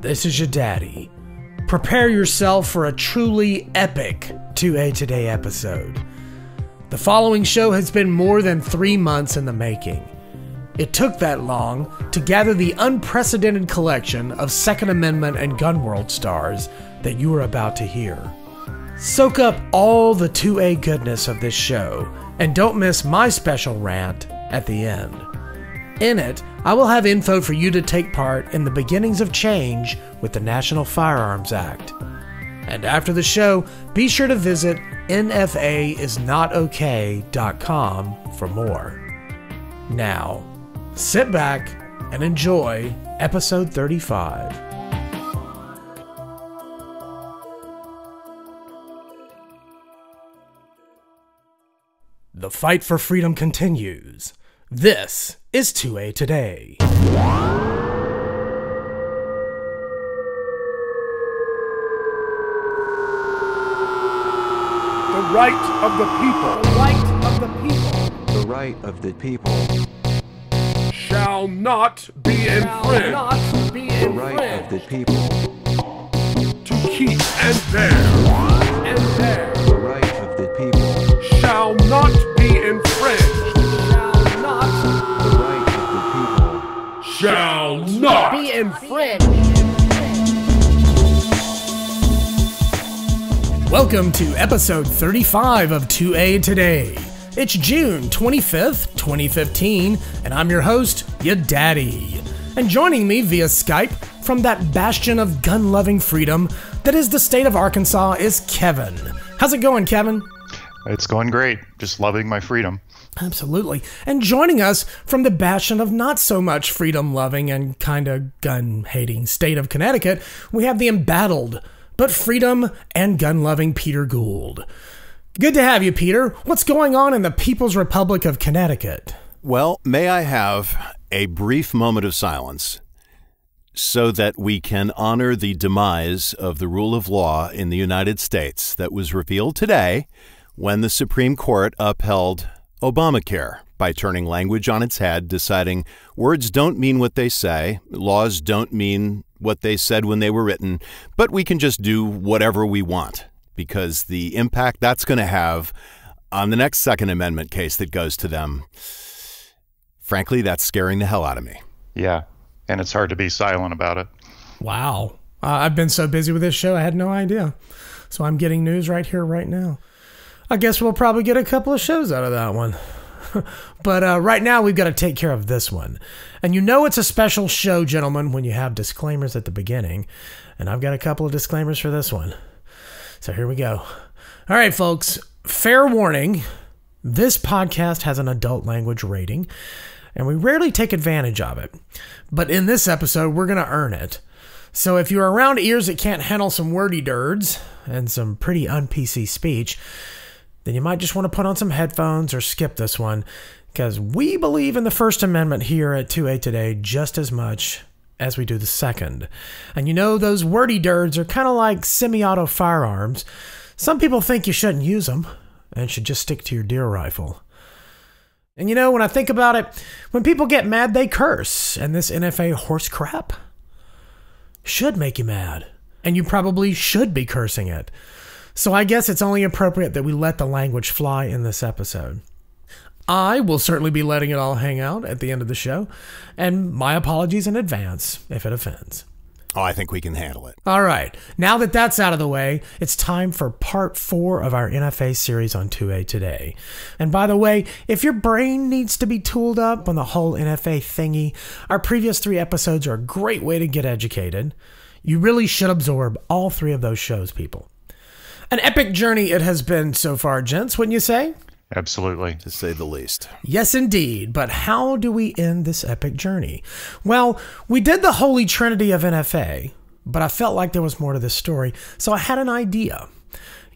this is YaDaddy. Prepare yourself for a truly epic 2AToday episode. The following show has been more than 3 months in the making. It took that long to gather the unprecedented collection of Second Amendment and gun world stars that you are about to hear. Soak up all the 2A goodness of this show, and don't miss my special rant at the end. In it, I will have info for you to take part in the beginnings of change with the National Firearms Act. And after the show, be sure to visit nfaisnotok.com for more. Now, sit back and enjoy episode 35. The fight for freedom continues. This is 2AToday. The right of the people. The right of the people. The right of the people. Shall not be infringed. The right of the people. To keep and bear. The right of the people. Shall not be infringed. The right of the people. Shall not Be infringed. Welcome to episode 35 of 2AToday. It's June 25th, 2015, and I'm your host, YaDaddy. And joining me via Skype from that bastion of gun-loving freedom that is the state of Arkansas is Kevin. How's it going, Kevin? It's going great. Just loving my freedom. Absolutely. And joining us from the bastion of not so much freedom-loving and kind of gun-hating state of Connecticut, we have the embattled but freedom and gun-loving Peter Gould. Good to have you, Peter. What's going on in the People's Republic of Connecticut? Well, may I have a brief moment of silence so that we can honor the demise of the rule of law in the United States that was revealed today when the Supreme Court upheld Obamacare by turning language on its head, deciding words don't mean what they say, laws don't mean what they said when they were written, but we can just do whatever we want because the impact that's going to have on the next Second Amendment case that goes to them, frankly, that's scaring the hell out of me. Yeah, and it's hard to be silent about it. Wow. I've been so busy with this show, I had no idea. So I'm getting news right here, right now. I guess we'll probably get a couple of shows out of that one. But right now, we've got to take care of this one. And you know it's a special show, gentlemen, when you have disclaimers at the beginning. And I've got a couple of disclaimers for this one. So here we go. All right, folks. Fair warning. This podcast has an adult language rating, and we rarely take advantage of it. But in this episode, we're going to earn it. So if you're around ears that can't handle some wordy dirds and some pretty un-PC speech, then you might just want to put on some headphones or skip this one, because we believe in the First Amendment here at 2AToday just as much as we do the Second. And you know, those wordy dirds are kind of like semi-auto firearms. Some people think you shouldn't use them and should just stick to your deer rifle. And you know, when I think about it, when people get mad, they curse, and this NFA horse crap should make you mad, and you probably should be cursing it. So I guess it's only appropriate that we let the language fly in this episode. I will certainly be letting it all hang out at the end of the show, and my apologies in advance if it offends. Oh, I think we can handle it. All right, now that that's out of the way, it's time for part 4 of our NFA series on 2AToday. And by the way, if your brain needs to be tooled up on the whole NFA thingy, our previous 3 episodes are a great way to get educated. You really should absorb all 3 of those shows, people. An epic journey it has been so far, gents, wouldn't you say? Absolutely. To say the least. Yes, indeed. But how do we end this epic journey? Well, we did the holy trinity of NFA, but I felt like there was more to this story, so I had an idea.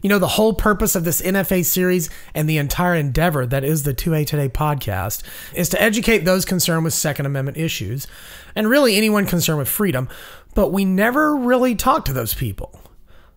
You know, the whole purpose of this NFA series and the entire endeavor that is the 2AToday podcast is to educate those concerned with Second Amendment issues, and really anyone concerned with freedom, but we never really talk to those people.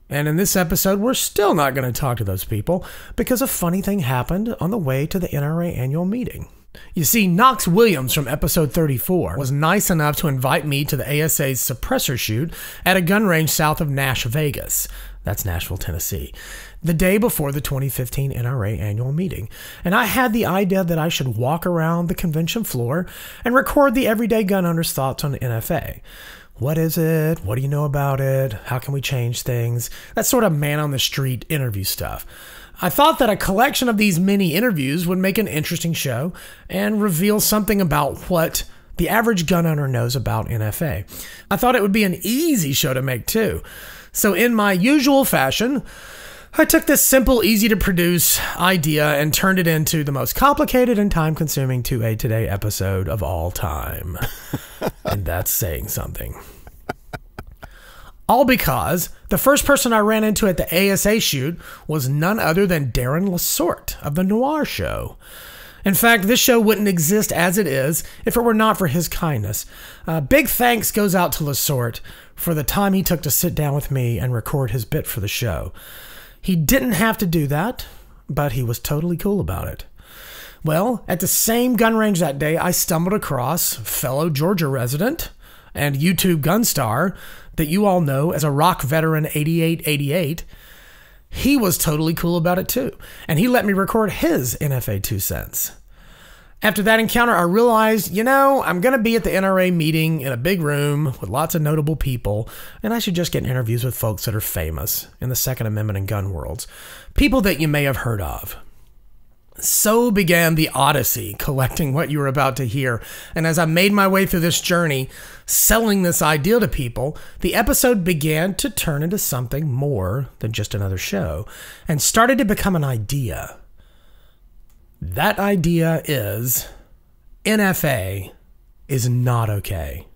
And in this episode, we're still not going to talk to those people because a funny thing happened on the way to the NRA annual meeting. You see, Knox Williams from episode 34 was nice enough to invite me to the ASA's suppressor shoot at a gun range south of Nash Vegas. That's Nashville, Tennessee, the day before the 2015 NRA annual meeting. And I had the idea that I should walk around the convention floor and record the everyday gun owner's thoughts on NFA. What is it? What do you know about it? How can we change things? That sort of man on the street interview stuff. I thought that a collection of these mini interviews would make an interesting show and reveal something about what the average gun owner knows about NFA. I thought it would be an easy show to make too. So in my usual fashion, I took this simple, easy to produce idea and turned it into the most complicated and time-consuming 2AToday episode of all time. And that's saying something. All because the first person I ran into at the ASA shoot was none other than Darren Lasorte of The Noir Show. In fact, this show wouldn't exist as it is if it were not for his kindness. Big thanks goes out to Lasorte for the time he took to sit down with me and record his bit for the show. He didn't have to do that, but he was totally cool about it. Well, at the same gun range that day, I stumbled across fellow Georgia resident and YouTube gun star that you all know as a rock veteran 8888. He was totally cool about it too, and he let me record his NFA 2 cents. After that encounter, I realized, I'm going to be at the NRA meeting in a big room with lots of notable people, and I should just get interviews with folks that are famous in the Second Amendment and gun worlds, people that you may have heard of. So began the odyssey, collecting what you were about to hear. And as I made my way through this journey, selling this idea to people, the episode began to turn into something more than just another show and started to become an idea. That idea is NFA is not okay.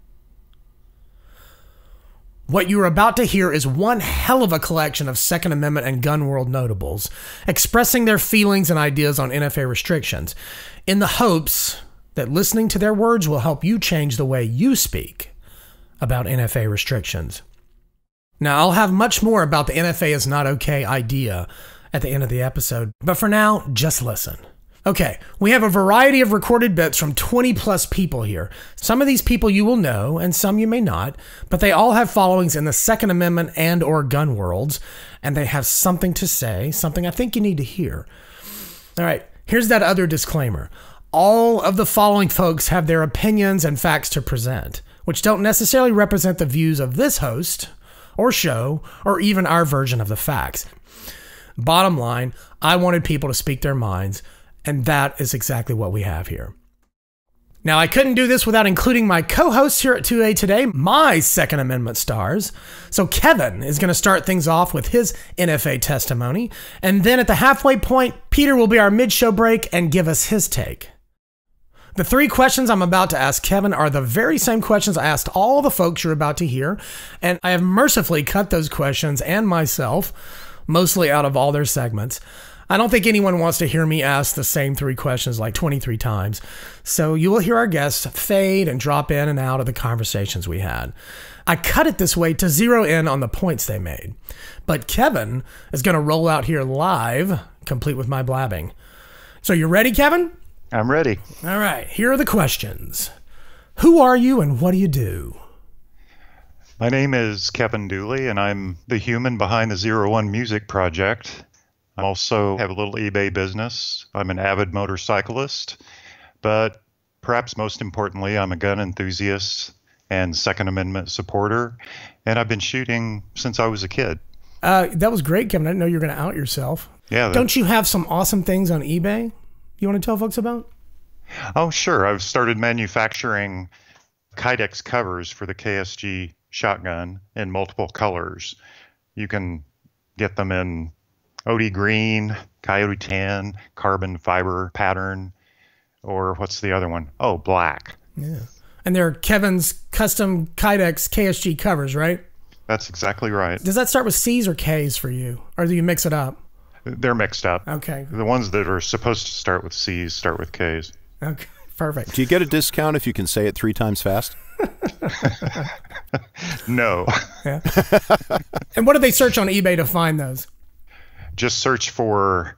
What you are about to hear is one hell of a collection of Second Amendment and gun world notables expressing their feelings and ideas on NFA restrictions in the hopes that listening to their words will help you change the way you speak about NFA restrictions. Now, I'll have much more about the NFA is not okay idea at the end of the episode, but for now, just listen. Okay, we have a variety of recorded bits from 20 plus people here. Some of these people you will know and some you may not, but they all have followings in the Second Amendment and or gun worlds, and they have something to say, something I think you need to hear. All right, here's that other disclaimer. All of the following folks have their opinions and facts to present, which don't necessarily represent the views of this host or show or even our version of the facts. Bottom line, I wanted people to speak their minds, and that is exactly what we have here. Now, I couldn't do this without including my co-hosts here at 2AToday, my Second Amendment stars. So Kevin is going to start things off with his NFA testimony, and then at the halfway point, Peter will be our mid-show break and give us his take. The 3 questions I'm about to ask Kevin are the very same questions I asked all the folks you're about to hear, and I have mercifully cut those questions and myself mostly out of all their segments. I don't think anyone wants to hear me ask the same 3 questions like 23 times. So you will hear our guests fade and drop in and out of the conversations we had. I cut it this way to zero in on the points they made. But Kevin is going to roll out here live, complete with my blabbing. So you ready, Kevin? I'm ready. All right, here are the questions. Who are you and what do you do? My name is Kevin Dooley, and I'm the human behind the 01 Music Project. I also have a little eBay business. I'm an avid motorcyclist, but perhaps most importantly, I'm a gun enthusiast and Second Amendment supporter, and I've been shooting since I was a kid. That was great, Kevin. I didn't know you were going to out yourself. Yeah. Don't you have some awesome things on eBay you want to tell folks about? Oh, sure. I've started manufacturing Kydex covers for the KSG shotgun in multiple colors. You can get them in OD green, coyote tan, carbon fiber pattern, or what's the other one? Oh, black. Yeah. And they're Kevin's custom Kydex KSG covers, right? That's exactly right. Does that start with C's or K's for you? Or do you mix it up? They're mixed up. Okay. The ones that are supposed to start with C's start with K's. Okay, perfect. Do you get a discount if you can say it 3 times fast? No. Yeah. And what do they search on eBay to find those? Just search for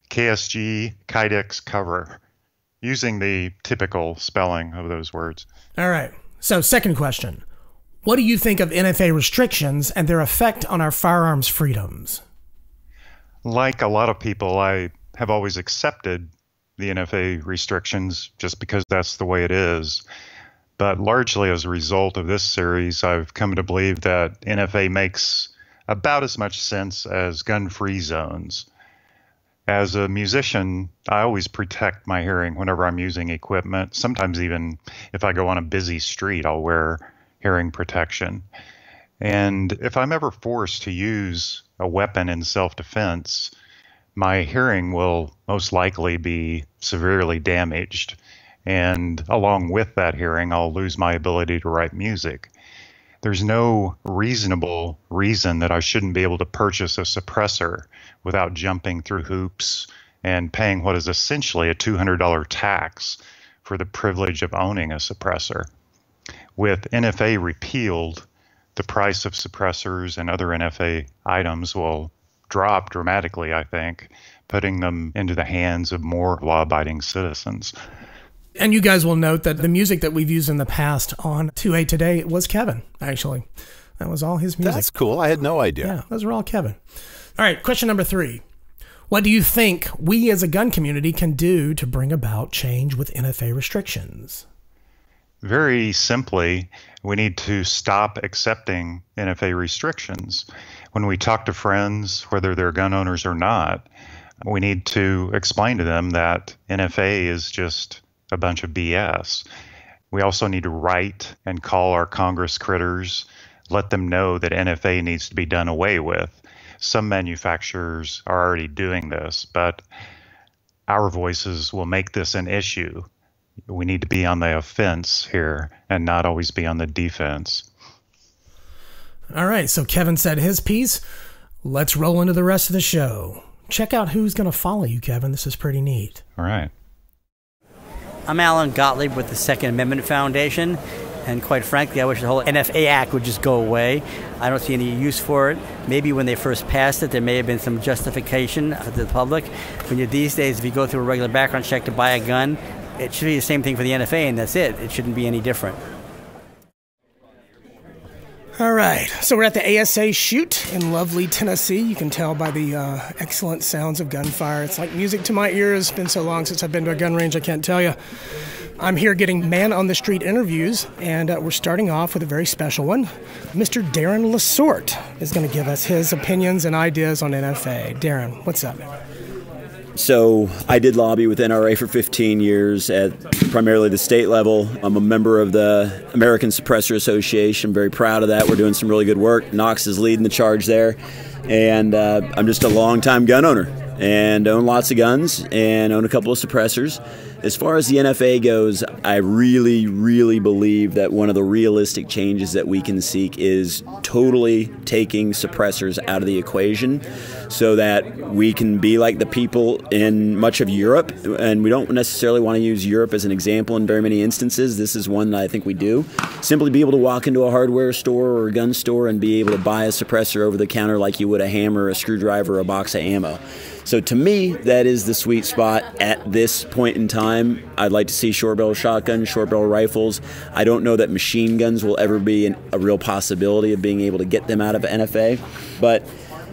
KSG Kydex cover. using the typical spelling of those words. All right. So, second question. What do you think of NFA restrictions and their effect on our firearms freedoms? Like a lot of people, I have always accepted the NFA restrictions just because that's the way it is. But largely as a result of this series, I've come to believe that NFA makes about as much sense as gun-free zones. As a musician, I always protect my hearing whenever I'm using equipment. Sometimes even if I go on a busy street, I'll wear hearing protection. And if I'm ever forced to use a weapon in self-defense, my hearing will most likely be severely damaged. And along with that hearing, I'll lose my ability to write music. There's no reasonable reason that I shouldn't be able to purchase a suppressor without jumping through hoops and paying what is essentially a $200 tax for the privilege of owning a suppressor. With NFA repealed, the price of suppressors and other NFA items will drop dramatically, I think, putting them into the hands of more law-abiding citizens. And you guys will note that the music that we've used in the past on 2AToday was Kevin, actually. That was all his music. That's cool. I had no idea. Yeah, those were all Kevin. All right, question number 3. What do you think we as a gun community can do to bring about change with NFA restrictions? Very simply, we need to stop accepting NFA restrictions. When we talk to friends, whether they're gun owners or not, we need to explain to them that NFA is just a bunch of BS. We also need to write and call our Congress critters, let them know that NFA needs to be done away with. Some manufacturers are already doing this, but our voices will make this an issue. We need to be on the offense here and not always be on the defense. All right, so Kevin said his piece. Let's roll into the rest of the show. Check out who's going to follow you, Kevin. This is pretty neat. All right. I'm Alan Gottlieb with the Second Amendment Foundation, and quite frankly, I wish the whole NFA Act would just go away. I don't see any use for it. Maybe when they first passed it, there may have been some justification to the public. But these days, if you go through a regular background check to buy a gun, it should be the same thing for the NFA, and that's it. It shouldn't be any different. All right, so we're at the ASA shoot in lovely Tennessee. You can tell by the excellent sounds of gunfire. It's like music to my ears. It's been so long since I've been to a gun range, I can't tell you. I'm here getting man-on-the-street interviews, and we're starting off with a very special one. Mr. Darren Lasorte is going to give us his opinions and ideas on NFA. Darren, what's up? So I did lobby with NRA for 15 years at primarily the state level. I'm a member of the American Suppressor Association. Very proud of that. We're doing some really good work. Knox is leading the charge there. And I'm just a long-time gun owner and own lots of guns and own a couple of suppressors. As far as the NFA goes, I really, really believe that one of the realistic changes that we can seek is totally taking suppressors out of the equation so that we can be like the people in much of Europe. And we don't necessarily want to use Europe as an example in very many instances. This is one that I think we do. Simply be able to walk into a hardware store or a gun store and be able to buy a suppressor over the counter like you would a hammer, a screwdriver, or a box of ammo. So to me, that is the sweet spot at this point in time. I'd like to see short barrel shotguns, short barrel rifles. I don't know that machine guns will ever be a real possibility of being able to get them out of NFA. But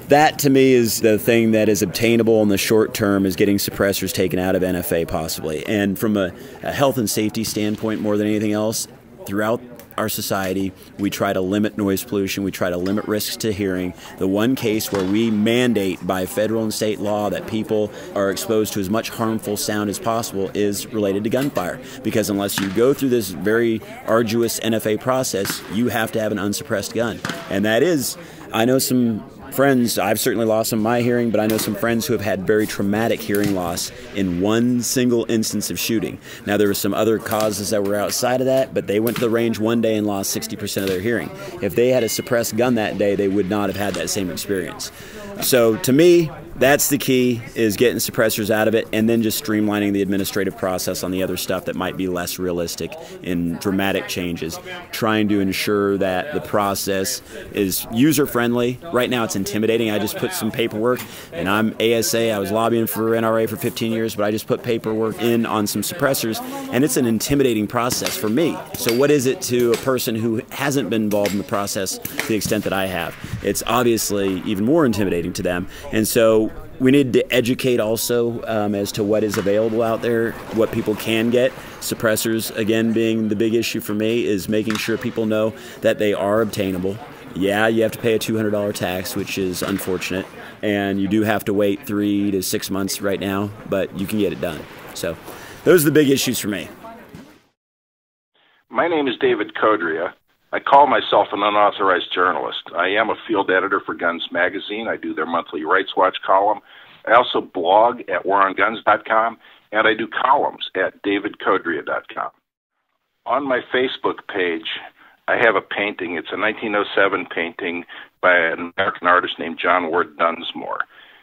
that to me is the thing that is obtainable in the short term, is getting suppressors taken out of NFA possibly. And from a health and safety standpoint, more than anything else, throughout our society, we try to limit noise pollution, we try to limit risks to hearing. The one case where we mandate by federal and state law that people are exposed to as much harmful sound as possible is related to gunfire. Because unless you go through this very arduous NFA process, you have to have an unsuppressed gun. And that is, I know some friends, I've certainly lost some of my hearing, but I know some friends who have had very traumatic hearing loss in one single instance of shooting. Now, there were some other causes that were outside of that, but they went to the range one day and lost 60% of their hearing. If they had a suppressed gun that day, they would not have had that same experience. So to me, That's the key, is getting suppressors out of it and then just streamlining the administrative process on the other stuff that might be less realistic in dramatic changes. Trying to ensure that the process is user-friendly. Right now it's intimidating. I just put some paperwork, and I'm ASA. I was lobbying for NRA for 15 years, but I just put paperwork in on some suppressors, and it's an intimidating process for me. So what is it to a person who hasn't been involved in the process to the extent that I have? It's obviously even more intimidating to them. And so we need to educate also as to what is available out there, what people can get. Suppressors, again, being the big issue for me, is making sure people know that they are obtainable. Yeah, you have to pay a $200 tax, which is unfortunate, and you do have to wait 3 to 6 months right now, but you can get it done. So those are the big issues for me. My name is David Codria. I call myself an unauthorized journalist. I am a field editor for Guns Magazine. I do their monthly Rights Watch column. I also blog at waronguns.com, and I do columns at davidcodria.com. On my Facebook page, I have a painting. It's a 1907 painting by an American artist named John Ward Dunsmore.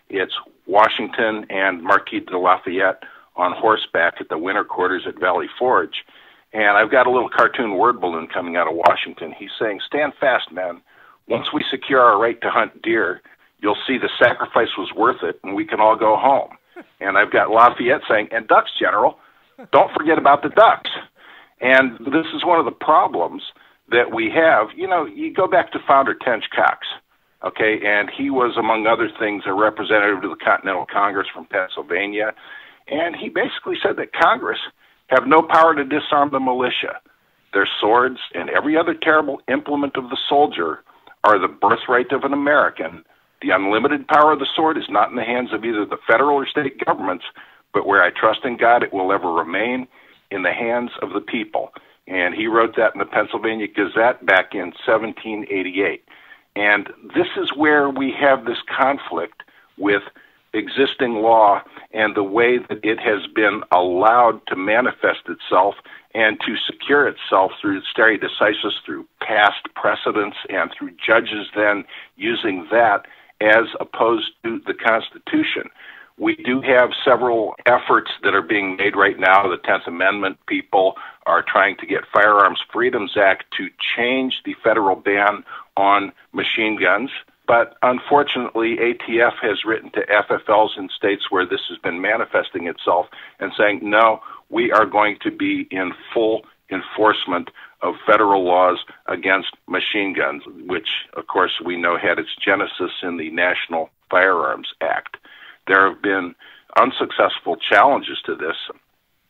It's Washington and Marquis de Lafayette on horseback at the winter quarters at Valley Forge. And I've got a little cartoon word balloon coming out of Washington. He's saying, "Stand fast, men. Once we secure our right to hunt deer, you'll see the sacrifice was worth it, and we can all go home." And I've got Lafayette saying, "And ducks, General. Don't forget about the ducks." And this is one of the problems that we have. You know, you go back to Founder Tench Coxe, okay, and he was, among other things, a representative to the Continental Congress from Pennsylvania. And he basically said that Congress have no power to disarm the militia. Their swords and every other terrible implement of the soldier are the birthright of an American. The unlimited power of the sword is not in the hands of either the federal or state governments, but where I trust in God, it will ever remain in the hands of the people. And he wrote that in the Pennsylvania Gazette back in 1788. And this is where we have this conflict with existing law and the way that it has been allowed to manifest itself and to secure itself through stare decisis, through past precedents, and through judges then using that as opposed to the Constitution. We do have several efforts that are being made right now. The 10th Amendment people are trying to get Firearms Freedoms Act to change the federal ban on machine guns. But unfortunately, ATF has written to FFLs in states where this has been manifesting itself and saying, no, we are going to be in full enforcement of federal laws against machine guns, which, of course, we know had its genesis in the National Firearms Act. There have been unsuccessful challenges to this,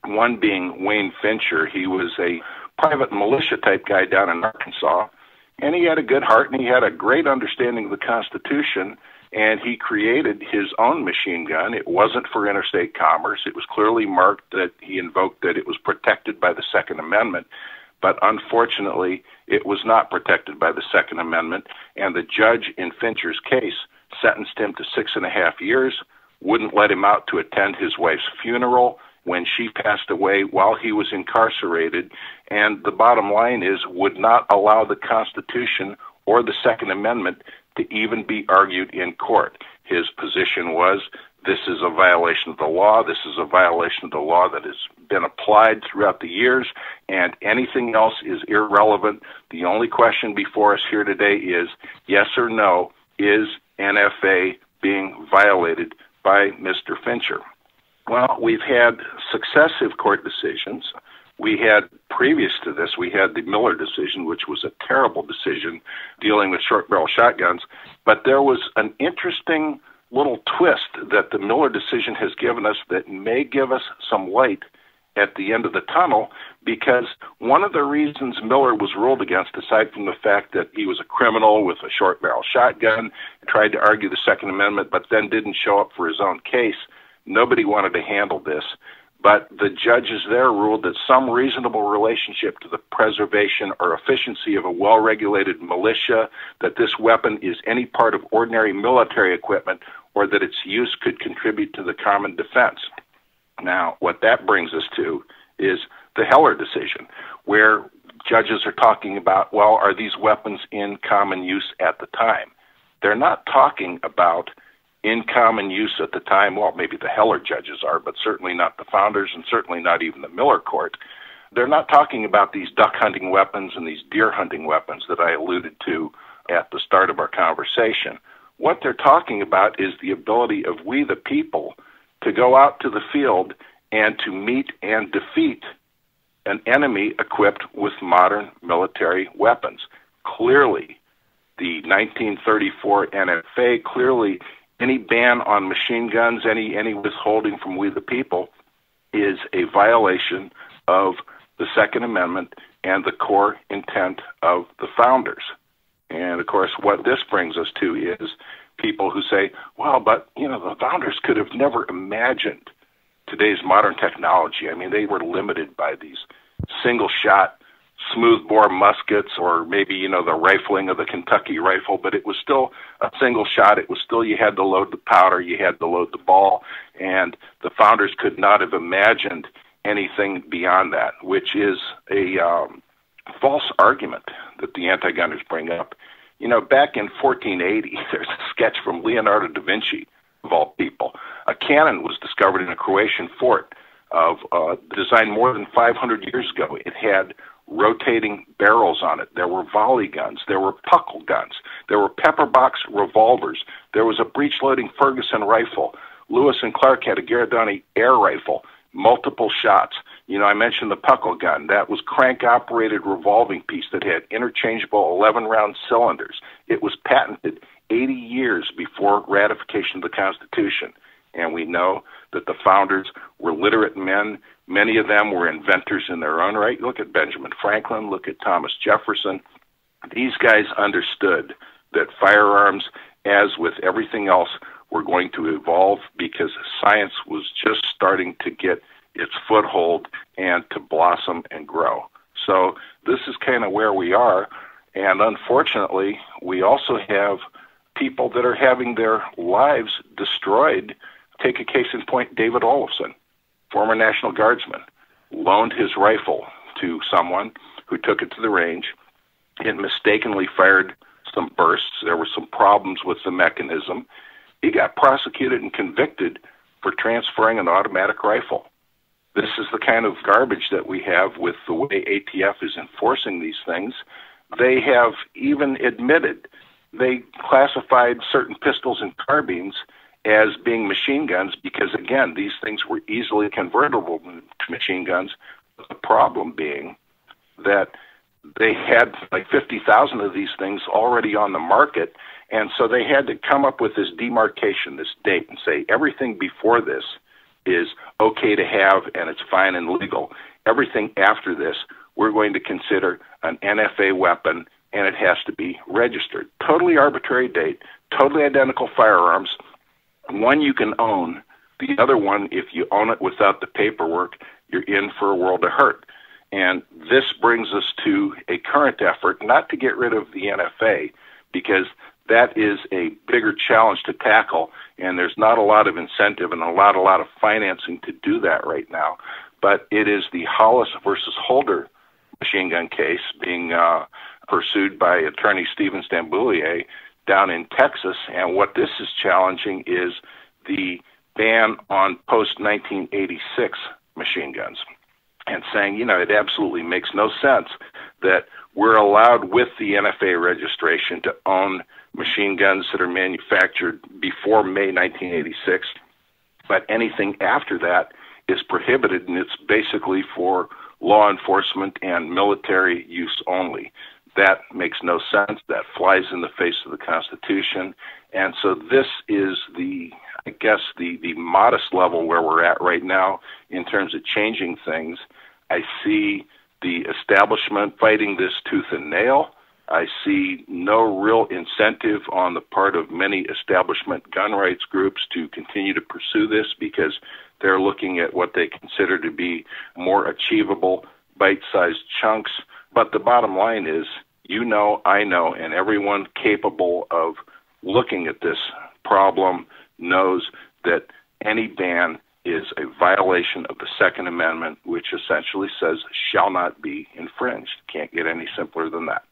one being Wayne Fincher. He was a private militia-type guy down in Arkansas, and he had a good heart, and he had a great understanding of the Constitution, and he created his own machine gun. It wasn't for interstate commerce. It was clearly marked that he invoked that it was protected by the Second Amendment, but unfortunately, it was not protected by the Second Amendment, and the judge in Fincher's case sentenced him to 6.5 years, wouldn't let him out to attend his wife's funeral when she passed away while he was incarcerated, and the bottom line is would not allow the Constitution or the Second Amendment to even be argued in court. His position was, this is a violation of the law, this is a violation of the law that has been applied throughout the years, and anything else is irrelevant. The only question before us here today is, yes or no, is NFA being violated by Mr. Fincher? Well, we've had successive court decisions. We had, previous to this, we had the Miller decision, which was a terrible decision dealing with short-barrel shotguns. But there was an interesting little twist that the Miller decision has given us that may give us some light at the end of the tunnel, because one of the reasons Miller was ruled against, aside from the fact that he was a criminal with a short-barrel shotgun, tried to argue the Second Amendment, but then didn't show up for his own case, nobody wanted to handle this. But the judges there ruled that some reasonable relationship to the preservation or efficiency of a well-regulated militia, that this weapon is any part of ordinary military equipment, or that its use could contribute to the common defense. Now, what that brings us to is the Heller decision, where judges are talking about, well, are these weapons in common use at the time? They're not talking about in common use at the time. Well, maybe the Heller judges are, but certainly not the founders and certainly not even the Miller Court. They're not talking about these duck hunting weapons and these deer hunting weapons that I alluded to at the start of our conversation. What they're talking about is the ability of we, the people, to go out to the field and to meet and defeat an enemy equipped with modern military weapons. Clearly, the 1934 NFA, clearly any ban on machine guns, any withholding from we, the people, is a violation of the Second Amendment and the core intent of the founders. And, of course, what this brings us to is people who say, well, but, the founders could have never imagined today's modern technology. I mean, they were limited by these single-shot, smoothbore muskets or maybe, the rifling of the Kentucky rifle, but it was still a single shot. It was still, you had to load the powder, you had to load the ball, and the founders could not have imagined anything beyond that, which is a false argument that the anti-gunners bring up. Back in 1480, there's a sketch from Leonardo da Vinci, of all people. A cannon was discovered in a Croatian fort designed more than 500 years ago. It had rotating barrels on it. There were volley guns. There were puckle guns. There were pepper box revolvers. There was a breech-loading Ferguson rifle. Lewis and Clark had a Garadani air rifle, multiple shots. I mentioned the puckle gun. That was crank-operated revolving piece that had interchangeable 11-round cylinders. It was patented 80 years before ratification of the Constitution. And we know that the founders were literate men. Many of them were inventors in their own right. Look at Benjamin Franklin. Look at Thomas Jefferson. These guys understood that firearms, as with everything else, were going to evolve because science was just starting to get its foothold and to blossom and grow. So this is kind of where we are. And unfortunately, we also have people that are having their lives destroyed. Take a case in point, David Olofsson, former National Guardsman, loaned his rifle to someone who took it to the range. It mistakenly fired some bursts. There were some problems with the mechanism. He got prosecuted and convicted for transferring an automatic rifle. This is the kind of garbage that we have with the way ATF is enforcing these things. They have even admitted they classified certain pistols and carbines as being machine guns because, again, these things were easily convertible to machine guns. The problem being that they had like 50,000 of these things already on the market, and so they had to come up with this demarcation, this date, and say everything before this is okay to have and it's fine and legal. Everything after this, we're going to consider an NFA weapon and it has to be registered. Totally arbitrary date, totally identical firearms. One you can own. The other one, if you own it without the paperwork, you're in for a world of hurt. And this brings us to a current effort, not to get rid of the NFA, because that is a bigger challenge to tackle, and there's not a lot of incentive and a lot of financing to do that right now. But it is the Hollis versus Holder machine gun case being pursued by attorney Stephen Stamboulier down in Texas, and what this is challenging is the ban on post-1986 machine guns, and saying, it absolutely makes no sense that we're allowed with the NFA registration to own machine guns that are manufactured before May 1986, but anything after that is prohibited, and it's basically for law enforcement and military use only. That makes no sense. That flies in the face of the Constitution. And so this is the modest level where we're at right now in terms of changing things. I see the establishment fighting this tooth and nail. I see no real incentive on the part of many establishment gun rights groups to continue to pursue this because they're looking at what they consider to be more achievable, bite-sized chunks. But the bottom line is, I know, and everyone capable of looking at this problem knows that any ban is a violation of the Second Amendment, which essentially says shall not be infringed. Can't get any simpler than that.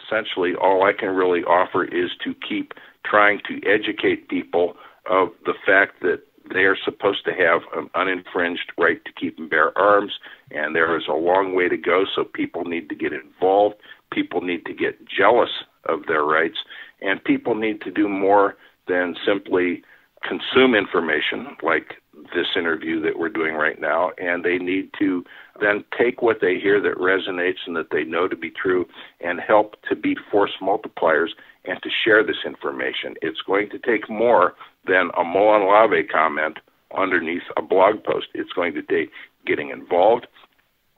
essentially all I can really offer is to keep trying to educate people of the fact that they are supposed to have an uninfringed right to keep and bear arms, and there is a long way to go, so people need to get involved. People need to get jealous of their rights, and people need to do more than simply consume information like this interview that we're doing right now, and they need to then take what they hear that resonates and that they know to be true and help to be force multipliers and to share this information. It's going to take more than a Molan Lave comment underneath a blog post. It's going to take getting involved,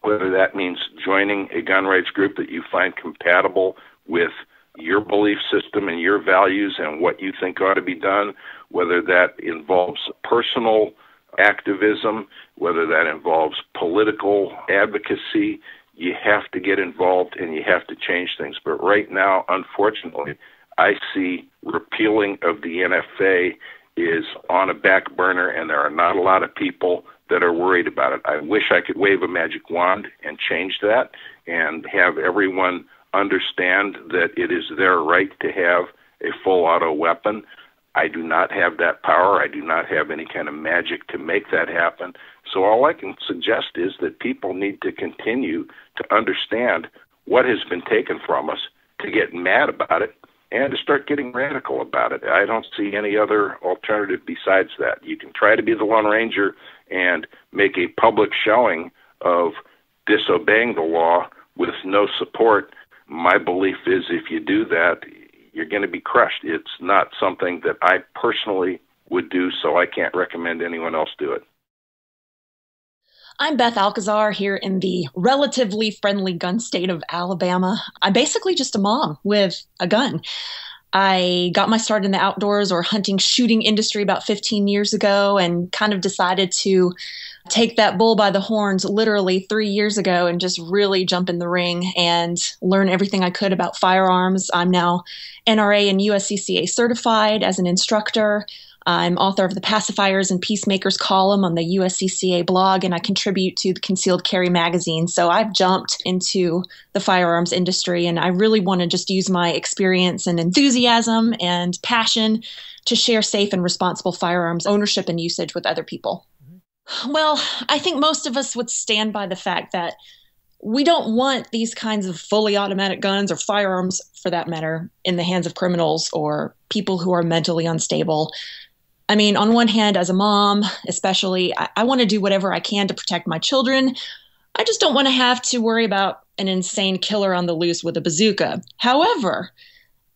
whether that means joining a gun rights group that you find compatible with your belief system and your values and what you think ought to be done, whether that involves personal activism, whether that involves political advocacy. You have to get involved and you have to change things. But right now, unfortunately, I see repealing of the NFA is on a back burner, and there are not a lot of people that are worried about it. I wish I could wave a magic wand and change that and have everyone understand that it is their right to have a full auto weapon. I do not have that power. I do not have any kind of magic to make that happen. So all I can suggest is that people need to continue to understand what has been taken from us, to get mad about it, and to start getting radical about it. I don't see any other alternative besides that. You can try to be the Lone Ranger and make a public showing of disobeying the law with no support. My belief is if you do that, you're going to be crushed. It's not something that I personally would do, so I can't recommend anyone else do it. I'm Beth Alcazar here in the relatively friendly gun state of Alabama. I'm basically just a mom with a gun. I got my start in the outdoors or hunting shooting industry about 15 years ago and kind of decided to take that bull by the horns literally 3 years ago and just really jump in the ring and learn everything I could about firearms. I'm now NRA and USCCA certified as an instructor. I'm author of the Pacifiers and Peacemakers column on the USCCA blog, and I contribute to the Concealed Carry magazine. So I've jumped into the firearms industry, and I really want to just use my experience and enthusiasm and passion to share safe and responsible firearms ownership and usage with other people. Well, I think most of us would stand by the fact that we don't want these kinds of fully automatic guns or firearms, for that matter, in the hands of criminals or people who are mentally unstable. I mean, on one hand, as a mom, especially, I want to do whatever I can to protect my children. I just don't want to have to worry about an insane killer on the loose with a bazooka. However,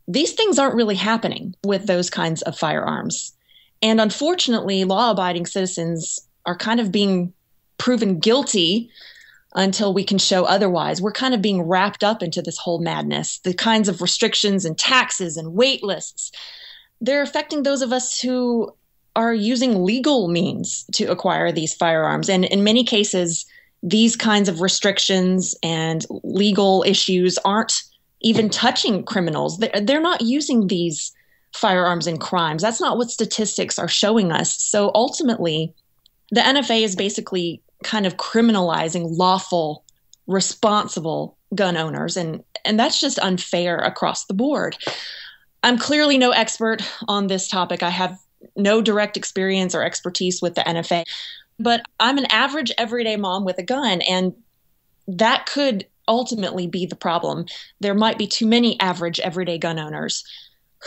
these things aren't really happening with those kinds of firearms. And unfortunately, law-abiding citizens are kind of being proven guilty until we can show otherwise. We're kind of being wrapped up into this whole madness. The kinds of restrictions and taxes and wait lists, they're affecting those of us who are using legal means to acquire these firearms. And in many cases, these kinds of restrictions and legal issues aren't even touching criminals. They're not using these firearms in crimes. That's not what statistics are showing us. So ultimately, the NFA is basically kind of criminalizing lawful, responsible gun owners. And that's just unfair across the board. I'm clearly no expert on this topic. I have no direct experience or expertise with the NFA, but I'm an average everyday mom with a gun, and that could ultimately be the problem. There might be too many average everyday gun owners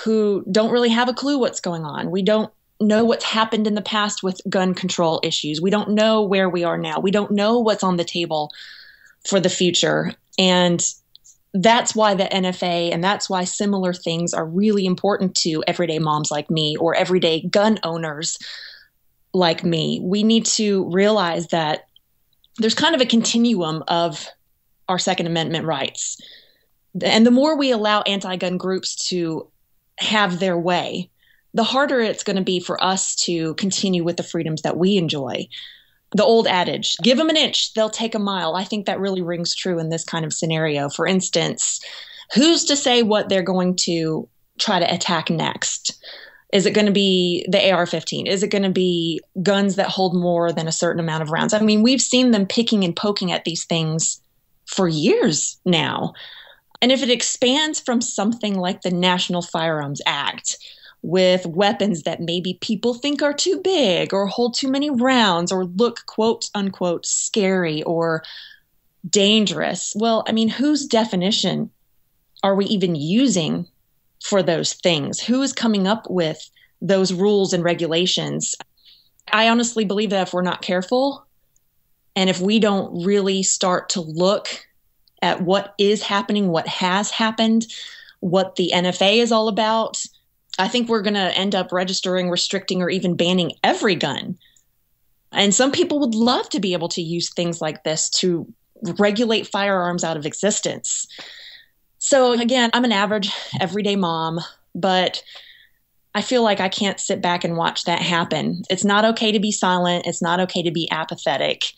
who don't really have a clue what's going on. We don't know what's happened in the past with gun control issues. We don't know where we are now. We don't know what's on the table for the future. And that's why the NFA and that's why similar things are really important to everyday moms like me or everyday gun owners like me. We need to realize that there's kind of a continuum of our Second Amendment rights. And the more we allow anti-gun groups to have their way, the harder it's going to be for us to continue with the freedoms that we enjoy. The old adage, give them an inch, they'll take a mile. I think that really rings true in this kind of scenario. For instance, who's to say what they're going to try to attack next? Is it going to be the AR-15? Is it going to be guns that hold more than a certain amount of rounds? I mean, we've seen them picking and poking at these things for years now. And if it expands from something like the National Firearms Act, with weapons that maybe people think are too big or hold too many rounds or look quote unquote scary or dangerous, well, I mean, whose definition are we even using for those things? Who is coming up with those rules and regulations? I honestly believe that if we're not careful and if we don't really start to look at what is happening, what has happened, what the NFA is all about, I think we're going to end up registering, restricting, or even banning every gun. And some people would love to be able to use things like this to regulate firearms out of existence. So again, I'm an average, everyday mom, but I feel like I can't sit back and watch that happen. It's not okay to be silent. It's not okay to be apathetic.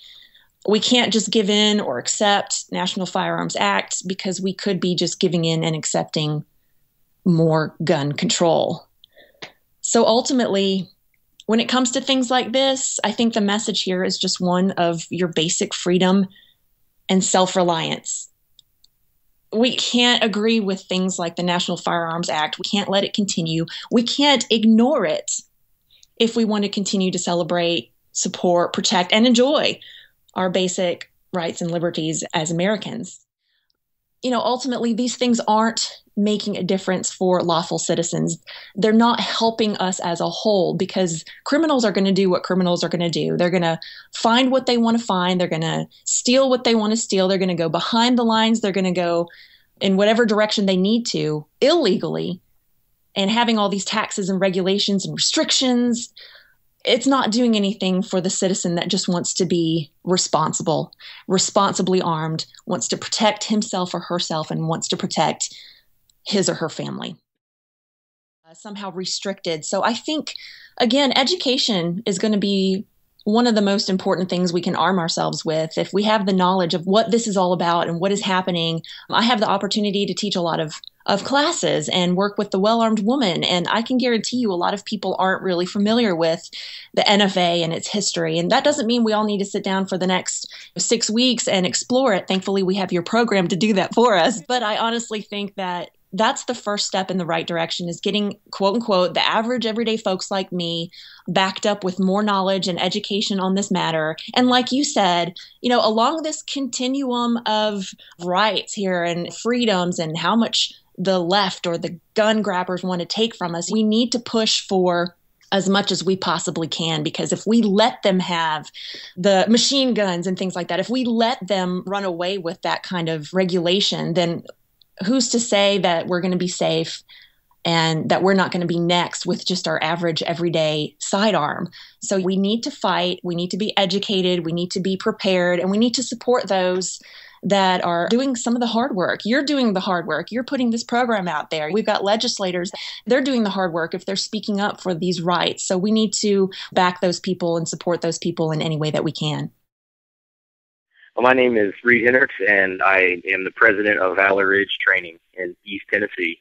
We can't just give in or accept National Firearms Act because we could be just giving in and accepting more gun control. So ultimately, when it comes to things like this, I think the message here is just one of your basic freedom and self-reliance. We can't agree with things like the National Firearms Act. We can't let it continue. We can't ignore it if we want to continue to celebrate, support, protect, and enjoy our basic rights and liberties as Americans. You know, ultimately, these things aren't making a difference for lawful citizens. They're not helping us as a whole because criminals are going to do what criminals are going to do. They're going to find what they want to find. They're going to steal what they want to steal. They're going to go behind the lines. They're going to go in whatever direction they need to illegally. And having all these taxes and regulations and restrictions, it's not doing anything for the citizen that just wants to be responsible, responsibly armed, wants to protect himself or herself, and wants to protect his or her family. Somehow restricted. So I think, again, education is going to be one of the most important things we can arm ourselves with. If we have the knowledge of what this is all about and what is happening, I have the opportunity to teach a lot of classes and work with the well-armed woman. And I can guarantee you a lot of people aren't really familiar with the NFA and its history. And that doesn't mean we all need to sit down for the next 6 weeks and explore it. Thankfully, we have your program to do that for us. But I honestly think that that's the first step in the right direction, is getting, quote unquote, the average everyday folks like me backed up with more knowledge and education on this matter. And like you said, you know, along this continuum of rights here and freedoms and how much the left or the gun grabbers want to take from us, we need to push for as much as we possibly can, because if we let them have the machine guns and things like that, if we let them run away with that kind of regulation, then who's to say that we're going to be safe and that we're not going to be next with just our average everyday sidearm? So we need to fight. We need to be educated. We need to be prepared, and we need to support those that are doing some of the hard work. You're doing the hard work. You're putting this program out there. We've got legislators. They're doing the hard work if they're speaking up for these rights. So we need to back those people and support those people in any way that we can. Well, my name is Reed Hendricks, and I am the president of Valley Ridge Training in East Tennessee.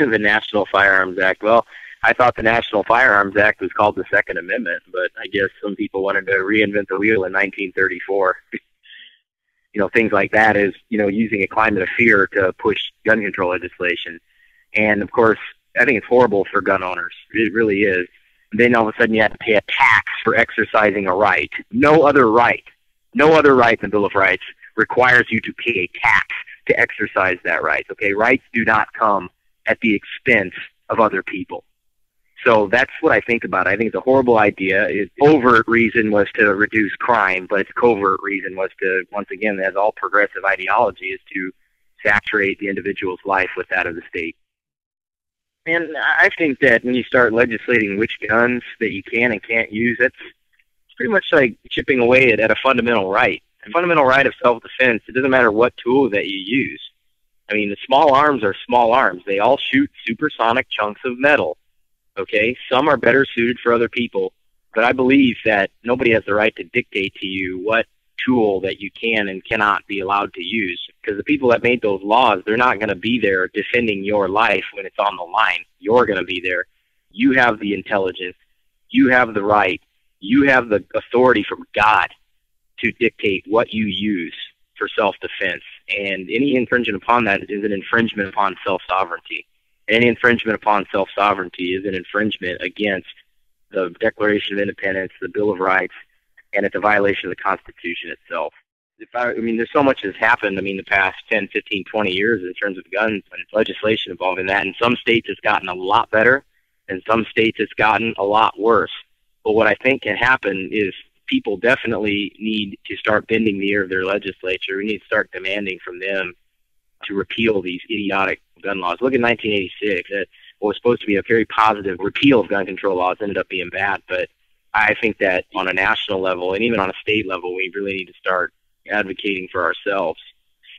The National Firearms Act. Well, I thought the National Firearms Act was called the Second Amendment, but I guess some people wanted to reinvent the wheel in 1934. You know, things like that is, you know, using a climate of fear to push gun control legislation. And, of course, I think it's horrible for gun owners. It really is. And then all of a sudden you have to pay a tax for exercising a right. No other right in the Bill of Rights requires you to pay a tax to exercise that right. Okay, rights do not come at the expense of other people. So that's what I think about it. I think it's a horrible idea. Its overt reason was to reduce crime, but its covert reason was to, once again, as all progressive ideology, is to saturate the individual's life with that of the state. And I think that when you start legislating which guns that you can and can't use, it's pretty much like chipping away at a fundamental right. A fundamental right of self-defense. It doesn't matter what tool that you use. I mean, the small arms are small arms. They all shoot supersonic chunks of metal. Okay, some are better suited for other people, but I believe that nobody has the right to dictate to you what tool that you can and cannot be allowed to use, because the people that made those laws, they're not going to be there defending your life when it's on the line. You're going to be there. You have the intelligence. You have the right. You have the authority from God to dictate what you use for self-defense. And any infringement upon that is an infringement upon self-sovereignty. Any infringement upon self-sovereignty is an infringement against the Declaration of Independence, the Bill of Rights, and it's a violation of the Constitution itself. I mean, there's so much has happened, the past 10, 15, 20 years in terms of guns and legislation involving that. In some states, it's gotten a lot better. In some states, it's gotten a lot worse. But what I think can happen is people definitely need to start bending the ear of their legislature. We need to start demanding from them to repeal these idiotic gun laws. Look at 1986. What was supposed to be a very positive repeal of gun control laws ended up being bad. But I think that on a national level and even on a state level, we really need to start advocating for ourselves.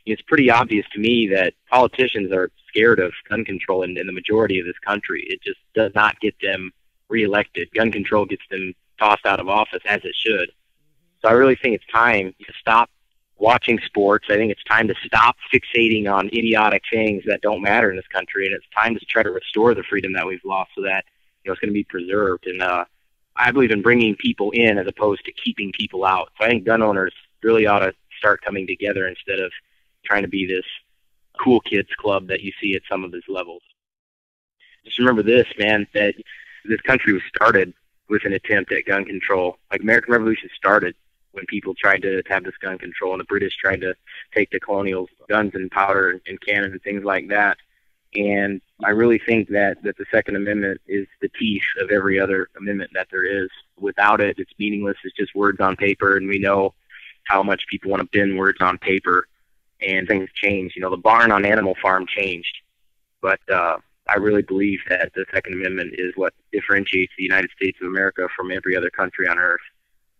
It's pretty obvious to me that politicians are scared of gun control in the majority of this country. It just does not get them reelected. Gun control gets them tossed out of office, as it should. So I really think it's time to stop watching sports. I think it's time to stop fixating on idiotic things that don't matter in this country, and it's time to try to restore the freedom that we've lost so that it's going to be preserved. And I believe in bringing people in as opposed to keeping people out. So I think gun owners really ought to start coming together instead of trying to be this cool kids club that you see at some of these levels. Just remember this, man, that this country was started with an attempt at gun control. Like, American Revolution started when people tried to have this gun control, and the British tried to take the colonials' guns and powder and cannon and things like that. And I really think that the Second Amendment is the teeth of every other amendment that there is. Without it, it's meaningless. It's just words on paper, and we know how much people want to bend words on paper, and things change. The barn on Animal Farm changed, but I really believe that the Second Amendment is what differentiates the United States of America from every other country on earth,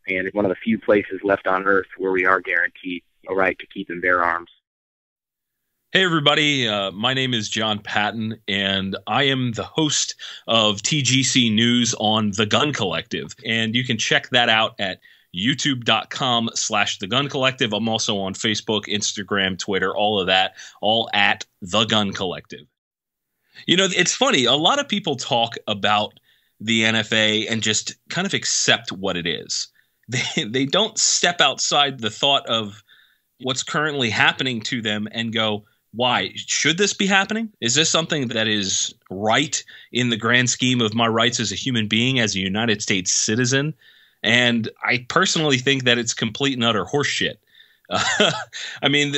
and it's one of the few places left on earth where we are guaranteed a right to keep and bear arms. Hey, everybody. My name is John Patton, and I am the host of TGC News on The Gun Collective, and you can check that out at youtube.com/The Gun Collective. I'm also on Facebook, Instagram, Twitter, all of that, all at The Gun Collective. It's funny. A lot of people talk about the NFA and just kind of accept what it is. They don't step outside the thought of what's currently happening to them and go, why? Should this be happening? Is this something that is right in the grand scheme of my rights as a human being, as a United States citizen? And I personally think that it's complete and utter horseshit.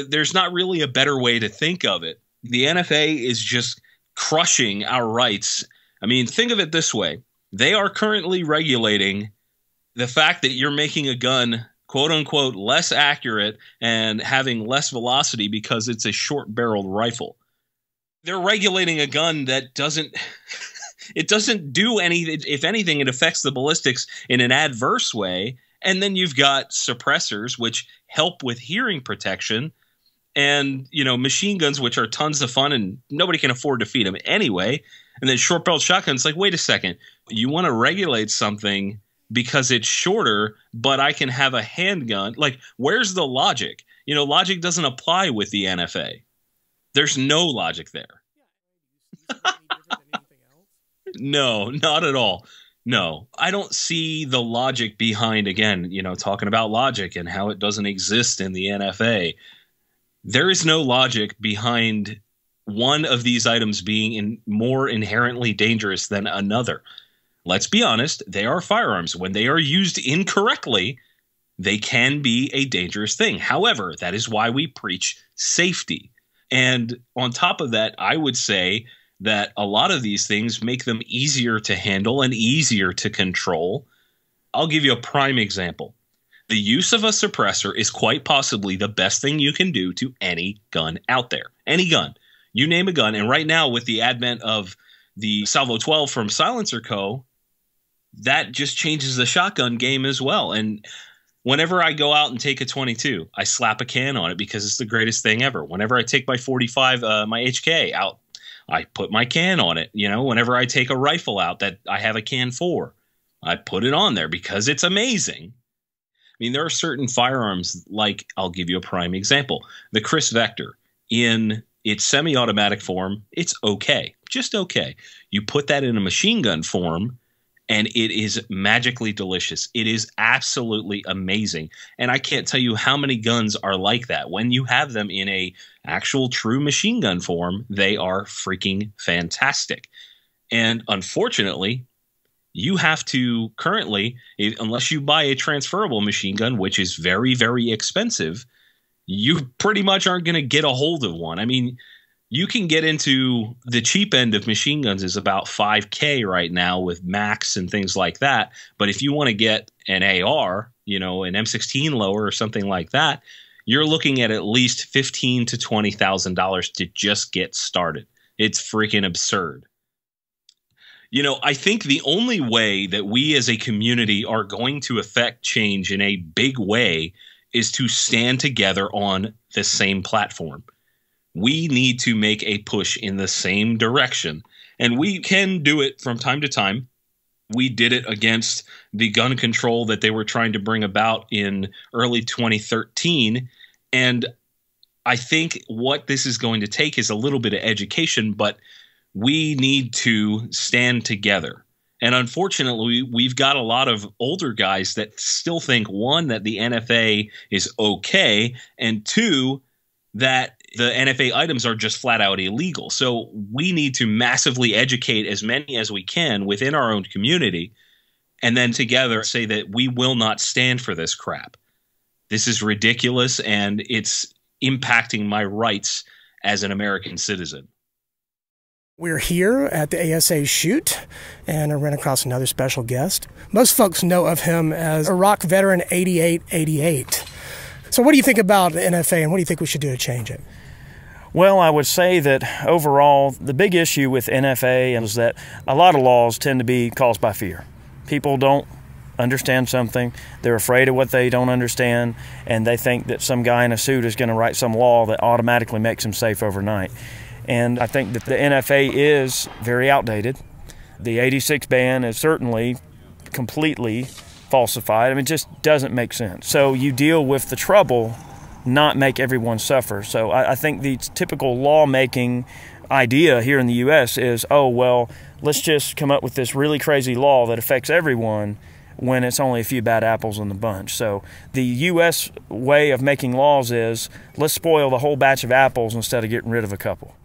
There's not really a better way to think of it. The NFA is just crushing our rights. Think of it this way. They are currently regulating the fact that you're making a gun, quote unquote, less accurate and having less velocity because it's a short-barreled rifle. They're regulating a gun that doesn't do anything. If anything, it affects the ballistics in an adverse way. And then you've got suppressors, which help with hearing protection, and machine guns, which are tons of fun and nobody can afford to feed them anyway. And then short-barreled shotguns. Like, wait a second, you want to regulate something because it's shorter, but I can have a handgun? Like, where's the logic? Logic doesn't apply with the NFA. There's no logic there. No, not at all. No, I don't see the logic behind, again, talking about logic and how it doesn't exist in the NFA. There is no logic behind one of these items being more inherently dangerous than another. Let's be honest, they are firearms. When they are used incorrectly, they can be a dangerous thing. However, that is why we preach safety. And on top of that, I would say that a lot of these things make them easier to handle and easier to control. I'll give you a prime example. The use of a suppressor is quite possibly the best thing you can do to any gun out there. Any gun. You name a gun. And right now, with the advent of the Salvo 12 from Silencer Co., that just changes the shotgun game as well. And whenever I go out and take a 22, I slap a can on it because it's the greatest thing ever. Whenever I take my 45, my HK out, I put my can on it. Whenever I take a rifle out that I have a can for, I put it on there because it's amazing. There are certain firearms, like, I'll give you a prime example. The Chris Vector, in its semi-automatic form, it's okay. Just okay. You put that in a machine gun form, and it is magically delicious. It is absolutely amazing. And I can't tell you how many guns are like that. When you have them in a actual true machine gun form, they are freaking fantastic. And unfortunately, you have to currently, unless you buy a transferable machine gun, which is very, very expensive, you pretty much aren't going to get a hold of one. I mean, you can get into the cheap end of machine guns is about $5,000 right now with Max and things like that. But if you want to get an AR, an M16 lower or something like that, you're looking at least $15,000 to $20,000 to just get started. It's freaking absurd. I think the only way that we as a community are going to affect change in a big way is to stand together on the same platform. We need to make a push in the same direction, and we can do it from time to time. We did it against the gun control that they were trying to bring about in early 2013, and I think what this is going to take is a little bit of education, but we need to stand together. And unfortunately, we've got a lot of older guys that still think, one, that the NFA is okay, and two, that the NFA items are just flat out illegal. So we need to massively educate as many as we can within our own community, and then together say that we will not stand for this crap. This is ridiculous, and it's impacting my rights as an American citizen. We're here at the ASA shoot, and I ran across another special guest. Most folks know of him as Iraq veteran 8888. So what do you think about the NFA, and what do you think we should do to change it? Well, I would say that overall, the big issue with NFA is that a lot of laws tend to be caused by fear. People don't understand something, they're afraid of what they don't understand, and they think that some guy in a suit is going to write some law that automatically makes them safe overnight. And I think that the NFA is very outdated. The 86 ban is certainly completely falsified. I mean, it just doesn't make sense. So you deal with the trouble, not make everyone suffer. So I think the typical lawmaking idea here in the U.S. is, oh, well, let's just come up with this really crazy law that affects everyone when it's only a few bad apples in the bunch. So the U.S. way of making laws is, let's spoil the whole batch of apples instead of getting rid of a couple.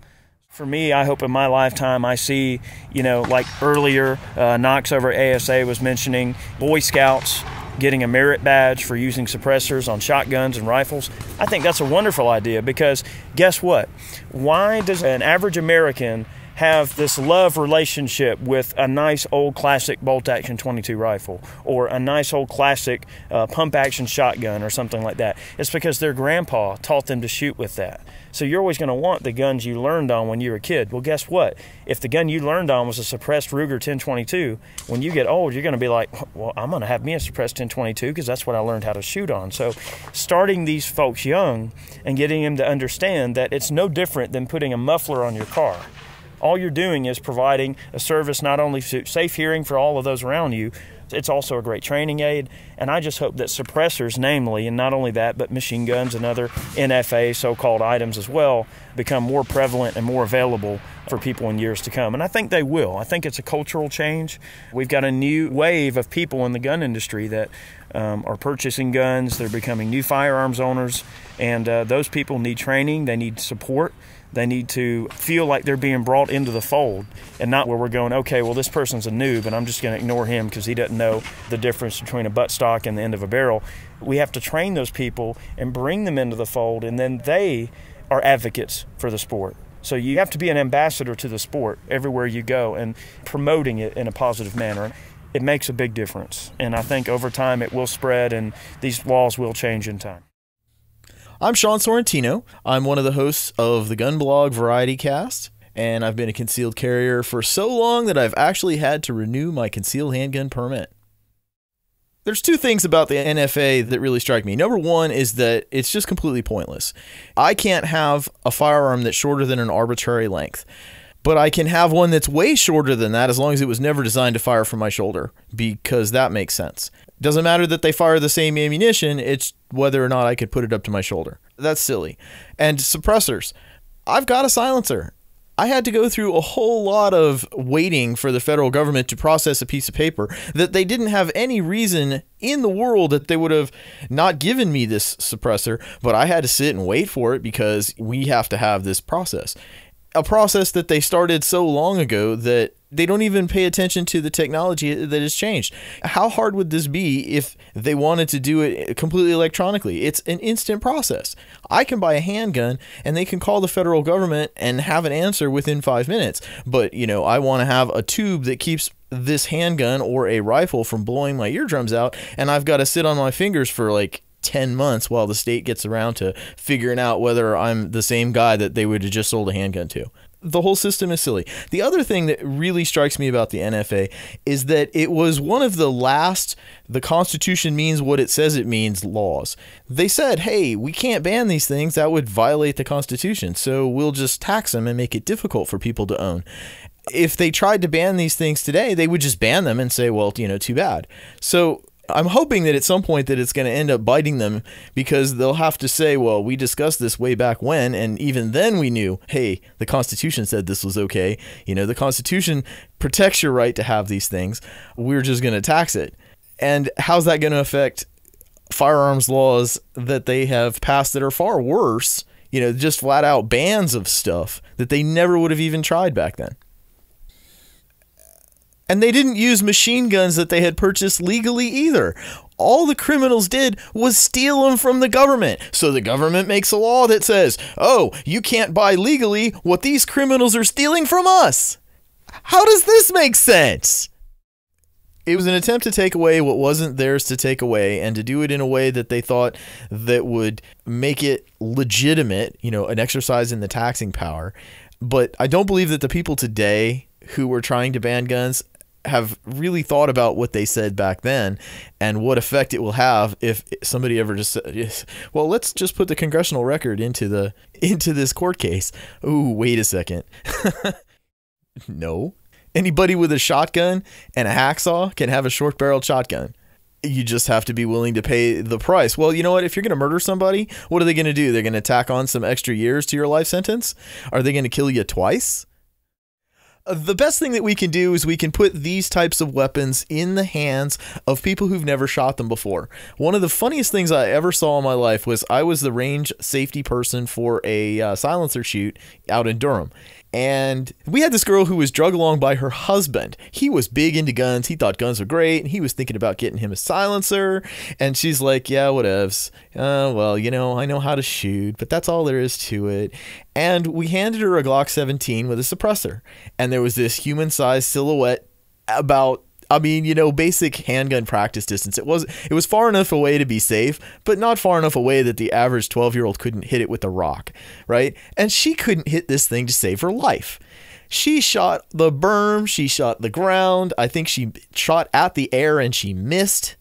For me, I hope in my lifetime I see, like earlier, Knox over at ASA was mentioning Boy Scouts getting a merit badge for using suppressors on shotguns and rifles. I think that's a wonderful idea, because guess what? Why does an average American have this love relationship with a nice old classic bolt-action .22 rifle or a nice old classic pump-action shotgun or something like that? It's because their grandpa taught them to shoot with that. So you're always going to want the guns you learned on when you were a kid. Well, guess what? If the gun you learned on was a suppressed Ruger 1022, when you get old, you're going to be like, well, I'm going to have me a suppressed 1022 because that's what I learned how to shoot on. So starting these folks young and getting them to understand that it's no different than putting a muffler on your car. All you're doing is providing a service not only to safe hearing for all of those around you, it's also a great training aid. And I just hope that suppressors, namely, and not only that, but machine guns and other NFA so-called items as well, become more prevalent and more available for people in years to come. And I think they will. I think it's a cultural change. We've got a new wave of people in the gun industry that are purchasing guns. They're becoming new firearms owners. And those people need training. They need support. They need to feel like they're being brought into the fold, and not where we're going, okay, well, this person's a noob and I'm just going to ignore him because he doesn't know the difference between a buttstock and the end of a barrel. We have to train those people and bring them into the fold, and then they are advocates for the sport. So you have to be an ambassador to the sport everywhere you go and promoting it in a positive manner. It makes a big difference, and I think over time it will spread and these laws will change in time. I'm Sean Sorrentino. I'm one of the hosts of the gun blog Variety Cast, and I've been a concealed carrier for so long that I've actually had to renew my concealed handgun permit. There's two things about the NFA that really strike me. Number one is that it's just completely pointless. I can't have a firearm that's shorter than an arbitrary length, but I can have one that's way shorter than that as long as it was never designed to fire from my shoulder, because that makes sense. It doesn't matter that they fire the same ammunition, it's whether or not I could put it up to my shoulder. That's silly. And suppressors. I've got a silencer. I had to go through a whole lot of waiting for the federal government to process a piece of paper that they didn't have any reason in the world that they would have not given me this suppressor, but I had to sit and wait for it because we have to have this process. A process that they started so long ago that they don't even pay attention to the technology that has changed. How hard would this be if they wanted to do it completely electronically? It's an instant process. I can buy a handgun and they can call the federal government and have an answer within 5 minutes. But, you know, I want to have a tube that keeps this handgun or a rifle from blowing my eardrums out, and I've got to sit on my fingers for like 10 months while the state gets around to figuring out whether I'm the same guy that they would have just sold a handgun to. The whole system is silly. The other thing that really strikes me about the NFA is that it was one of the last "the Constitution means what it says it means" laws. They said, hey, we can't ban these things. That would violate the Constitution. So we'll just tax them and make it difficult for people to own. If they tried to ban these things today, they would just ban them and say, well, you know, too bad. So I'm hoping that at some point that it's going to end up biting them, because they'll have to say, well, we discussed this way back when, and even then we knew, hey, the Constitution said this was okay. You know, the Constitution protects your right to have these things. We're just going to tax it. And how's that going to affect firearms laws that they have passed that are far worse, you know, just flat out bans of stuff that they never would have even tried back then? And they didn't use machine guns that they had purchased legally either. All the criminals did was steal them from the government. So the government makes a law that says, oh, you can't buy legally what these criminals are stealing from us. How does this make sense? It was an attempt to take away what wasn't theirs to take away, and to do it in a way that they thought that would make it legitimate, you know, an exercise in the taxing power. But I don't believe that the people today who were trying to ban guns have really thought about what they said back then and what effect it will have if somebody ever just said, well, let's just put the congressional record into this court case. Ooh, wait a second. No. Anybody with a shotgun and a hacksaw can have a short-barreled shotgun. You just have to be willing to pay the price. Well, you know what? If you're going to murder somebody, what are they going to do? They're going to tack on some extra years to your life sentence? Are they going to kill you twice? The best thing that we can do is we can put these types of weapons in the hands of people who've never shot them before. One of the funniest things I ever saw in my life was I was the range safety person for a silencer shoot out in Durham. And we had this girl who was drug along by her husband. He was big into guns. He thought guns were great. And he was thinking about getting him a silencer. And she's like, yeah, whatevs. Well, you know, I know how to shoot, but that's all there is to it. And we handed her a Glock 17 with a suppressor. And there was this human-sized silhouette about, I mean, you know, basic handgun practice distance. It was far enough away to be safe, but not far enough away that the average 12-year-old couldn't hit it with a rock, right? And she couldn't hit this thing to save her life. She shot the berm, she shot the ground. I think she shot at the air and she missed.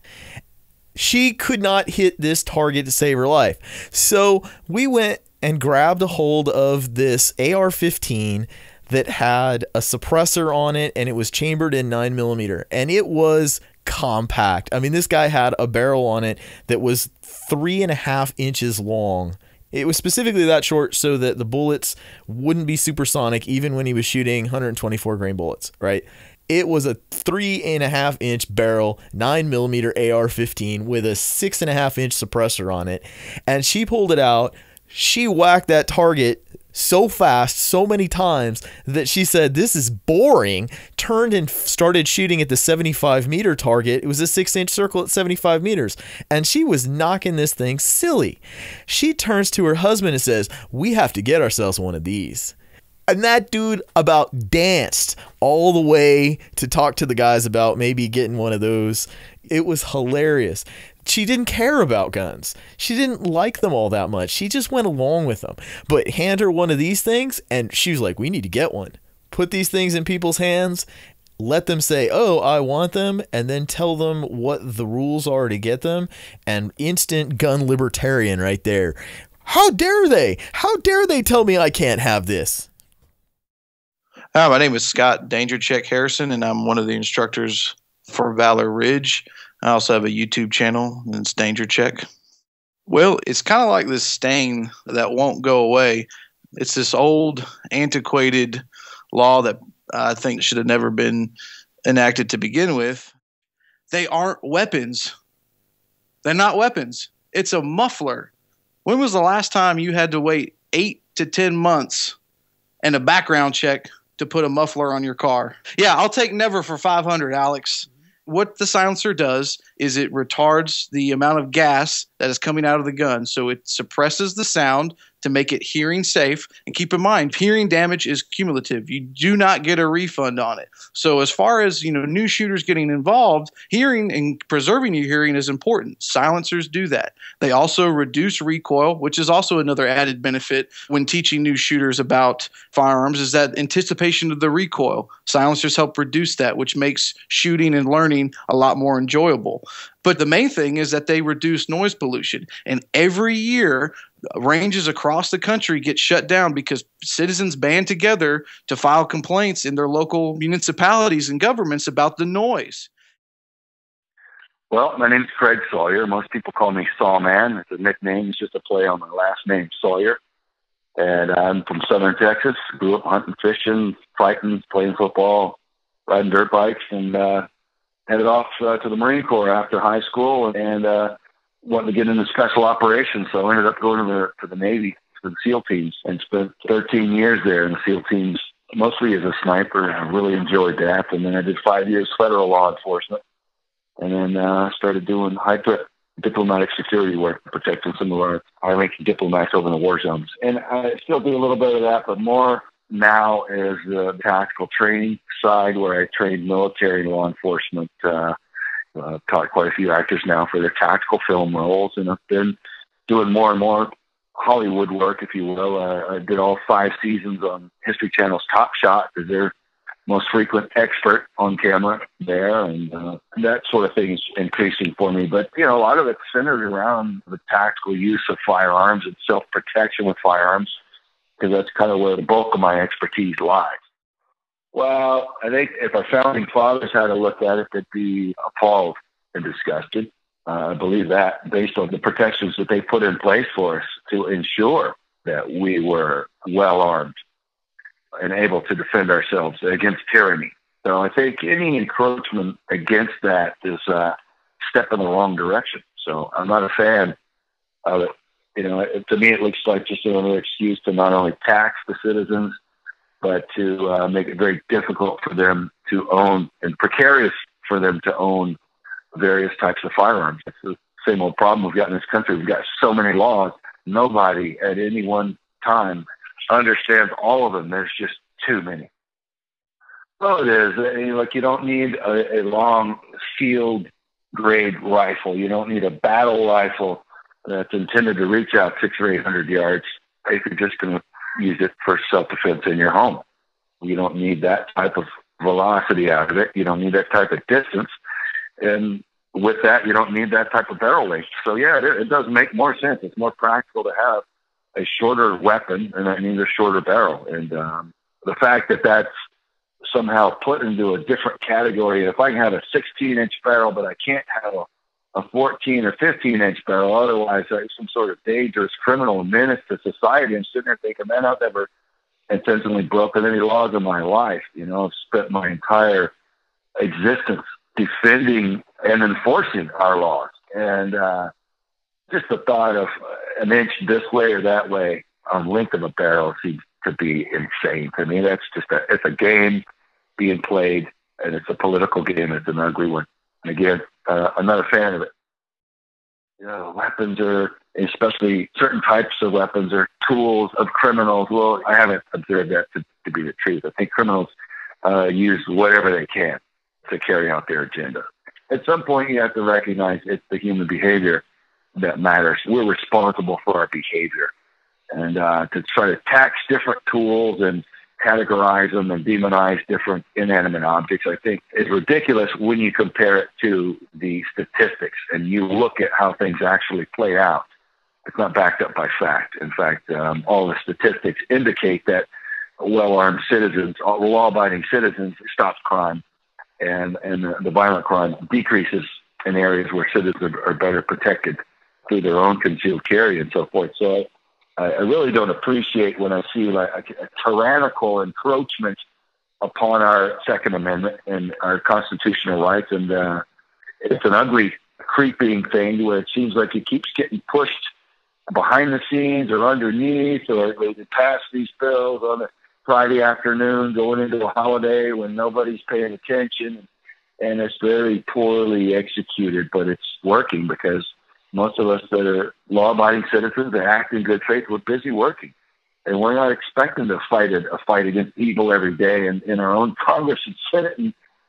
She could not hit this target to save her life. So we went and grabbed a hold of this AR-15 that had a suppressor on it, and it was chambered in 9mm, and it was compact. I mean, this guy had a barrel on it that was 3.5 inches long. It was specifically that short so that the bullets wouldn't be supersonic even when he was shooting 124 grain bullets, right? It was a 3.5 inch barrel, 9mm AR-15 with a 6.5 inch suppressor on it, and she pulled it out. She whacked that target so fast, so many times, that she said, this is boring, turned and started shooting at the 75-meter target. It was a 6-inch circle at 75 meters, and she was knocking this thing silly. She turns to her husband and says, we have to get ourselves one of these. And that dude about danced all the way to talk to the guys about maybe getting one of those. It was hilarious. She didn't care about guns. She didn't like them all that much. She just went along with them. But hand her one of these things, and she was like, we need to get one. Put these things in people's hands, let them say, oh, I want them, and then tell them what the rules are to get them, and instant gun libertarian right there. How dare they? How dare they tell me I can't have this? Hi, my name is Scott Danger Check Harrison, and I'm one of the instructors for Valor Ridge. I also have a YouTube channel, and it's Danger Check. Well, it's kind of like this stain that won't go away. It's this old, antiquated law that I think should have never been enacted to begin with. They aren't weapons. They're not weapons. It's a muffler. When was the last time you had to wait 8 to 10 months and a background check to put a muffler on your car? Yeah, I'll take never for 500, Alex. What the silencer does is it retards the amount of gas that is coming out of the gun. So it suppresses the sound to make it hearing safe. And keep in mind, hearing damage is cumulative. You do not get a refund on it. So as far as, new shooters getting involved, hearing and preserving your hearing is important. Silencers do that. They also reduce recoil, which is also another added benefit when teaching new shooters about firearms, is that anticipation of the recoil. Silencers help reduce that, which makes shooting and learning a lot more enjoyable. But the main thing is that they reduce noise pollution. And every year, ranges across the country get shut down because citizens band together to file complaints in their local municipalities and governments about the noise. Well, my name's Craig Sawyer. Most people call me Sawman. It's a nickname. It's just a play on my last name, Sawyer. And I'm from Southern Texas. Grew up hunting, fishing, fighting, playing football, riding dirt bikes, and headed off to the Marine Corps after high school and wanted to get into special operations. So I ended up going to the Navy, to the SEAL teams, and spent 13 years there in the SEAL teams, mostly as a sniper. I really enjoyed that. And then I did 5 years federal law enforcement. And then started doing high-threat diplomatic security work, protecting some of our high-ranking diplomats over in the war zones. And I still do a little bit of that, but more now is the tactical training side, where I train military and law enforcement. Taught quite a few actors now for their tactical film roles, and I've been doing more and more Hollywood work, if you will. I did all 5 seasons on History Channel's Top Shot as their most frequent expert on camera there, and that sort of thing is increasing for me. But, a lot of it's centered around the tactical use of firearms and self-protection with firearms, because that's kind of where the bulk of my expertise lies. Well, I think if our founding fathers had to look at it, they'd be appalled and disgusted. I believe that, based on the protections that they put in place for us to ensure that we were well armed and able to defend ourselves against tyranny. So I think any encroachment against that is a step in the wrong direction. So I'm not a fan of it. To me, it looks like just another excuse to not only tax the citizens, but to make it very difficult for them to own, and precarious for them to own, various types of firearms. It's the same old problem we've got in this country. We've got so many laws. Nobody at any one time understands all of them. There's just too many. Well, it is. You don't need a long field grade rifle. You don't need a battle rifle that's intended to reach out 600 or 800 yards if you're just going to use it for self-defense in your home. You don't need that type of velocity out of it. You don't need that type of distance. And with that, you don't need that type of barrel length. So, yeah, it does make more sense. It's more practical to have a shorter weapon, and I mean a shorter barrel. And the fact that that's somehow put into a different category, if I can have a 16-inch barrel, but I can't have a 14 or 15-inch barrel, otherwise I'm some sort of dangerous criminal menace to society. I'm sitting there thinking, man, I've never intentionally broken any laws in my life. I've spent my entire existence defending and enforcing our laws. And just the thought of an inch this way or that way on length of a barrel seems to be insane to me. That's just it's a game being played, and it's a political game. It's an ugly one. And again, I'm not a fan of it. Weapons are, especially certain types of weapons, are tools of criminals. Well, I haven't observed that to be the truth. I think criminals use whatever they can to carry out their agenda. At some point, you have to recognize it's the human behavior that matters. We're responsible for our behavior. And to try to tax different tools and categorize them and demonize different inanimate objects, I think is ridiculous when you compare it to the statistics and you look at how things actually play out. It's not backed up by fact. In fact, all the statistics indicate that well-armed citizens, law-abiding citizens, stops crime, and the violent crime decreases in areas where citizens are better protected through their own concealed carry and so forth. So I really don't appreciate when I see like a tyrannical encroachment upon our Second Amendment and our constitutional rights. And it's an ugly, creeping thing where it seems like it keeps getting pushed behind the scenes or underneath, or they pass these bills on a Friday afternoon going into a holiday when nobody's paying attention. And it's very poorly executed, but it's working because most of us that are law-abiding citizens that act in good faith, we're busy working. And we're not expecting to fight a fight against evil every day in our own Congress and Senate,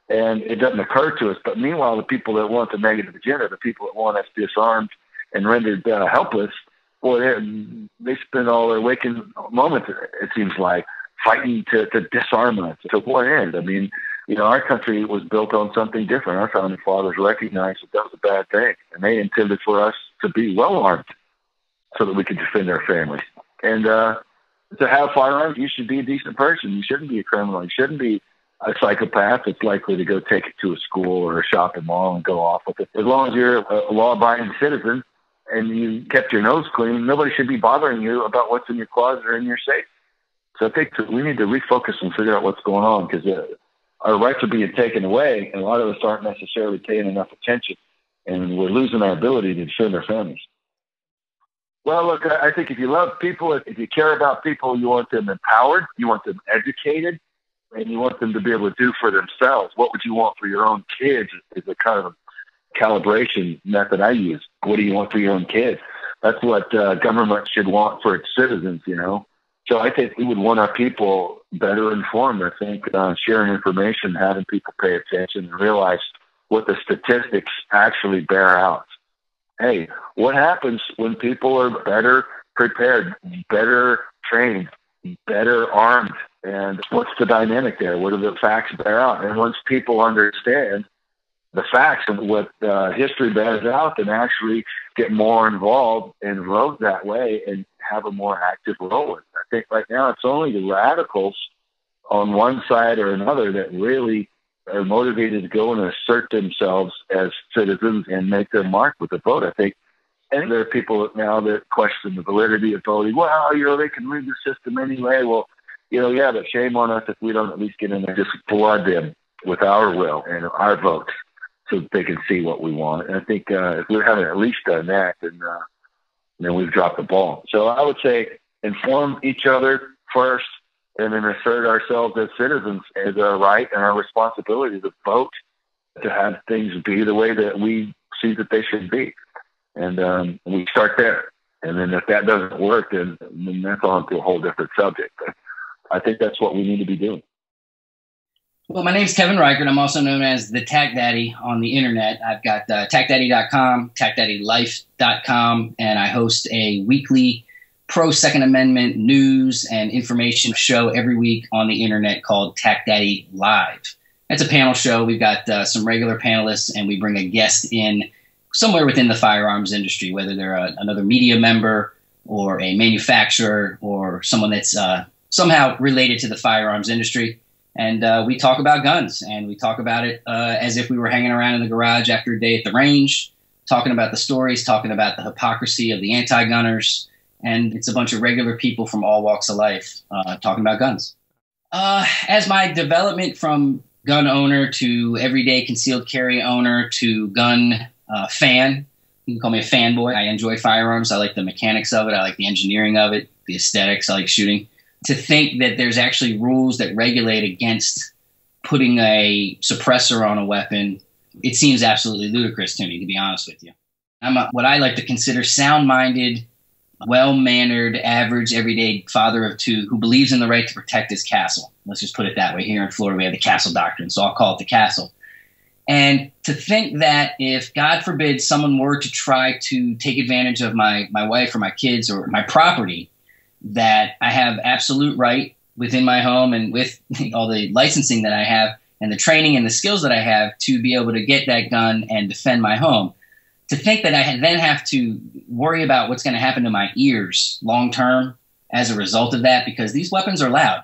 and it doesn't occur to us. But meanwhile, the people that want the negative agenda, the people that want us disarmed and rendered helpless, boy, they spend all their waking moments, it seems like, fighting to disarm us. To what end? I mean, you know, our country was built on something different. Our founding fathers recognized that was a bad thing, and they intended for us to be well armed so that we could defend our families. And to have firearms, you should be a decent person. You shouldn't be a criminal. You shouldn't be a psychopath that's likely to go take it to a school or a shopping mall and go off with it. As long as you're a law-abiding citizen and you kept your nose clean, nobody should be bothering you about what's in your closet or in your safe. So I think we need to refocus and figure out what's going on, because our rights are being taken away, and a lot of us aren't necessarily paying enough attention, and we're losing our ability to defend our families. Well, look, I think if you love people, if you care about people, you want them empowered, you want them educated, and you want them to be able to do for themselves. What would you want for your own kids is a kind of calibration method I use. What do you want for your own kids? That's what government should want for its citizens, you know. So I think we would want our people better informed. I think sharing information, having people pay attention and realize what the statistics actually bear out. Hey, what happens when people are better prepared, better trained, better armed? And what's the dynamic there? What do the facts bear out? And once people understand the facts and what history bears out, then actually get more involved and vote that way and have a more active role. I think right now it's only the radicals on one side or another that really are motivated to go and assert themselves as citizens and make their mark with the vote, I think. And there are people now that question the validity of voting. Well, you know, they can rig the system anyway. Well, you know, yeah, but shame on us if we don't at least get in there, just flood them with our will and our votes so that they can see what we want. And I think if we haven't at least done that, then we've dropped the ball. So I would say inform each other first, and then assert ourselves as citizens as our right and our responsibility to vote, to have things be the way that we see that they should be. And we start there. And then if that doesn't work, then that's on to a whole different subject. But I think that's what we need to be doing. Well, my name's Kevin Reichert. I'm also known as the Tac Daddy on the internet. I've got TacDaddy.com, TacDaddyLife.com, and I host a weekly pro-Second Amendment news and information show every week on the internet called Tac Daddy Live. It's a panel show. We've got some regular panelists, and we bring a guest in somewhere within the firearms industry, whether they're another media member or a manufacturer or someone that's somehow related to the firearms industry. And we talk about guns, and we talk about it as if we were hanging around in the garage after a day at the range, talking about the stories, talking about the hypocrisy of the anti-gunners. And it's a bunch of regular people from all walks of life talking about guns. As my development from gun owner to everyday concealed carry owner to gun fan, you can call me a fanboy. I enjoy firearms. I like the mechanics of it. I like the engineering of it, the aesthetics. I like shooting. To think that there's actually rules that regulate against putting a suppressor on a weapon, it seems absolutely ludicrous to me, to be honest with you. I'm what I like to consider sound-minded, well-mannered, average, everyday father of two who believes in the right to protect his castle. Let's just put it that way. Here in Florida, we have the castle doctrine, so I'll call it the castle. And to think that if, God forbid, someone were to try to take advantage of my wife or my kids or my property, that I have absolute right within my home and with all the licensing that I have and the training and the skills that I have to be able to get that gun and defend my home. To think that I then have to worry about what's going to happen to my ears long term as a result of that, because these weapons are loud.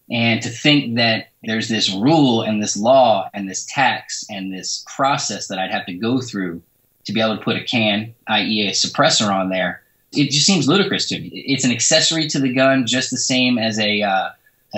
And to think that there's this rule and this law and this tax and this process that I'd have to go through to be able to put a can, i.e. a suppressor on there, It just seems ludicrous to me. It's an accessory to the gun, just the same as a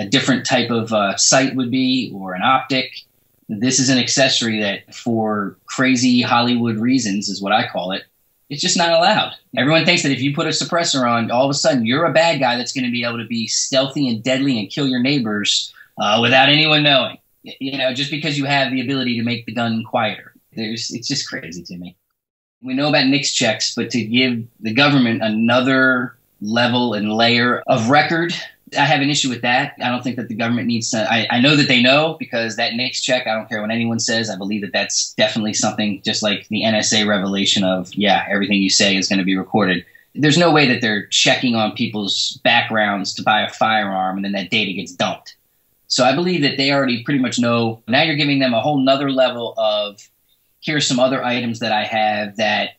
different type of sight would be, or an optic. This is an accessory that, for crazy Hollywood reasons, is what I call it, it's just not allowed. Everyone thinks that if you put a suppressor on, all of a sudden you're a bad guy that's going to be able to be stealthy and deadly and kill your neighbors without anyone knowing. You know, just because you have the ability to make the gun quieter. It's just crazy to me. We know about NICS checks, but to give the government another level and layer of record, I have an issue with that. I don't think that the government needs to. I know that they know, because that NICS check, I don't care what anyone says, I believe that that's definitely something just like the NSA revelation of, yeah, everything you say is going to be recorded. There's no way that they're checking on people's backgrounds to buy a firearm and then that data gets dumped. So I believe that they already pretty much know. Now you're giving them a whole nother level of, here's some other items that I have that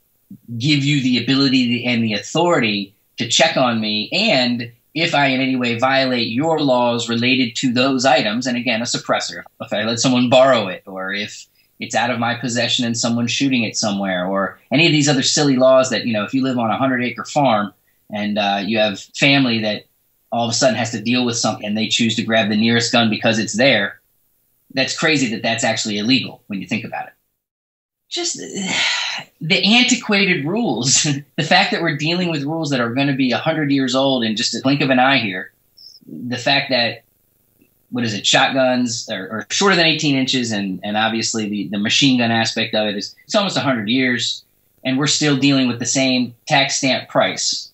give you the ability and the authority to check on me, and if I in any way violate your laws related to those items, and again, a suppressor, if I let someone borrow it, or if it's out of my possession and someone's shooting it somewhere, or any of these other silly laws that, you know, if you live on a 100-acre farm and you have family that all of a sudden has to deal with something and they choose to grab the nearest gun because it's there, that's crazy that that's actually illegal when you think about it. Just the antiquated rules, the fact that we're dealing with rules that are going to be 100 years old in just a blink of an eye here, the fact that, shotguns are shorter than 18 inches, and obviously the machine gun aspect of it is, it's almost 100 years, and we're still dealing with the same tax stamp price.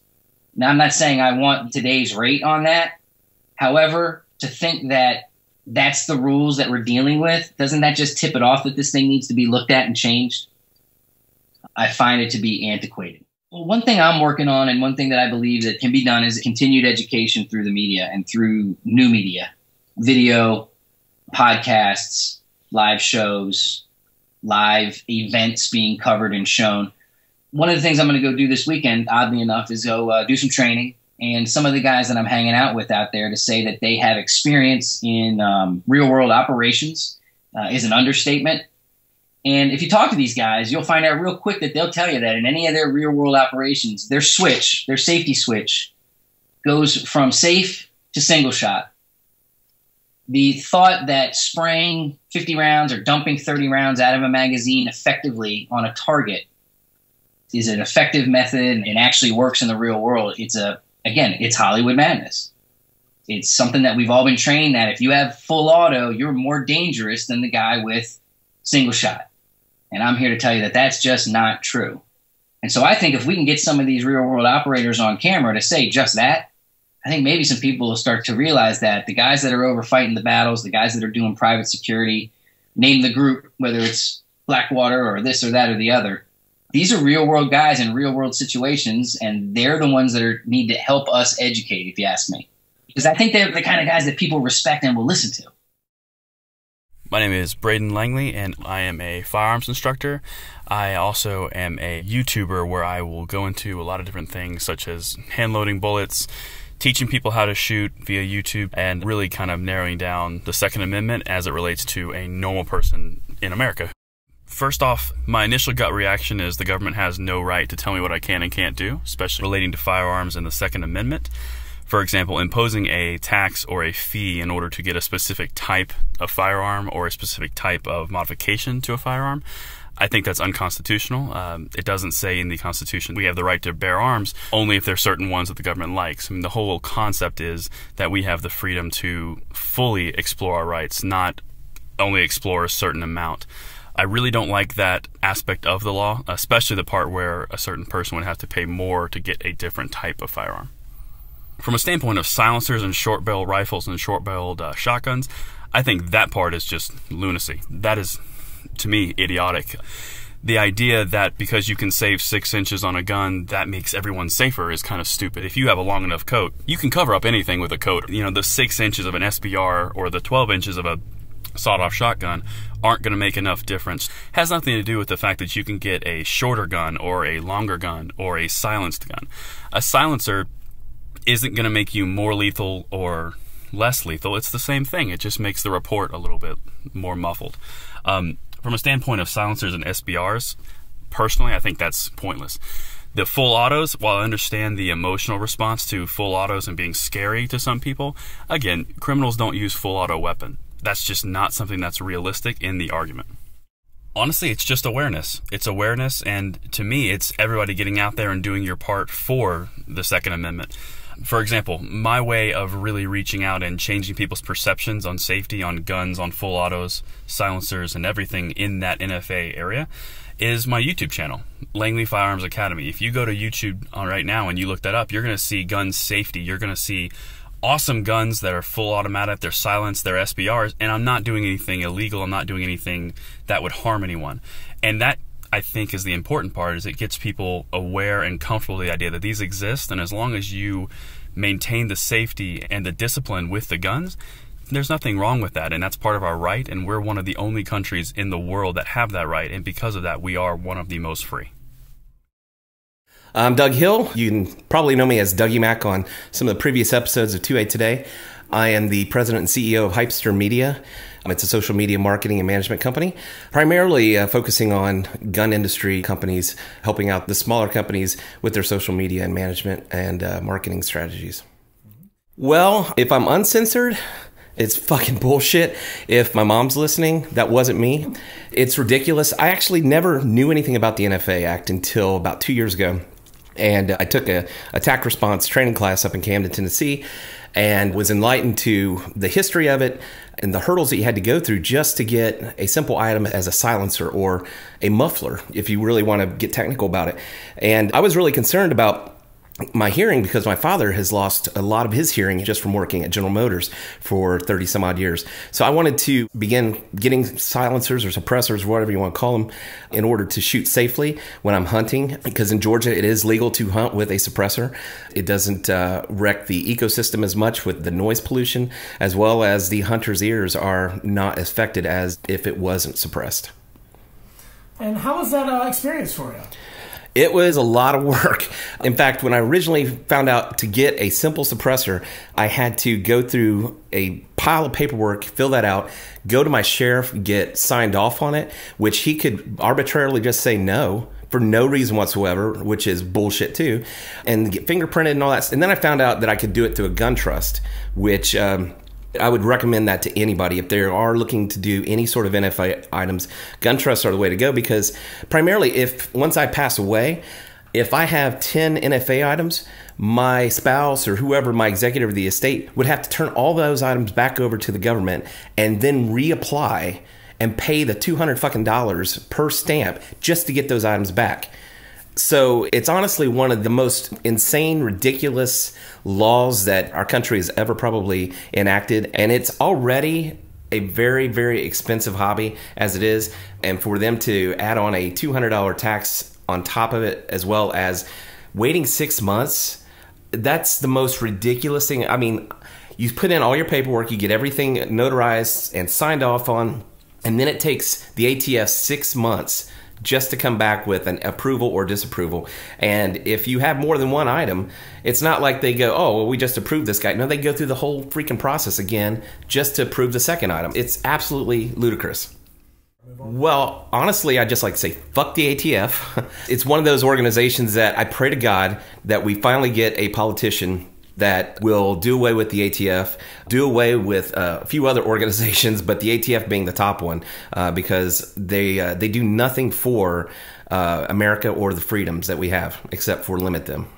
Now, I'm not saying I want today's rate on that. However, to think that that's the rules that we're dealing with, doesn't that just tip it off that this thing needs to be looked at and changed? I find it to be antiquated. Well, one thing I'm working on, and one thing that I believe that can be done, is continued education through the media and through new media, video, podcasts, live shows, live events being covered and shown. One of the things I'm going to go do this weekend, oddly enough, is go do some training. And some of the guys that I'm hanging out with out there, to say that they have experience in real-world operations is an understatement. And if you talk to these guys, you'll find out real quick that they'll tell you that in any of their real-world operations, their safety switch, goes from safe to single shot. The thought that spraying 50 rounds or dumping 30 rounds out of a magazine effectively on a target is an effective method and actually works in the real world, it's Hollywood madness. It's something that we've all been trained that if you have full auto, you're more dangerous than the guy with single shot. And I'm here to tell you that that's just not true. And so I think if we can get some of these real world operators on camera to say just that, I think maybe some people will start to realize that the guys that are over fighting the battles, the guys that are doing private security, name the group, whether it's Blackwater or this or that or the other, these are real world guys in real world situations, and they're the ones that need to help us educate, if you ask me. Because I think they're the kind of guys that people respect and will listen to. My name is Braden Langley, and I am a firearms instructor. I also am a YouTuber where I will go into a lot of different things, such as hand-loading bullets, teaching people how to shoot via YouTube, and really kind of narrowing down the Second Amendment as it relates to a normal person in America. First off, my initial gut reaction is the government has no right to tell me what I can and can't do, especially relating to firearms and the Second Amendment. For example, imposing a tax or a fee in order to get a specific type of firearm or a specific type of modification to a firearm, I think that's unconstitutional. It doesn't say in the Constitution we have the right to bear arms only if there's certain ones that the government likes. I mean, the whole concept is that we have the freedom to fully explore our rights, not only explore a certain amount. I really don't like that aspect of the law, especially the part where a certain person would have to pay more to get a different type of firearm. From a standpoint of silencers and short-barreled rifles and short-barreled shotguns, I think that part is just lunacy. That is, to me, idiotic. The idea that because you can save 6 inches on a gun, that makes everyone safer is kind of stupid. If you have a long enough coat, you can cover up anything with a coat. You know, the 6 inches of an SBR or the 12 inches of a sawed-off shotgun aren't going to make enough difference. It has nothing to do with the fact that you can get a shorter gun or a longer gun or a silenced gun. A silencer isn't going to make you more lethal or less lethal. It's the same thing. It just makes the report a little bit more muffled. From a standpoint of silencers and SBRs, personally, I think that's pointless. The full autos, while I understand the emotional response to full autos and being scary to some people, again, criminals don't use full auto weapon. That's just not something that's realistic in the argument. Honestly, it's just awareness. It's awareness, and to me, it's everybody getting out there and doing your part for the Second Amendment. For example, my way of really reaching out and changing people's perceptions on safety, on guns, on full autos, silencers, and everything in that NFA area is my YouTube channel, Langley Firearms Academy. If you go to YouTube right now and you look that up, you're going to see gun safety. You're going to see awesome guns that are full automatic, they're silenced, they're SBRs, and I'm not doing anything illegal. I'm not doing anything that would harm anyone. And that, I think, is the important part, is it gets people aware and comfortable with the idea that these exist, and as long as you maintain the safety and the discipline with the guns, there's nothing wrong with that, and that's part of our right, and we're one of the only countries in the world that have that right, and because of that, we are one of the most free. I'm Doug Hill. You can probably know me as Dougie Mac on some of the previous episodes of 2AToday. I am the president and CEO of Hypester Media. It's a social media marketing and management company, primarily focusing on gun industry companies, helping out the smaller companies with their social media and management and marketing strategies. Well, if I'm uncensored, it's fucking bullshit. If my mom's listening, that wasn't me. It's ridiculous. I actually never knew anything about the NFA Act until about 2 years ago. And I took a attack response training class up in Camden, Tennessee, and was enlightened to the history of it and the hurdles that you had to go through just to get a simple item as a silencer or a muffler, if you really want to get technical about it. And I was really concerned about my hearing because my father has lost a lot of his hearing just from working at General Motors for 30 some odd years. So I wanted to begin getting silencers or suppressors, whatever you want to call them, in order to shoot safely when I'm hunting, because in Georgia it is legal to hunt with a suppressor. It doesn't wreck the ecosystem as much with the noise pollution, as well as the hunter's ears are not affected as if it wasn't suppressed. And how was that experience for you? It was a lot of work. In fact, when I originally found out to get a simple suppressor, I had to go through a pile of paperwork, fill that out, go to my sheriff, get signed off on it, which he could arbitrarily just say no for no reason whatsoever, which is bullshit too, and get fingerprinted and all that. And then I found out that I could do it through a gun trust, which I would recommend that to anybody. If they are looking to do any sort of NFA items, gun trusts are the way to go, because primarily if once I pass away, if I have 10 NFA items, my spouse or whoever, my executive of the estate, would have to turn all those items back over to the government and then reapply and pay the $200 per stamp just to get those items back. So it's honestly one of the most insane, ridiculous laws that our country has ever probably enacted. And it's already a very, very expensive hobby as it is. And for them to add on a $200 tax on top of it, as well as waiting 6 months, that's the most ridiculous thing. I mean, you put in all your paperwork, you get everything notarized and signed off on, and then it takes the ATF 6 months just to come back with an approval or disapproval. And if you have more than one item, it's not like they go, oh, well, we just approved this guy. No, they go through the whole freaking process again just to approve the second item. It's absolutely ludicrous. Well, honestly, I just like to say, fuck the ATF. It's one of those organizations that I pray to God that we finally get a politician that will do away with the ATF, do away with a few other organizations, but the ATF being the top one, because they do nothing for America or the freedoms that we have, except for limit them.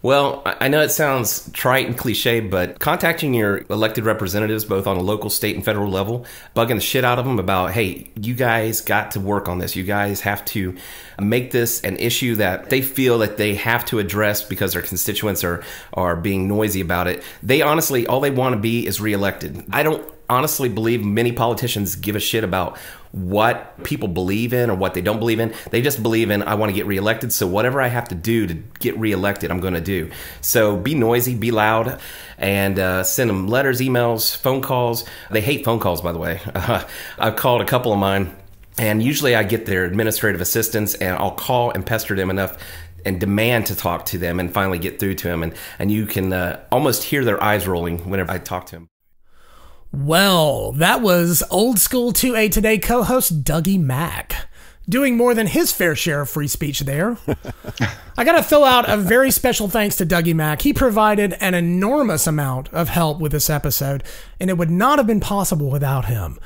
Well, I know it sounds trite and cliche, but contacting your elected representatives, both on a local, state, and federal level, bugging the shit out of them about, hey, you guys got to work on this. You guys have to make this an issue that they feel that they have to address because their constituents are being noisy about it. They honestly, all they want to be is reelected. I don't honestly believe many politicians give a shit about what people believe in or what they don't believe in. They just believe in, I want to get reelected, so whatever I have to do to get reelected, I'm going to do. So be noisy, be loud, and send them letters, emails, phone calls. They hate phone calls, by the way. I've called a couple of mine, and usually I get their administrative assistants, and I'll call and pester them enough and demand to talk to them and finally get through to them. And you can almost hear their eyes rolling whenever I talk to them. Well, that was old school 2AToday co-host Dougie Mac. doing more than his fair share of free speech there. I got to throw out a very special thanks to Dougie Mack. He provided an enormous amount of help with this episode, and it would not have been possible without him.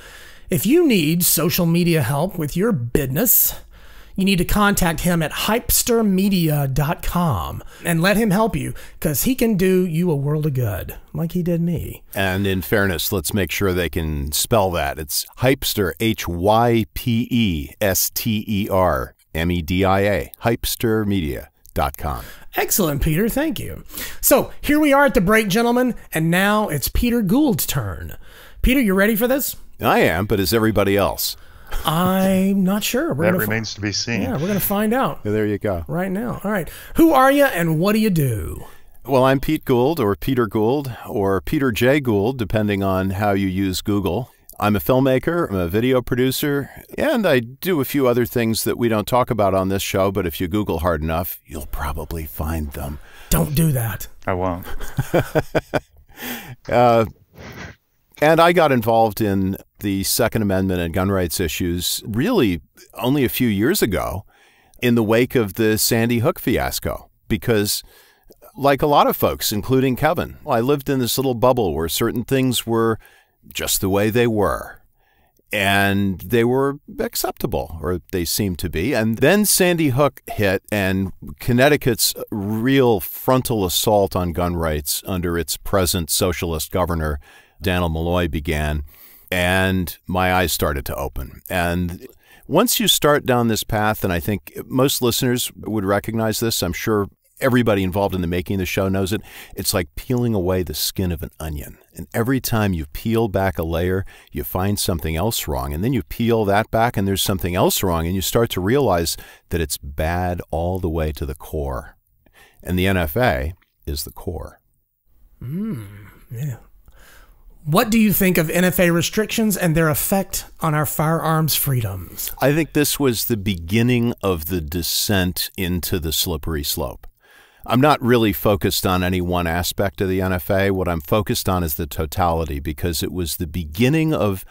If you need social media help with your business, you need to contact him at hypestermedia.com and let him help you, because he can do you a world of good, like he did me. And in fairness, let's make sure they can spell that. It's Hypester, HYPESTERmedia, hypestermedia.com. Excellent, Peter. Thank you. So here we are at the break, gentlemen, and now it's Peter Gould's turn. Peter, you ready for this? I am, but is everybody else? I'm not sure. That remains to be seen. Yeah, we're going to find out. There you go. Right now. All right. Who are you and what do you do? Well, I'm Pete Gould, or Peter Gould, or Peter J. Gould, depending on how you use Google. I'm a filmmaker, I'm a video producer, and I do a few other things that we don't talk about on this show, but if you Google hard enough, you'll probably find them. Don't do that. I won't. And I got involved in the Second Amendment and gun rights issues really only a few years ago in the wake of the Sandy Hook fiasco, because like a lot of folks, including Kevin, I lived in this little bubble where certain things were just the way they were, and they were acceptable, or they seemed to be. And then Sandy Hook hit, and Connecticut's real frontal assault on gun rights under its present socialist governor, Daniel Malloy, began, and my eyes started to open. And once you start down this path, and I think most listeners would recognize this, I'm sure everybody involved in the making of the show knows it, it's like peeling away the skin of an onion. And every time you peel back a layer, you find something else wrong. And then you peel that back and there's something else wrong. And you start to realize that it's bad all the way to the core. And the NFA is the core. Yeah. What do you think of NFA restrictions and their effect on our firearms freedoms? I think this was the beginning of the descent into the slippery slope. I'm not really focused on any one aspect of the NFA. What I'm focused on is the totality, because it was the beginning of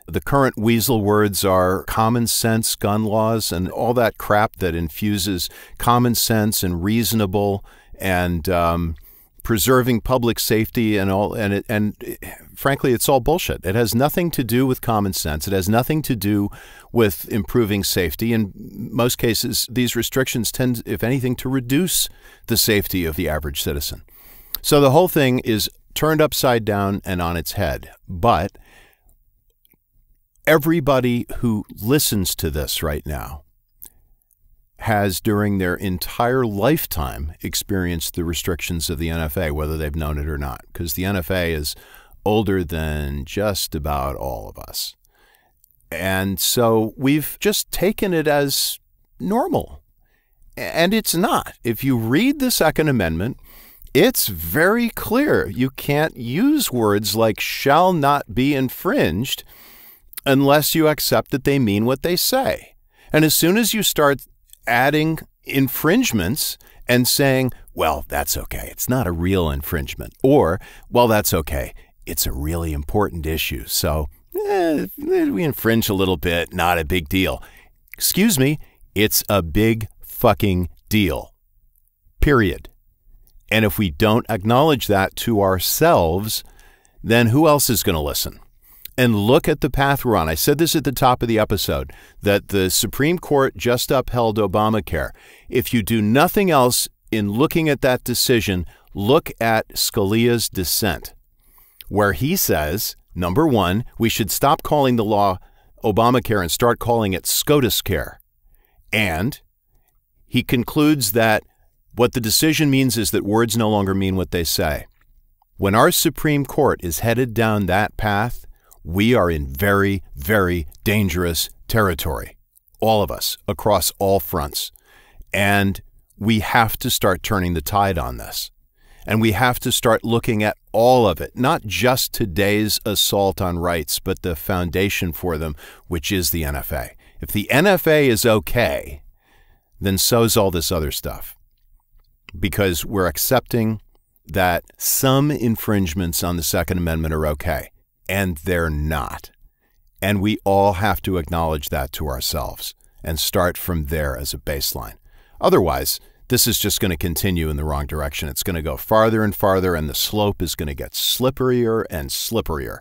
the current weasel words are common sense gun laws and all that crap that infuses common sense and reasonable and preserving public safety and all, and frankly, it's all bullshit. It has nothing to do with common sense. It has nothing to do with improving safety. In most cases, these restrictions tend, if anything, to reduce the safety of the average citizen. So the whole thing is turned upside down and on its head. But everybody who listens to this right now has, during their entire lifetime, experienced the restrictions of the NFA, whether they've known it or not, because the NFA is older than just about all of us. And so we've just taken it as normal. And it's not. If you read the Second Amendment, it's very clear. You can't use words like shall not be infringed unless you accept that they mean what they say. And as soon as you start adding infringements and saying, well, that's okay, it's not a real infringement, or, well, that's okay, it's a really important issue, so we infringe a little bit, not a big deal. Excuse me, it's a big fucking deal, period. And if we don't acknowledge that to ourselves, then who else is going to listen? And look at the path we're on. I said this at the top of the episode, that the Supreme Court just upheld Obamacare. If you do nothing else in looking at that decision, look at Scalia's dissent, where he says, number one, we should stop calling the law Obamacare and start calling it SCOTUS care. And he concludes that what the decision means is that words no longer mean what they say. When our Supreme Court is headed down that path, we are in very, very dangerous territory, all of us, across all fronts. And we have to start turning the tide on this. And we have to start looking at all of it, not just today's assault on rights, but the foundation for them, which is the NFA. If the NFA is okay, then so's all this other stuff. Because we're accepting that some infringements on the Second Amendment are okay. And they're not. And we all have to acknowledge that to ourselves. and start from there as a baseline. Otherwise, this is just going to continue in the wrong direction. It's going to go farther and farther, and the slope is going to get slipperier and slipperier.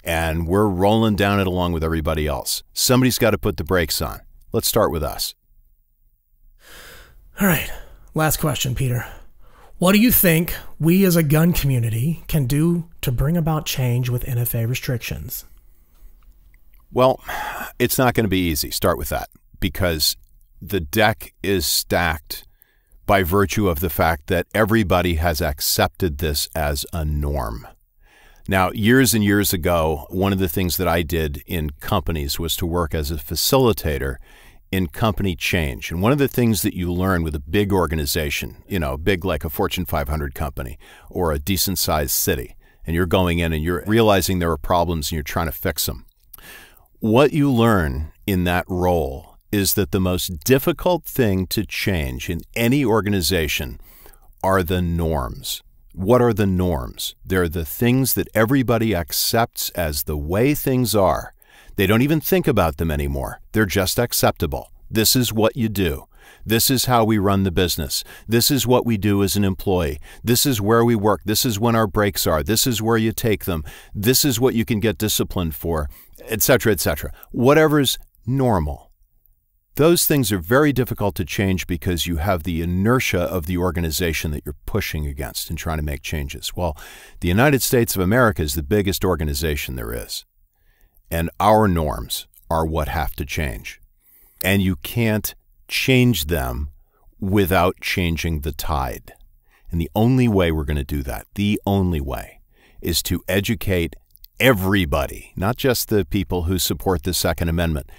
And we're rolling down it along with everybody else. Somebody's got to put the brakes on. Let's start with us. All right, last question, Peter. What do you think we as a gun community can do to bring about change with NFA restrictions? Well, it's not going to be easy. Start with that, because the deck is stacked by virtue of the fact that everybody has accepted this as a norm. Now, years and years ago, one of the things that I did in companies was to work as a facilitator in company change. And one of the things that you learn with a big organization, big like a Fortune 500 company or a decent sized city, and you're going in and you're realizing there are problems and you're trying to fix them. What you learn in that role is that the most difficult thing to change in any organization are the norms. What are the norms? They're the things that everybody accepts as the way things are. They don't even think about them anymore. They're just acceptable. This is what you do. This is how we run the business. This is what we do as an employee. This is where we work. This is when our breaks are. This is where you take them. This is what you can get disciplined for, etc., etc. Whatever's normal. Those things are very difficult to change because you have the inertia of the organization that you're pushing against and trying to make changes. Well, the United States of America is the biggest organization there is. And our norms are what have to change. And you can't change them without changing the tide. And the only way we're going to do that, the only way, is to educate everybody, not just the people who support the Second Amendment,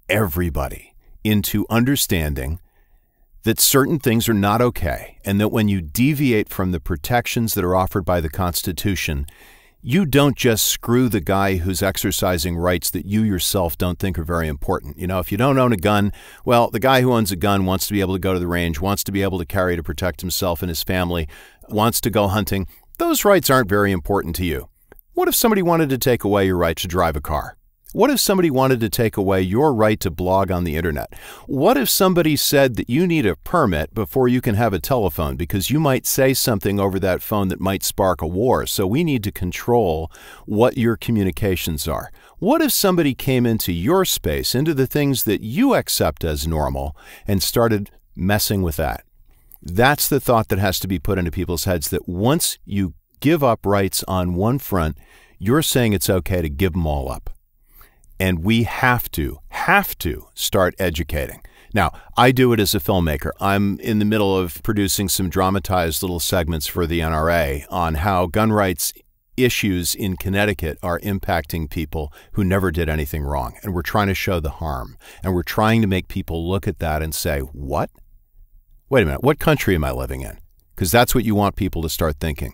everybody, into understanding that certain things are not okay, and that when you deviate from the protections that are offered by the Constitution, you don't just screw the guy who's exercising rights that you yourself don't think are very important. If you don't own a gun, well, the guy who owns a gun wants to be able to go to the range, wants to be able to carry to protect himself and his family, wants to go hunting. Those rights aren't very important to you. What if somebody wanted to take away your right to drive a car? What if somebody wanted to take away your right to blog on the internet? What if somebody said that you need a permit before you can have a telephone because you might say something over that phone that might spark a war, so we need to control what your communications are? What if somebody came into your space, into the things that you accept as normal, and started messing with that? That's the thought that has to be put into people's heads, that once you give up rights on one front, you're saying it's okay to give them all up. And we have to start educating. Now, I do it as a filmmaker. I'm in the middle of producing some dramatized little segments for the NRA on how gun rights issues in Connecticut are impacting people who never did anything wrong. And we're trying to show the harm. And we're trying to make people look at that and say, what? Wait a minute, what country am I living in? Because that's what you want people to start thinking.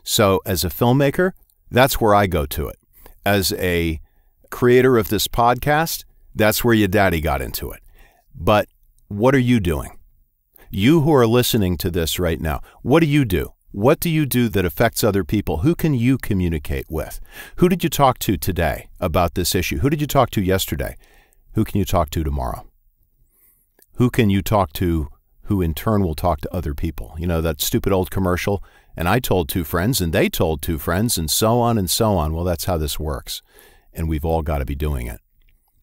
So as a filmmaker, that's where I go to it. As a creator of this podcast, that's where YaDaddy got into it. But what are you doing? You who are listening to this right now, what do you do? What do you do that affects other people? Who can you communicate with? Who did you talk to today about this issue? Who did you talk to yesterday? Who can you talk to tomorrow? Who can you talk to who in turn will talk to other people? That stupid old commercial, and I told two friends and they told two friends and so on and so on. Well, that's how this works. And we've all got to be doing it,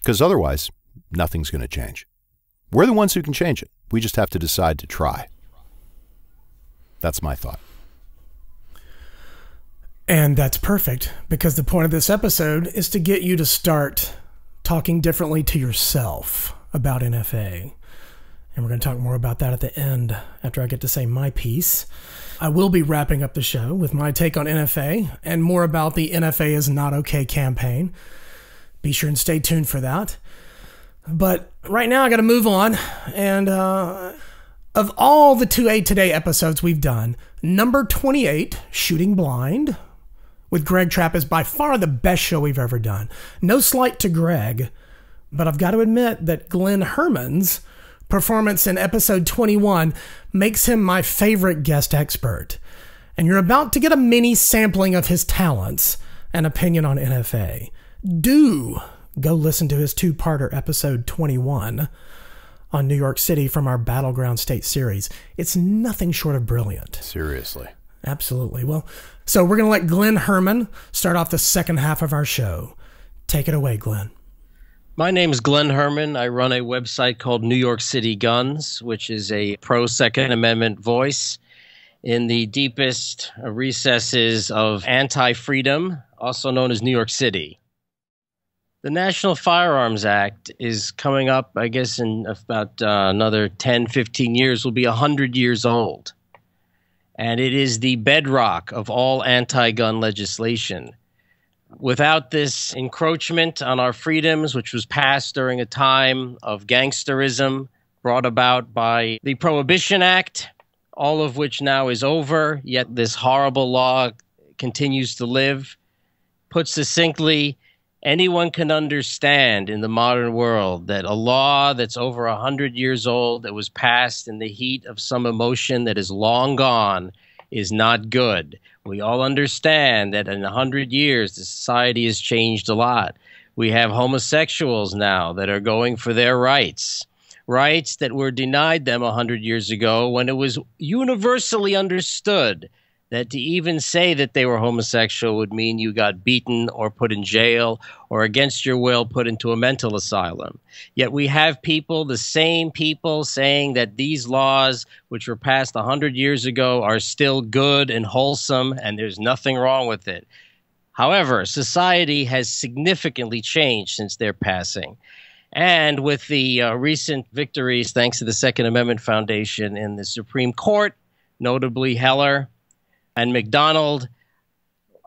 because otherwise nothing's going to change. We're the ones who can change it. We just have to decide to try. That's my thought. And that's perfect, because the point of this episode is to get you to start talking differently to yourself about NFA. And we're going to talk more about that at the end after I get to say my piece. I will be wrapping up the show with my take on NFA and more about the NFA is Not Okay campaign. Be sure and stay tuned for that. But right now I got to move on. And of all the 2AToday episodes we've done, number 28, Shooting Blind, with Greg Trapp, is by far the best show we've ever done. No slight to Greg, but I've got to admit that Glenn Herman's performance in episode 21 makes him my favorite guest expert. And you're about to get a mini sampling of his talents and opinion on NFA. Do go listen to his two-parter episode 21 on New York City from our Battleground State series. It's nothing short of brilliant. Seriously. Absolutely. Well, so we're going to let Glenn Herman start off the second half of our show. Take it away, Glenn. My name is Glenn Herman. I run a website called New York City Guns, which is a pro-Second Amendment voice in the deepest recesses of anti-freedom, also known as New York City. The National Firearms Act is coming up, I guess, in about another 10, 15 years, will be 100 years old. And it is the bedrock of all anti-gun legislation. Without this encroachment on our freedoms, which was passed during a time of gangsterism brought about by the Prohibition Act, all of which now is over, yet this horrible law continues to live. Put succinctly, anyone can understand in the modern world that a law that's over 100 years old, that was passed in the heat of some emotion that is long gone, is not good. We all understand that in 100 years, the society has changed a lot. We have homosexuals now that are going for their rights that were denied them 100 years ago when it was universally understood that to even say that they were homosexual would mean you got beaten or put in jail or against your will put into a mental asylum. Yet we have people, the same people, saying that these laws, which were passed 100 years ago, are still good and wholesome and there's nothing wrong with it. However, society has significantly changed since their passing. And with the recent victories, thanks to the Second Amendment Foundation in the Supreme Court, notably Heller and McDonald,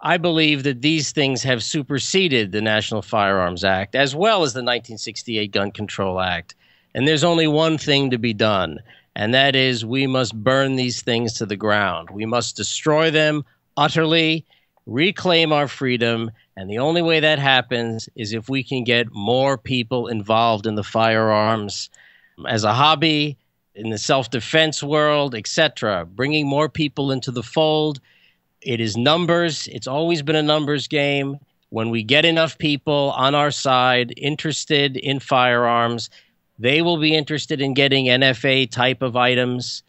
I believe that these things have superseded the National Firearms Act, as well as the 1968 Gun Control Act. And there's only one thing to be done, and that is we must burn these things to the ground. We must destroy them utterly, reclaim our freedom, and the only way that happens is if we can get more people involved in the firearms as a hobby, in the self-defense world, etc., bringing more people into the fold. It is numbers. It's always been a numbers game. When we get enough people on our side interested in firearms, they will be interested in getting NFA type of items.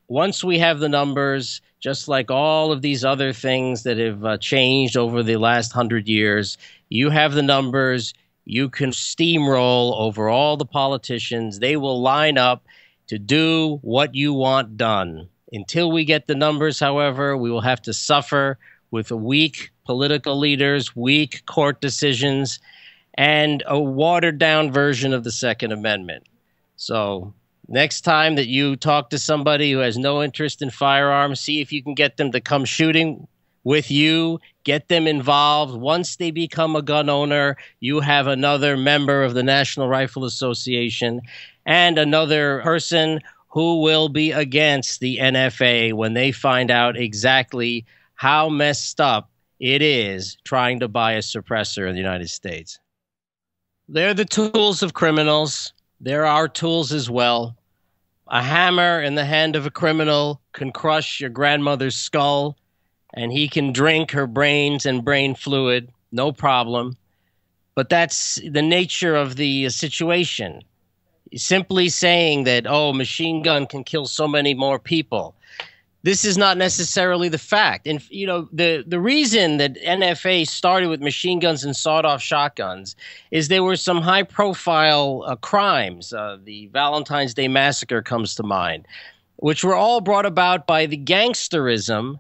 Once we have the numbers, just like all of these other things that have changed over the last 100 years, you have the numbers, you can steamroll over all the politicians. They will line up to do what you want done. Until we get the numbers, however, we will have to suffer with weak political leaders, weak court decisions, and a watered-down version of the Second Amendment. So next time that you talk to somebody who has no interest in firearms, see if you can get them to come shooting with you, get them involved. Once they become a gun owner, you have another member of the National Rifle Association and another person who will be against the NFA when they find out exactly how messed up it is trying to buy a suppressor in the United States. They're the tools of criminals. They're our tools as well. A hammer in the hand of a criminal can crush your grandmother's skull, and he can drink her brains and brain fluid, no problem. But that's the nature of the situation. Simply saying that, oh, machine gun can kill so many more people. This is not necessarily the fact. And, you know, the reason that NFA started with machine guns and sawed-off shotguns is there were some high-profile crimes. The Valentine's Day Massacre comes to mind, which were all brought about by the gangsterism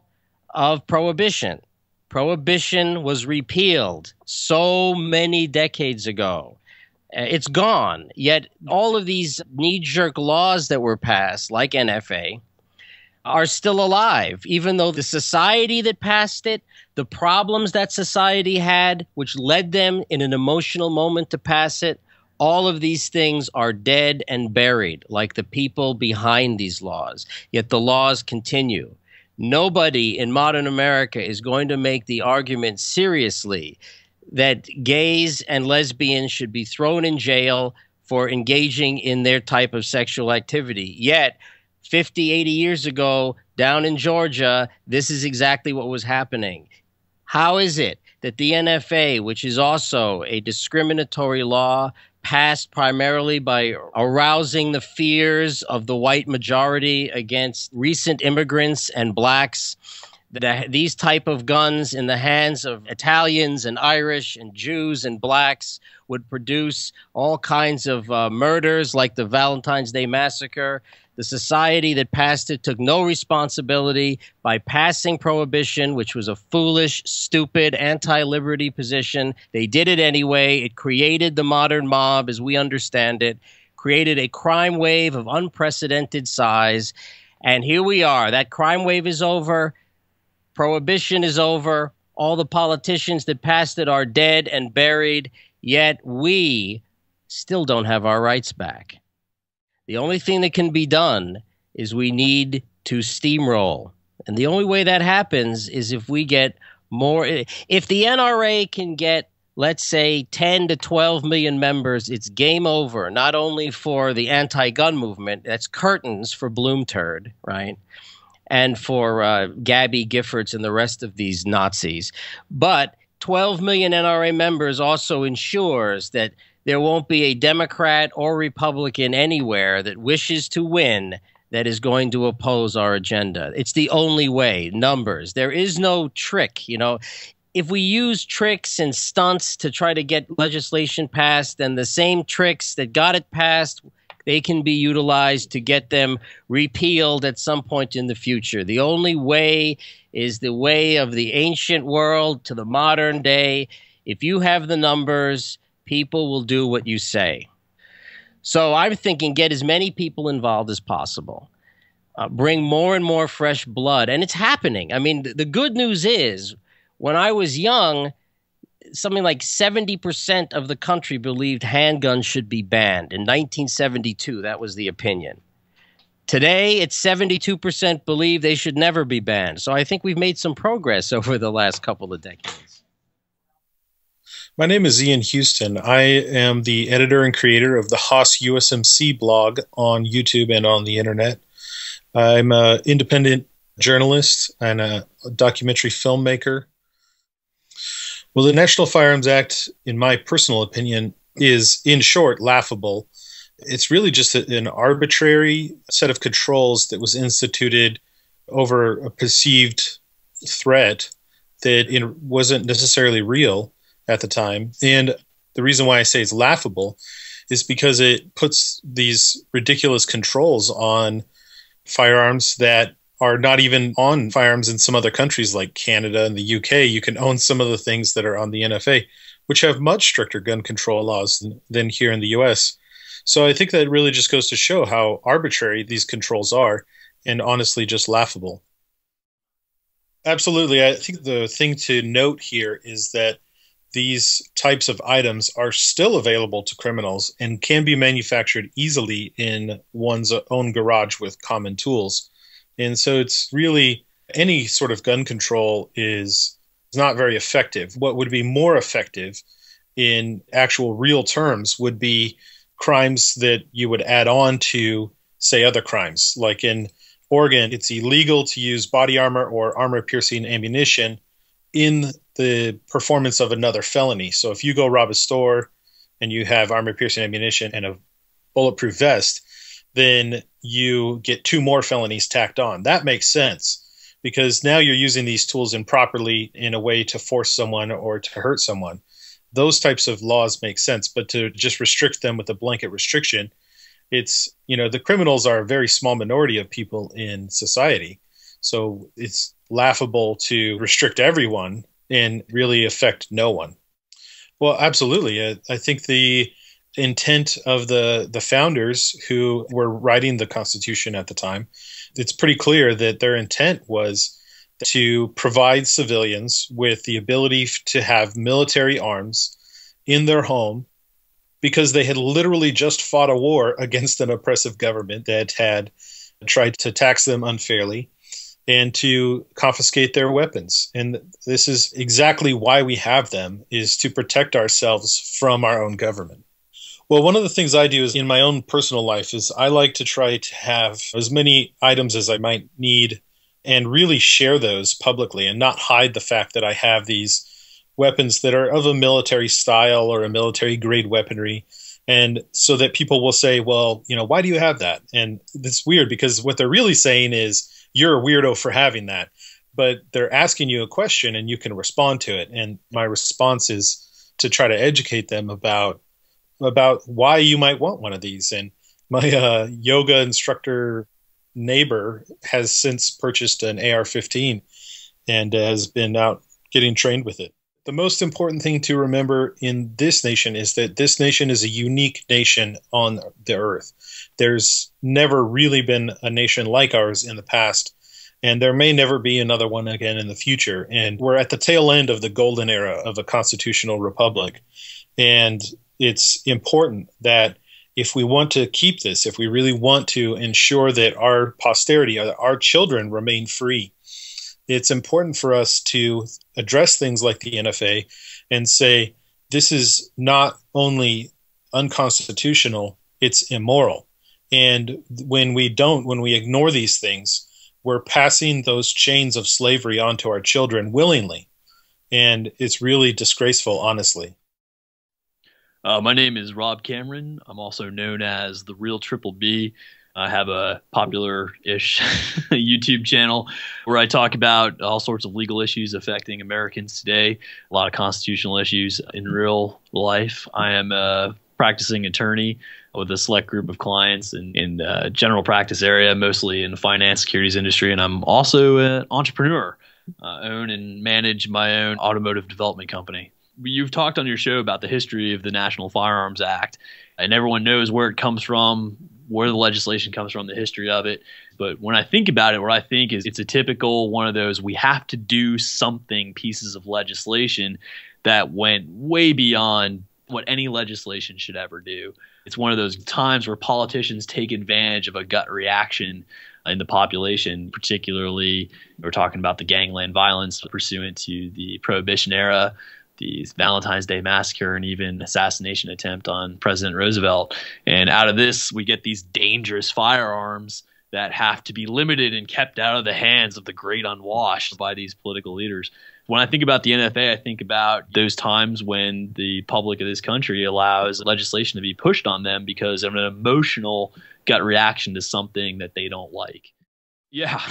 of Prohibition. Prohibition was repealed so many decades ago. It's gone. Yet all of these knee-jerk laws that were passed, like NFA, are still alive, even though the society that passed it, the problems that society had, which led them in an emotional moment to pass it, all of these things are dead and buried, like the people behind these laws. Yet the laws continue. Nobody in modern America is going to make the argument seriously that gays and lesbians should be thrown in jail for engaging in their type of sexual activity. Yet, 50, 80 years ago, down in Georgia, this is exactly what was happening. How is it that the NFA, which is also a discriminatory law passed primarily by arousing the fears of the white majority against recent immigrants and blacks, that these type of guns in the hands of Italians and Irish and Jews and blacks would produce all kinds of murders like the Valentine's Day Massacre. The society that passed it took no responsibility by passing prohibition, which was a foolish, stupid, anti-liberty position. They did it anyway. It created the modern mob as we understand it, created a crime wave of unprecedented size. And here we are. That crime wave is over. Prohibition is over. All the politicians that passed it are dead and buried, yet we still don't have our rights back. The only thing that can be done is we need to steamroll. And the only way that happens is if we get more. If the NRA can get, let's say, 10 to 12 million members, it's game over, not only for the anti-gun movement, that's curtains for Bloomturd, right? And for Gabby Giffords and the rest of these Nazis. But 12 million NRA members also ensures that there won't be a Democrat or Republican anywhere that wishes to win that is going to oppose our agenda. It's the only way, numbers. There is no trick, you know. If we use tricks and stunts to try to get legislation passed, then the same tricks that got it passed, they can be utilized to get them repealed at some point in the future. The only way is the way of the ancient world to the modern day. If you have the numbers, people will do what you say. So I'm thinking get as many people involved as possible. Bring more and more fresh blood. And it's happening. I mean, the good news is when I was young, something like 70% of the country believed handguns should be banned. In 1972, that was the opinion. Today, it's 72% believe they should never be banned. So I think we've made some progress over the last couple of decades. My name is Ian Houston. I am the editor and creator of the Haas USMC blog on YouTube and on the internet. I'm an independent journalist and a documentary filmmaker. Well, the National Firearms Act, in my personal opinion, is, in short, laughable. It's really just an arbitrary set of controls that was instituted over a perceived threat that wasn't necessarily real at the time. And the reason why I say it's laughable is because it puts these ridiculous controls on firearms that are not even on firearms in some other countries like Canada and the UK. You can own some of the things that are on the NFA, which have much stricter gun control laws than here in the US. So I think that really just goes to show how arbitrary these controls are and honestly just laughable. Absolutely. I think the thing to note here is that these types of items are still available to criminals and can be manufactured easily in one's own garage with common tools. And so it's really any sort of gun control is not very effective. What would be more effective in actual real terms would be crimes that you would add on to, say, other crimes. Like in Oregon, it's illegal to use body armor or armor-piercing ammunition in the performance of another felony. So if you go rob a store and you have armor-piercing ammunition and a bulletproof vest, then you get 2 more felonies tacked on. That makes sense because now you're using these tools improperly in a way to force someone or to hurt someone. Those types of laws make sense, but to just restrict them with a blanket restriction, it's, the criminals are a very small minority of people in society. So it's laughable to restrict everyone and really affect no one. Well, absolutely. I think the intent of the founders who were writing the Constitution at the time, it's pretty clear that their intent was to provide civilians with the ability to have military arms in their home because they had literally just fought a war against an oppressive government that had tried to tax them unfairly and to confiscate their weapons. And this is exactly why we have them, is to protect ourselves from our own government. Well, one of the things I do is in my own personal life is I like to try to have as many items as I might need and really share those publicly and not hide the fact that I have these weapons that are of a military style or a military grade weaponry. And so that people will say, well, why do you have that? And it's weird because what they're really saying is you're a weirdo for having that. But they're asking you a question and you can respond to it. And my response is to try to educate them about why you might want one of these. And my yoga instructor neighbor has since purchased an AR-15 and has been out getting trained with it. The most important thing to remember in this nation is that this nation is a unique nation on the earth. There's never really been a nation like ours in the past, and there may never be another one again in the future. And we're at the tail end of the golden era of a constitutional republic. And it's important that if we want to keep this, if we really want to ensure that our posterity, our children remain free, it's important for us to address things like the NFA and say, this is not only unconstitutional, it's immoral. And when we ignore these things, we're passing those chains of slavery onto our children willingly. And it's really disgraceful, honestly. My name is Rob Cameron. I'm also known as The Real Triple B. I have a popular-ish YouTube channel where I talk about all sorts of legal issues affecting Americans today, a lot of constitutional issues in real life. I am a practicing attorney with a select group of clients in the general practice area, mostly in the finance securities industry, and I'm also an entrepreneur, own and manage my own automotive development company. You've talked on your show about the history of the National Firearms Act, and everyone knows where it comes from, where the legislation comes from, the history of it. But when I think about it, what I think is it's a typical one of those we have to do something pieces of legislation that went way beyond what any legislation should ever do. It's one of those times where politicians take advantage of a gut reaction in the population. Particularly, we're talking about the gangland violence pursuant to the Prohibition era, the Valentine's Day massacre, and even assassination attempt on President Roosevelt. And out of this, we get these dangerous firearms that have to be limited and kept out of the hands of the great unwashed by these political leaders. When I think about the NFA, I think about those times when the public of this country allows legislation to be pushed on them because of an emotional gut reaction to something that they don't like. Yeah.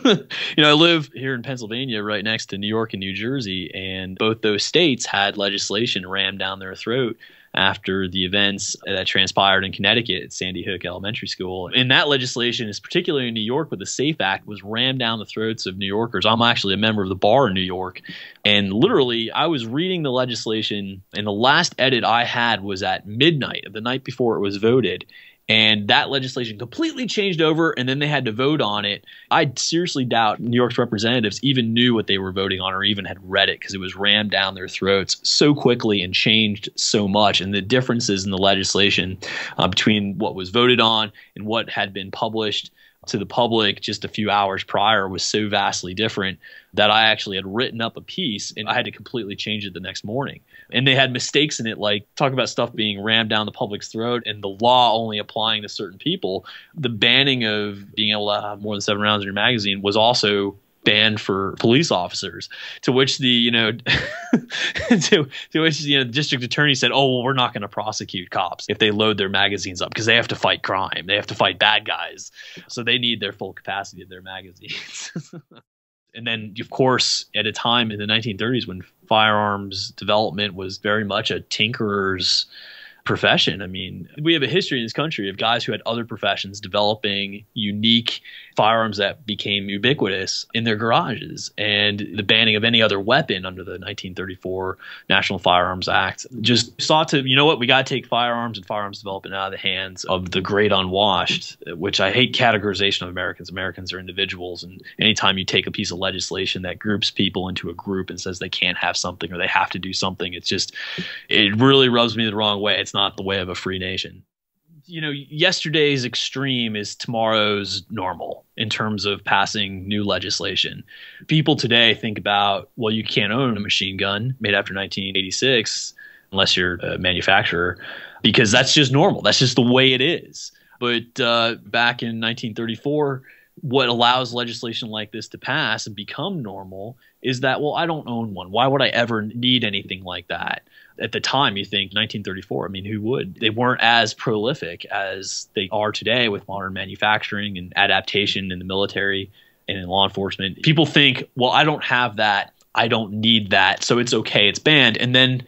I live here in Pennsylvania right next to New York and New Jersey, and both those states had legislation rammed down their throat after the events that transpired in Connecticut at Sandy Hook Elementary School. And that legislation is particularly in New York with the SAFE Act was rammed down the throats of New Yorkers. I'm actually a member of the bar in New York. And literally, I was reading the legislation, and the last edit I had was at midnight, the night before it was voted. And that legislation completely changed over, and then they had to vote on it. I seriously doubt New York's representatives even knew what they were voting on or even had read it because it was rammed down their throats so quickly and changed so much. And the differences in the legislation between what was voted on and what had been published to the public just a few hours prior was so vastly different that I actually had written up a piece and I had to completely change it the next morning. And they had mistakes in it, like talk about stuff being rammed down the public's throat and the law only applying to certain people. The banning of being able to have more than 7 rounds in your magazine was also banned for police officers, to which the district attorney said, oh, well, we're not going to prosecute cops if they load their magazines up because they have to fight crime. They have to fight bad guys. So they need their full capacity of their magazines. And then, of course, at a time in the 1930s when firearms development was very much a tinkerer's profession. I mean, we have a history in this country of guys who had other professions developing unique firearms that became ubiquitous in their garages, and the banning of any other weapon under the 1934 National Firearms Act just sought to, we got to take firearms and firearms development out of the hands of the great unwashed, which I hate categorization of Americans. Americans are individuals, and anytime you take a piece of legislation that groups people into a group and says they can't have something or they have to do something, it really rubs me the wrong way. It's not the way of a free nation. Yesterday's extreme is tomorrow's normal in terms of passing new legislation. People today think about, well, you can't own a machine gun made after 1986 unless you're a manufacturer, because that's just normal. That's just the way it is. But back in 1934, what allows legislation like this to pass and become normal is that, well, I don't own one. Why would I ever need anything like that? At the time, you think 1934, I mean, who would? They weren't as prolific as they are today with modern manufacturing and adaptation in the military and in law enforcement. People think, well, I don't have that. I don't need that. So it's okay. It's banned. And then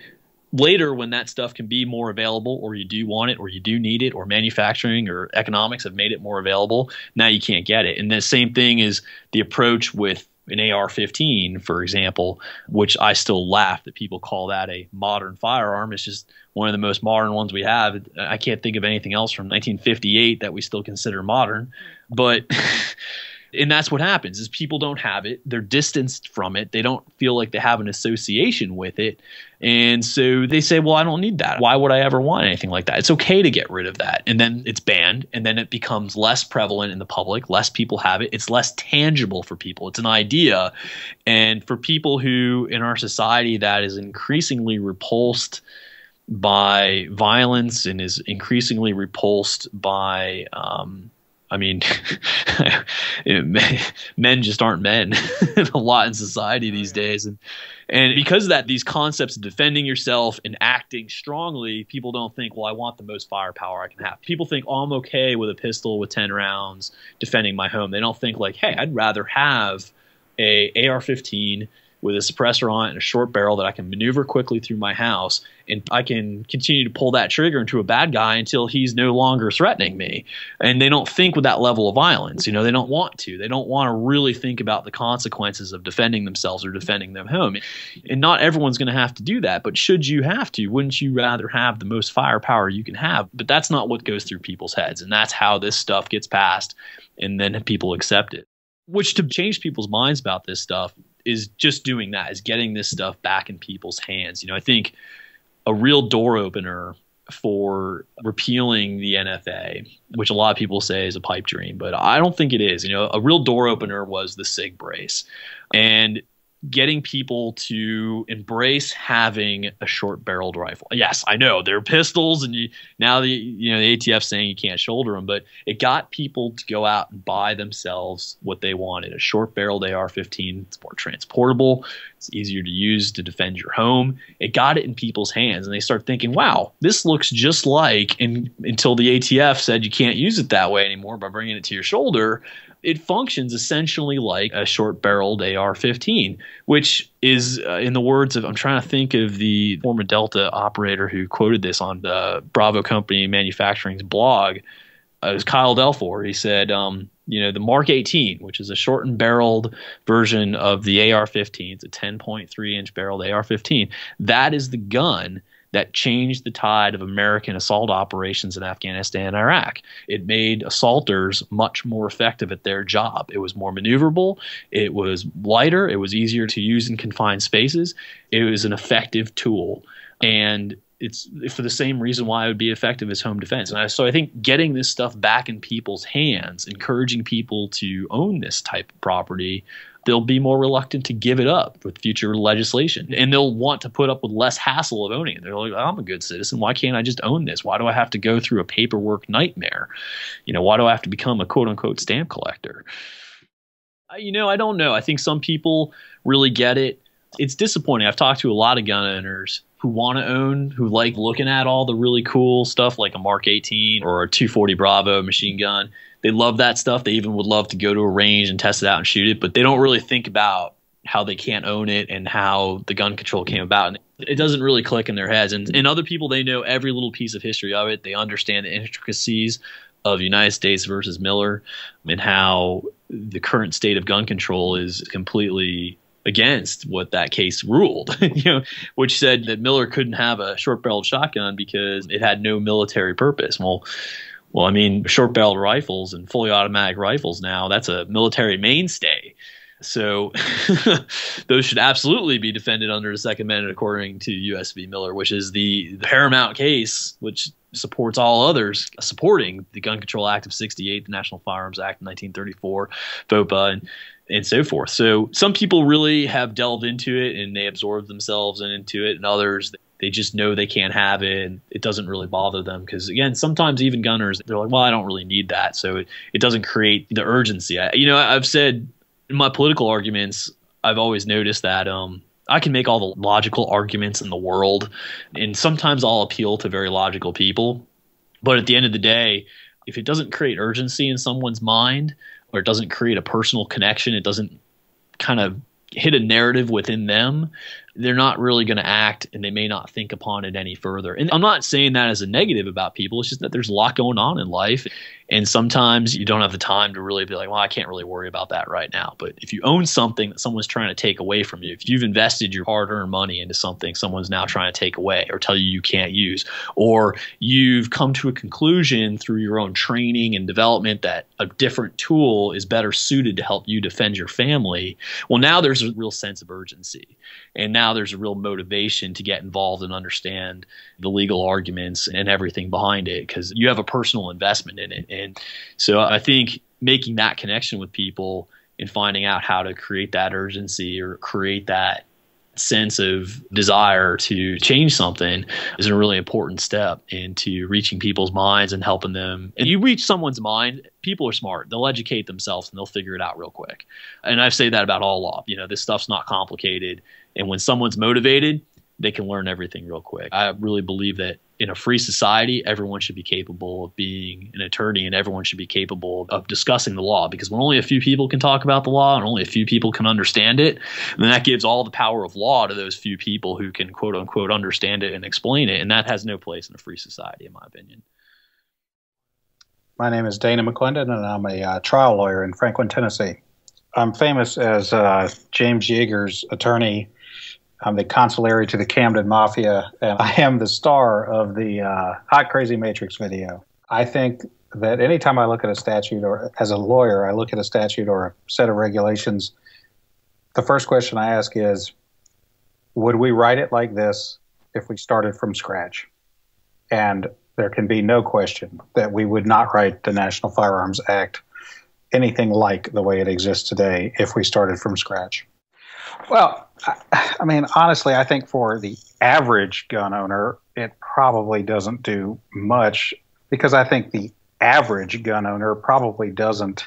later, when that stuff can be more available, or you do want it, or you do need it, or manufacturing or economics have made it more available, now you can't get it. And the same thing is the approach with an AR-15, for example, which I still laugh that people call that a modern firearm. It's just one of the most modern ones we have. I can't think of anything else from 1958 that we still consider modern. But and that's what happens is people don't have it. They're distanced from it. They don't feel like they have an association with it. And so they say, well, I don't need that. Why would I ever want anything like that? It's okay to get rid of that. And then it's banned. And then it becomes less prevalent in the public. Less people have it. It's less tangible for people. It's an idea. And for people who in our society that is increasingly repulsed by violence and is increasingly repulsed by men just aren't men a lot in society these days. And because of that, these concepts of defending yourself and acting strongly, people don't think, well, I want the most firepower I can have. People think, oh, I'm okay with a pistol with 10 rounds defending my home. They don't think like, hey, I'd rather have a AR-15 with a suppressor on it and a short barrel that I can maneuver quickly through my house, and I can continue to pull that trigger into a bad guy until he's no longer threatening me. And they don't think with that level of violence. You know, they don't want to. They don't want to really think about the consequences of defending themselves or defending their home. And not everyone's going to have to do that, but should you have to, wouldn't you rather have the most firepower you can have? But that's not what goes through people's heads, and that's how this stuff gets passed, and then people accept it. Which, to change people's minds about this stuff, is just doing that, is getting this stuff back in people's hands. You know, I think a real door opener for repealing the NFA, which a lot of people say is a pipe dream, but I don't think it is. You know, a real door opener was the SIG brace, and getting people to embrace having a short-barreled rifle. Yes, I know they're pistols, and now the ATF's saying you can't shoulder them, but it got people to go out and buy themselves what they wanted: a short-barreled AR-15. It's more transportable. It's easier to use to defend your home. It got it in people's hands, and they start thinking, "Wow, this looks just like." And until the ATF said you can't use it that way anymore by bringing it to your shoulder, it functions essentially like a short-barreled AR-15, which is, in the words of, I'm trying to think of the former Delta operator who quoted this on the Bravo Company Manufacturing's blog. It was Kyle Delfor. He said, the Mark 18, which is a shortened-barreled version of the AR-15, it's a 10.3-inch barreled AR-15. That is the gun that changed the tide of American assault operations in Afghanistan and Iraq. It made assaulters much more effective at their job. It was more maneuverable. It was lighter. It was easier to use in confined spaces. It was an effective tool. And it's for the same reason why it would be effective as home defense. And so I think getting this stuff back in people's hands, encouraging people to own this type of property, they'll be more reluctant to give it up with future legislation. And they'll want to put up with less hassle of owning it. They're like, I'm a good citizen. Why can't I just own this? Why do I have to go through a paperwork nightmare? Why do I have to become a quote-unquote stamp collector? I don't know. I think some people really get it. It's disappointing. I've talked to a lot of gun owners who want to own, who like looking at all the really cool stuff like a Mark 18 or a 240 Bravo machine gun. They love that stuff. They even would love to go to a range and test it out and shoot it, but they don't really think about how they can't own it and how the gun control came about. And it doesn't really click in their heads. And other people, they know every little piece of history of it. They understand the intricacies of United States versus Miller and how the current state of gun control is completely against what that case ruled, which said that Miller couldn't have a short-barreled shotgun because it had no military purpose. Well, I mean, short-barreled rifles and fully automatic rifles now, that's a military mainstay. So those should absolutely be defended under the Second Amendment according to U.S. v. Miller, which is the paramount case which supports all others supporting the Gun Control Act of 1968, the National Firearms Act of 1934, FOPA, and so forth. So some people really have delved into it and they absorb themselves into it, and others, They just know they can't have it, and it doesn't really bother them. Because again, sometimes even gunners, they're like, well, I don't really need that. So it doesn't create the urgency. I've said in my political arguments, I've always noticed that I can make all the logical arguments in the world, and sometimes I'll appeal to very logical people. But at the end of the day, if it doesn't create urgency in someone's mind, or it doesn't create a personal connection, it doesn't kind of hit a narrative within them, they're not really going to act, and they may not think upon it any further. And I'm not saying that as a negative about people. It's just that there's a lot going on in life, and sometimes you don't have the time to really be like, well, I can't really worry about that right now. But if you own something that someone's trying to take away from you, if you've invested your hard-earned money into something someone's now trying to take away or tell you can't use, or you've come to a conclusion through your own training and development that a different tool is better suited to help you defend your family, well, now there's a real sense of urgency. And now there's a real motivation to get involved and understand the legal arguments and everything behind it, because you have a personal investment in it. And so I think making that connection with people and finding out how to create that urgency or create that sense of desire to change something is a really important step into reaching people's minds and helping them. And you reach someone's mind, people are smart. They'll educate themselves and they'll figure it out real quick. And I say that about all law. This stuff's not complicated. And when someone's motivated, they can learn everything real quick. I really believe that in a free society, everyone should be capable of being an attorney, and everyone should be capable of discussing the law, because when only a few people can talk about the law and only a few people can understand it, then that gives all the power of law to those few people who can quote unquote understand it and explain it. And that has no place in a free society, in my opinion. My name is Dana McClendon, and I'm a trial lawyer in Franklin, Tennessee. I'm famous as James Yeager's attorney. I'm the consigliere to the Camden Mafia, and I am the star of the Hot Crazy Matrix video. I think that anytime I look at a statute, or as a lawyer, I look at a statute or a set of regulations, the first question I ask is, would we write it like this if we started from scratch? And there can be no question that we would not write the National Firearms Act anything like the way it exists today if we started from scratch. Well, I mean, honestly, I think for the average gun owner, it probably doesn't do much, because I think the average gun owner probably doesn't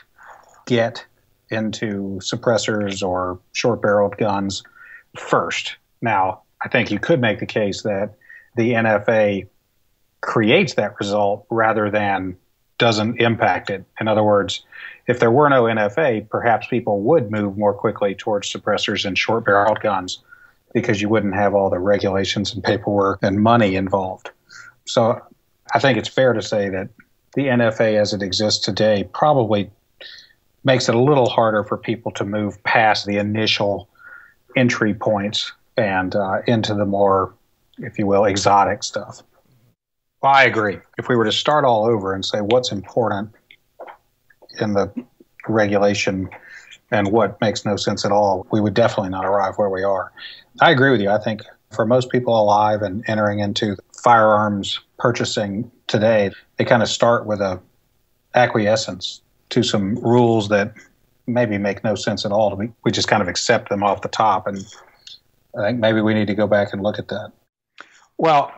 get into suppressors or short-barreled guns first. Now, I think you could make the case that the NFA creates that result rather than doesn't impact it. In other words, if there were no NFA, perhaps people would move more quickly towards suppressors and short-barreled guns, because you wouldn't have all the regulations and paperwork and money involved. So I think it's fair to say that the NFA as it exists today probably makes it a little harder for people to move past the initial entry points and into the more, if you will, exotic stuff. Well, I agree. If we were to start all over and say what's important in the regulation and what makes no sense at all, we would definitely not arrive where we are. I agree with you. I think for most people alive and entering into firearms purchasing today, they kind of start with a acquiescence to some rules that maybe make no sense at all. We just kind of accept them off the top, and I think maybe we need to go back and look at that. Well,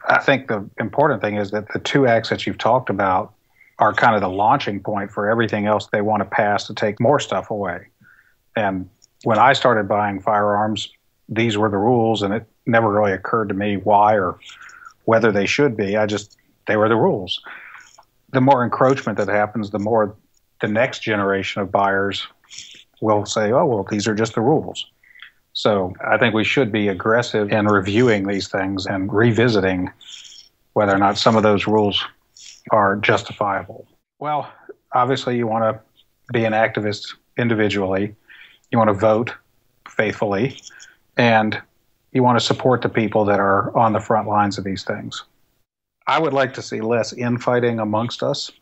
I think the important thing is that the two acts that you've talked about are kind of the launching point for everything else they want to pass to take more stuff away. And when I started buying firearms, these were the rules, and it never really occurred to me why or whether they should be. They were the rules. The more encroachment that happens, the more the next generation of buyers will say, oh, well, these are just the rules. So I think we should be aggressive in reviewing these things and revisiting whether or not some of those rules are justifiable. Well, obviously you want to be an activist individually. You want to vote faithfully, and you want to support the people that are on the front lines of these things. I would like to see less infighting amongst us.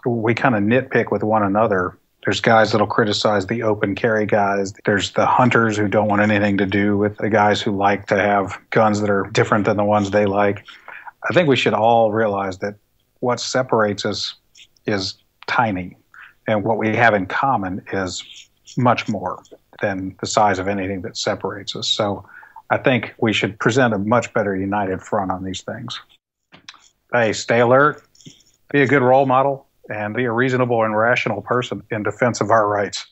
We kind of nitpick with one another. There's guys that'll criticize the open carry guys. There's the hunters who don't want anything to do with the guys who like to have guns that are different than the ones they like. I think we should all realize that what separates us is tiny, and what we have in common is much more than the size of anything that separates us. So I think we should present a much better united front on these things. Hey, stay alert, be a good role model, and be a reasonable and rational person in defense of our rights.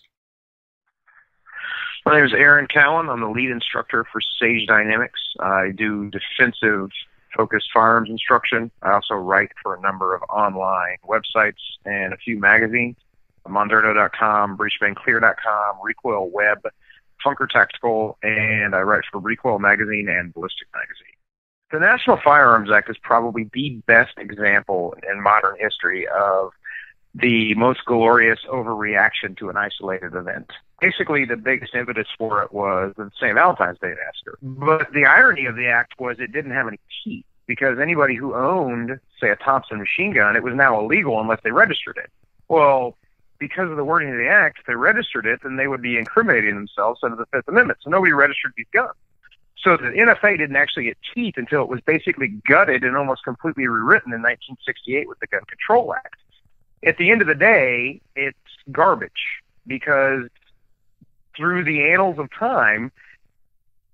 My name is Aaron Cowan. I'm the lead instructor for Sage Dynamics. I do defensive-focused firearms instruction. I also write for a number of online websites and a few magazines. Monderno.com, BreachBangClear.com, Recoil Web, Funker Tactical, and I write for Recoil Magazine and Ballistic Magazine. The National Firearms Act is probably the best example in modern history of the most glorious overreaction to an isolated event. Basically, the biggest impetus for it was the St. Valentine's Day massacre. But the irony of the act was it didn't have any teeth, because anybody who owned, say, a Thompson machine gun, it was now illegal unless they registered it. Well, because of the wording of the act, if they registered it, then they would be incriminating themselves under the Fifth Amendment. So nobody registered these guns. So the NFA didn't actually get teeth until it was basically gutted and almost completely rewritten in 1968 with the Gun Control Act. At the end of the day, it's garbage, because through the annals of time,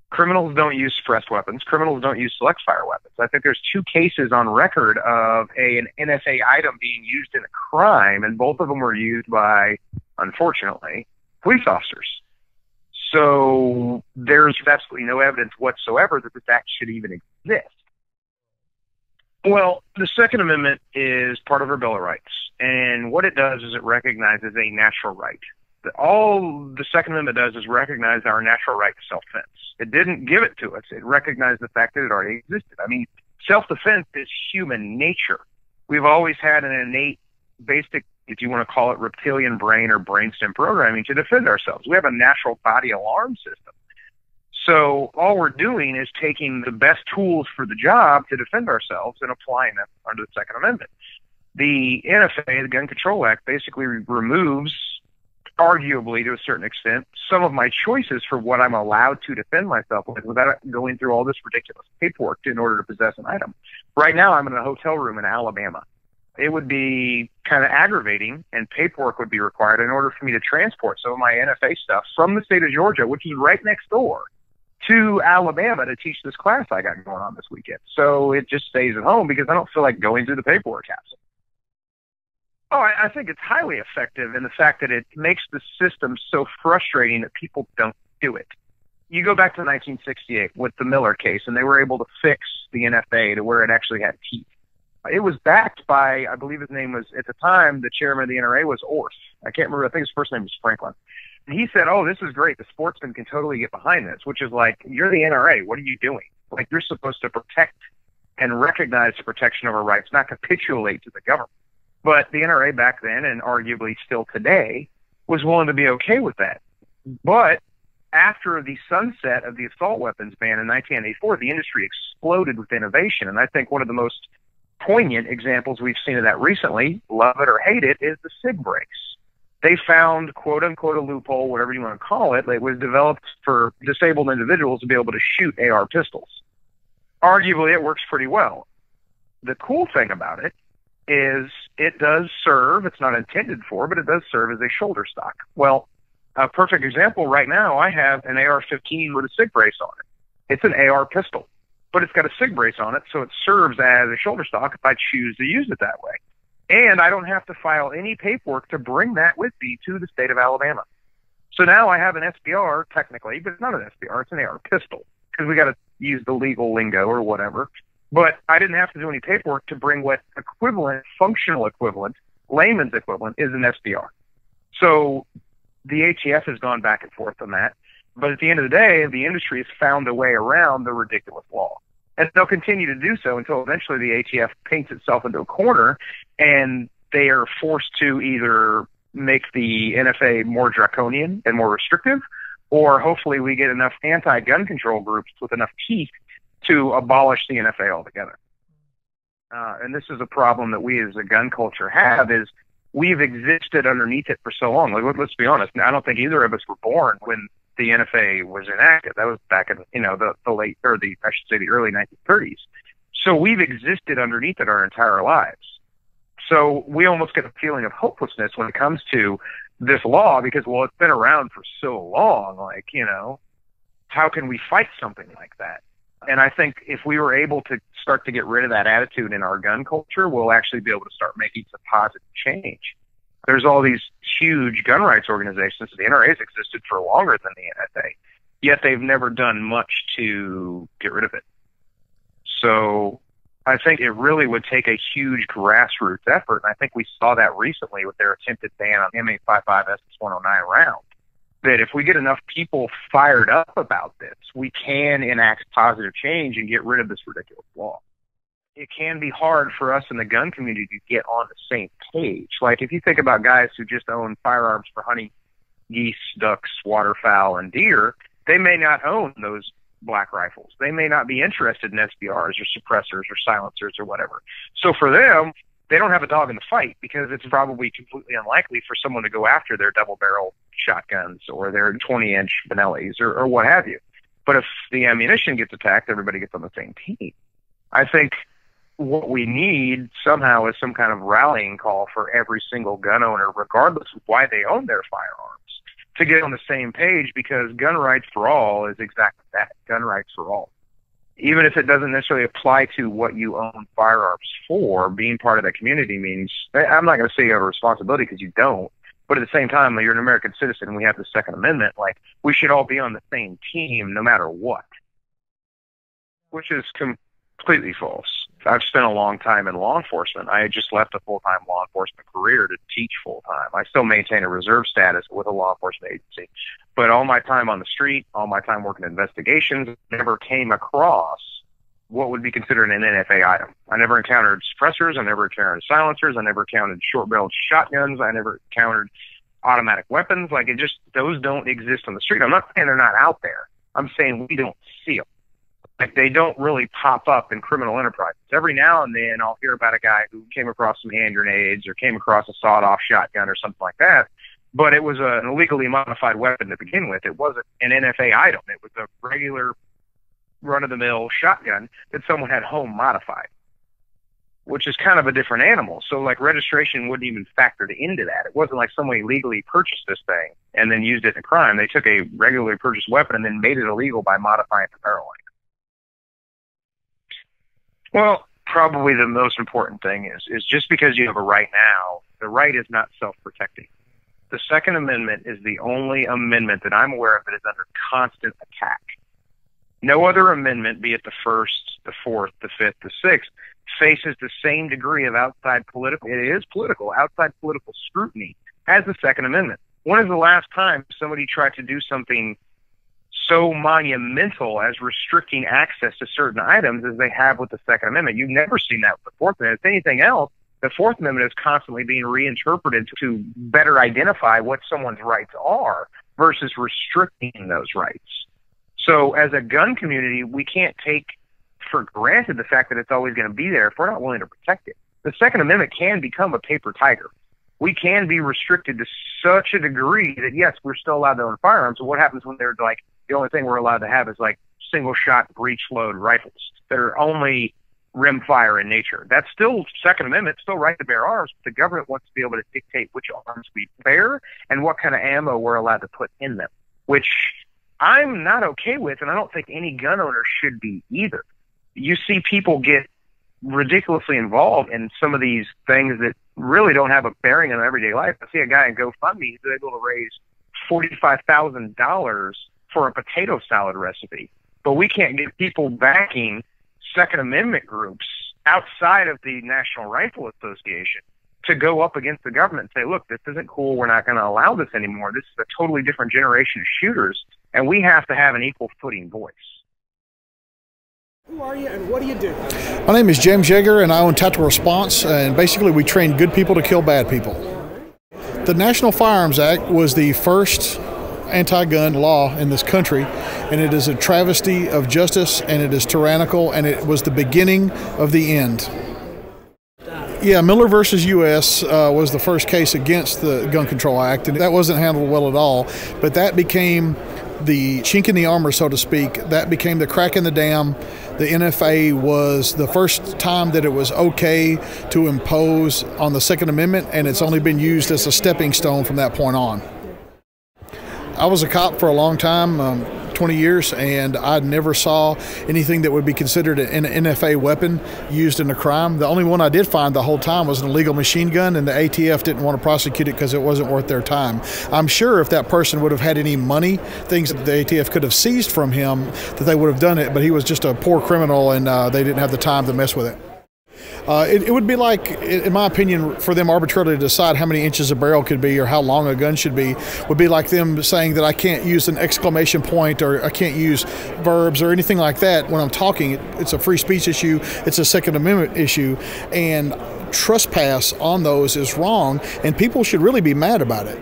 criminals don't use suppressed weapons. Criminals don't use select fire weapons. I think there's 2 cases on record of an NFA item being used in a crime, and both of them were used by, unfortunately, police officers. So there's absolutely no evidence whatsoever that this act should even exist. Well, the Second Amendment is part of our Bill of Rights, and what it does is it recognizes a natural right. All the Second Amendment does is recognize our natural right to self-defense. It didn't give it to us. It recognized the fact that it already existed. I mean, self-defense is human nature. We've always had an innate, basic, if you want to call it reptilian brain or brainstem programming to defend ourselves. We have a natural body alarm system. So all we're doing is taking the best tools for the job to defend ourselves and applying them under the Second Amendment. The NFA, the Gun Control Act, basically removes, arguably to a certain extent, some of my choices for what I'm allowed to defend myself with without going through all this ridiculous paperwork in order to possess an item. Right now, I'm in a hotel room in Alabama. It would be kind of aggravating, and paperwork would be required in order for me to transport some of my NFA stuff from the state of Georgia, which is right next door, to Alabama to teach this class I got going on this weekend. So it just stays at home because I don't feel like going through the paperwork hassle. Oh, I think it's highly effective in the fact that it makes the system so frustrating that people don't do it. You go back to 1968 with the Miller case, and they were able to fix the NFA to where it actually had teeth. It was backed by, I believe his name was, at the time, the chairman of the NRA was Orth. I can't remember, I think his first name was Franklin. And he said, oh, this is great. The sportsman can totally get behind this, which is like, you're the NRA. What are you doing? Like, you're supposed to protect and recognize the protection of our rights, not capitulate to the government. But the NRA back then, and arguably still today, was willing to be okay with that. But after the sunset of the assault weapons ban in 1984, the industry exploded with innovation. And I think one of the most poignant examples we've seen of that recently, love it or hate it, is the SIG brakes. They found, quote-unquote, a loophole, whatever you want to call it. It was developed for disabled individuals to be able to shoot AR pistols. Arguably, it works pretty well. The cool thing about it is it does serve, it's not intended for, but it does serve as a shoulder stock. Well, a perfect example right now, I have an AR-15 with a SIG brace on it. It's an AR pistol, but it's got a SIG brace on it, so it serves as a shoulder stock if I choose to use it that way. And I don't have to file any paperwork to bring that with me to the state of Alabama. So now I have an SBR, technically, but it's not an SBR, it's an AR pistol, because we got to use the legal lingo or whatever. But I didn't have to do any paperwork to bring what equivalent, functional equivalent, layman's equivalent is an SBR. So the ATF has gone back and forth on that. But at the end of the day, the industry has found a way around the ridiculous law. And they'll continue to do so until eventually the ATF paints itself into a corner and they are forced to either make the NFA more draconian and more restrictive, or hopefully we get enough anti-gun control groups with enough teeth to abolish the NFA altogether. And this is a problem that we as a gun culture have, is we've existed underneath it for so long. Like, let's be honest, I don't think either of us were born when the NFA was enacted. That was back in, the late, or the, I should say, the early 1930s. So we've existed underneath it our entire lives. So we almost get a feeling of hopelessness when it comes to this law because, well, it's been around for so long, how can we fight something like that? And I think if we were able to start to get rid of that attitude in our gun culture, we'll actually be able to start making some positive change. There's all these huge gun rights organizations. The NRA has existed for longer than the NFA, yet they've never done much to get rid of it. So I think it really would take a huge grassroots effort, and I think we saw that recently with their attempted ban on M855 SS109 round. That if we get enough people fired up about this, we can enact positive change and get rid of this ridiculous law. It can be hard for us in the gun community to get on the same page. Like if you think about guys who just own firearms for hunting geese, ducks, waterfowl, and deer, they may not own those black rifles. They may not be interested in SBRs or suppressors or silencers or whatever. So for them, they don't have a dog in the fight because it's probably completely unlikely for someone to go after their double-barrel shotguns or their 20-inch Benellis or what have you. But if the ammunition gets attacked, everybody gets on the same team. I think what we need somehow is some kind of rallying call for every single gun owner, regardless of why they own their firearms, to get on the same page, because gun rights for all is exactly that, gun rights for all. Even if it doesn't necessarily apply to what you own firearms for, being part of that community means, I'm not going to say you have a responsibility because you don't, but at the same time, you're an American citizen and we have the Second Amendment, like, we should all be on the same team no matter what, which is completely false. I've spent a long time in law enforcement. I had just left a full-time law enforcement career to teach full-time. I still maintain a reserve status with a law enforcement agency. But all my time on the street, all my time working investigations, never came across what would be considered an NFA item. I never encountered suppressors. I never encountered silencers. I never encountered short-barreled shotguns. I never encountered automatic weapons. Like, it just, those don't exist on the street. I'm not saying they're not out there. I'm saying we don't see them. Like, they don't really pop up in criminal enterprises. Every now and then I'll hear about a guy who came across some hand grenades or came across a sawed-off shotgun or something like that. But it was an illegally modified weapon to begin with. It wasn't an NFA item. It was a regular run-of-the-mill shotgun that someone had home modified, which is kind of a different animal. So, like, registration wouldn't even factor into that. It wasn't like someone illegally purchased this thing and then used it in a crime. They took a regularly purchased weapon and then made it illegal by modifying the barrel length. Well, probably the most important thing is just because you have a right now, the right is not self-protecting. The Second Amendment is the only amendment that I'm aware of that is under constant attack. No other amendment, be it the First, the Fourth, the Fifth, the Sixth, faces the same degree of outside political scrutiny as the Second Amendment. When is the last time somebody tried to do something so monumental as restricting access to certain items as they have with the Second Amendment? You've never seen that with the Fourth Amendment. If anything else, the Fourth Amendment is constantly being reinterpreted to better identify what someone's rights are versus restricting those rights. So as a gun community, we can't take for granted the fact that it's always going to be there if we're not willing to protect it. The Second Amendment can become a paper tiger. We can be restricted to such a degree that, yes, we're still allowed to own firearms. So what happens when they're like, the only thing we're allowed to have is like single shot breech load rifles that are only rim fire in nature? That's still Second Amendment, still right to bear arms, but the government wants to be able to dictate which arms we bear and what kind of ammo we're allowed to put in them, which I'm not okay with, and I don't think any gun owner should be either. You see people get ridiculously involved in some of these things that really don't have a bearing on everyday life. I see a guy in GoFundMe who's able to raise $45,000 for a potato salad recipe, but we can't get people backing Second Amendment groups outside of the National Rifle Association to go up against the government and say, look, this isn't cool. We're not going to allow this anymore. This is a totally different generation of shooters, and we have to have an equal footing voice. Who are you and what do you do? My name is James Yeager, and I own Tactical Response, and basically we train good people to kill bad people. The National Firearms Act was the first anti-gun law in this country, and it is a travesty of justice, and it is tyrannical, and it was the beginning of the end. Yeah, Miller versus U.S. Was the first case against the Gun Control Act, and that wasn't handled well at all, but that became the chink in the armor, so to speak. That became the crack in the dam. The NFA was the first time that it was okay to impose on the Second Amendment, and it's only been used as a stepping stone from that point on. I was a cop for a long time, 20 years, and I never saw anything that would be considered an NFA weapon used in a crime. The only one I did find the whole time was an illegal machine gun, and the ATF didn't want to prosecute it because it wasn't worth their time. I'm sure if that person would have had any money, things that the ATF could have seized from him, that they would have done it, but he was just a poor criminal, and they didn't have the time to mess with it. It would be like, in my opinion, for them arbitrarily to decide how many inches a barrel could be or how long a gun should be, would be like them saying that I can't use an exclamation point or I can't use verbs or anything like that when I'm talking. It's a free speech issue. It's a Second Amendment issue. And trespass on those is wrong, and people should really be mad about it.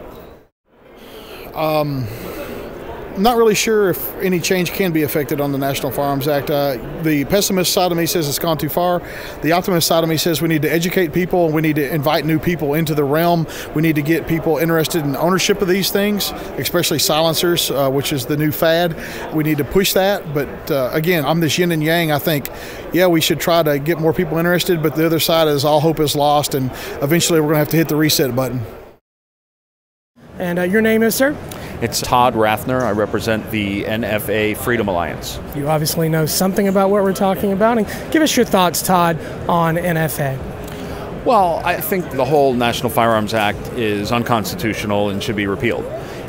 I'm not really sure if any change can be effected on the National Firearms Act. The pessimist side of me says it's gone too far. The optimist side of me says we need to educate people, and we need to invite new people into the realm. We need to get people interested in ownership of these things, especially silencers, which is the new fad. We need to push that. But again, I'm this yin and yang. I think, yeah, we should try to get more people interested, but the other side is all hope is lost, and eventually we're going to have to hit the reset button. And your name is, sir? It's Todd Rathner. I represent the NFA Freedom Alliance. You obviously know something about what we're talking about. And give us your thoughts, Todd, on NFA. Well, I think the whole National Firearms Act is unconstitutional and should be repealed.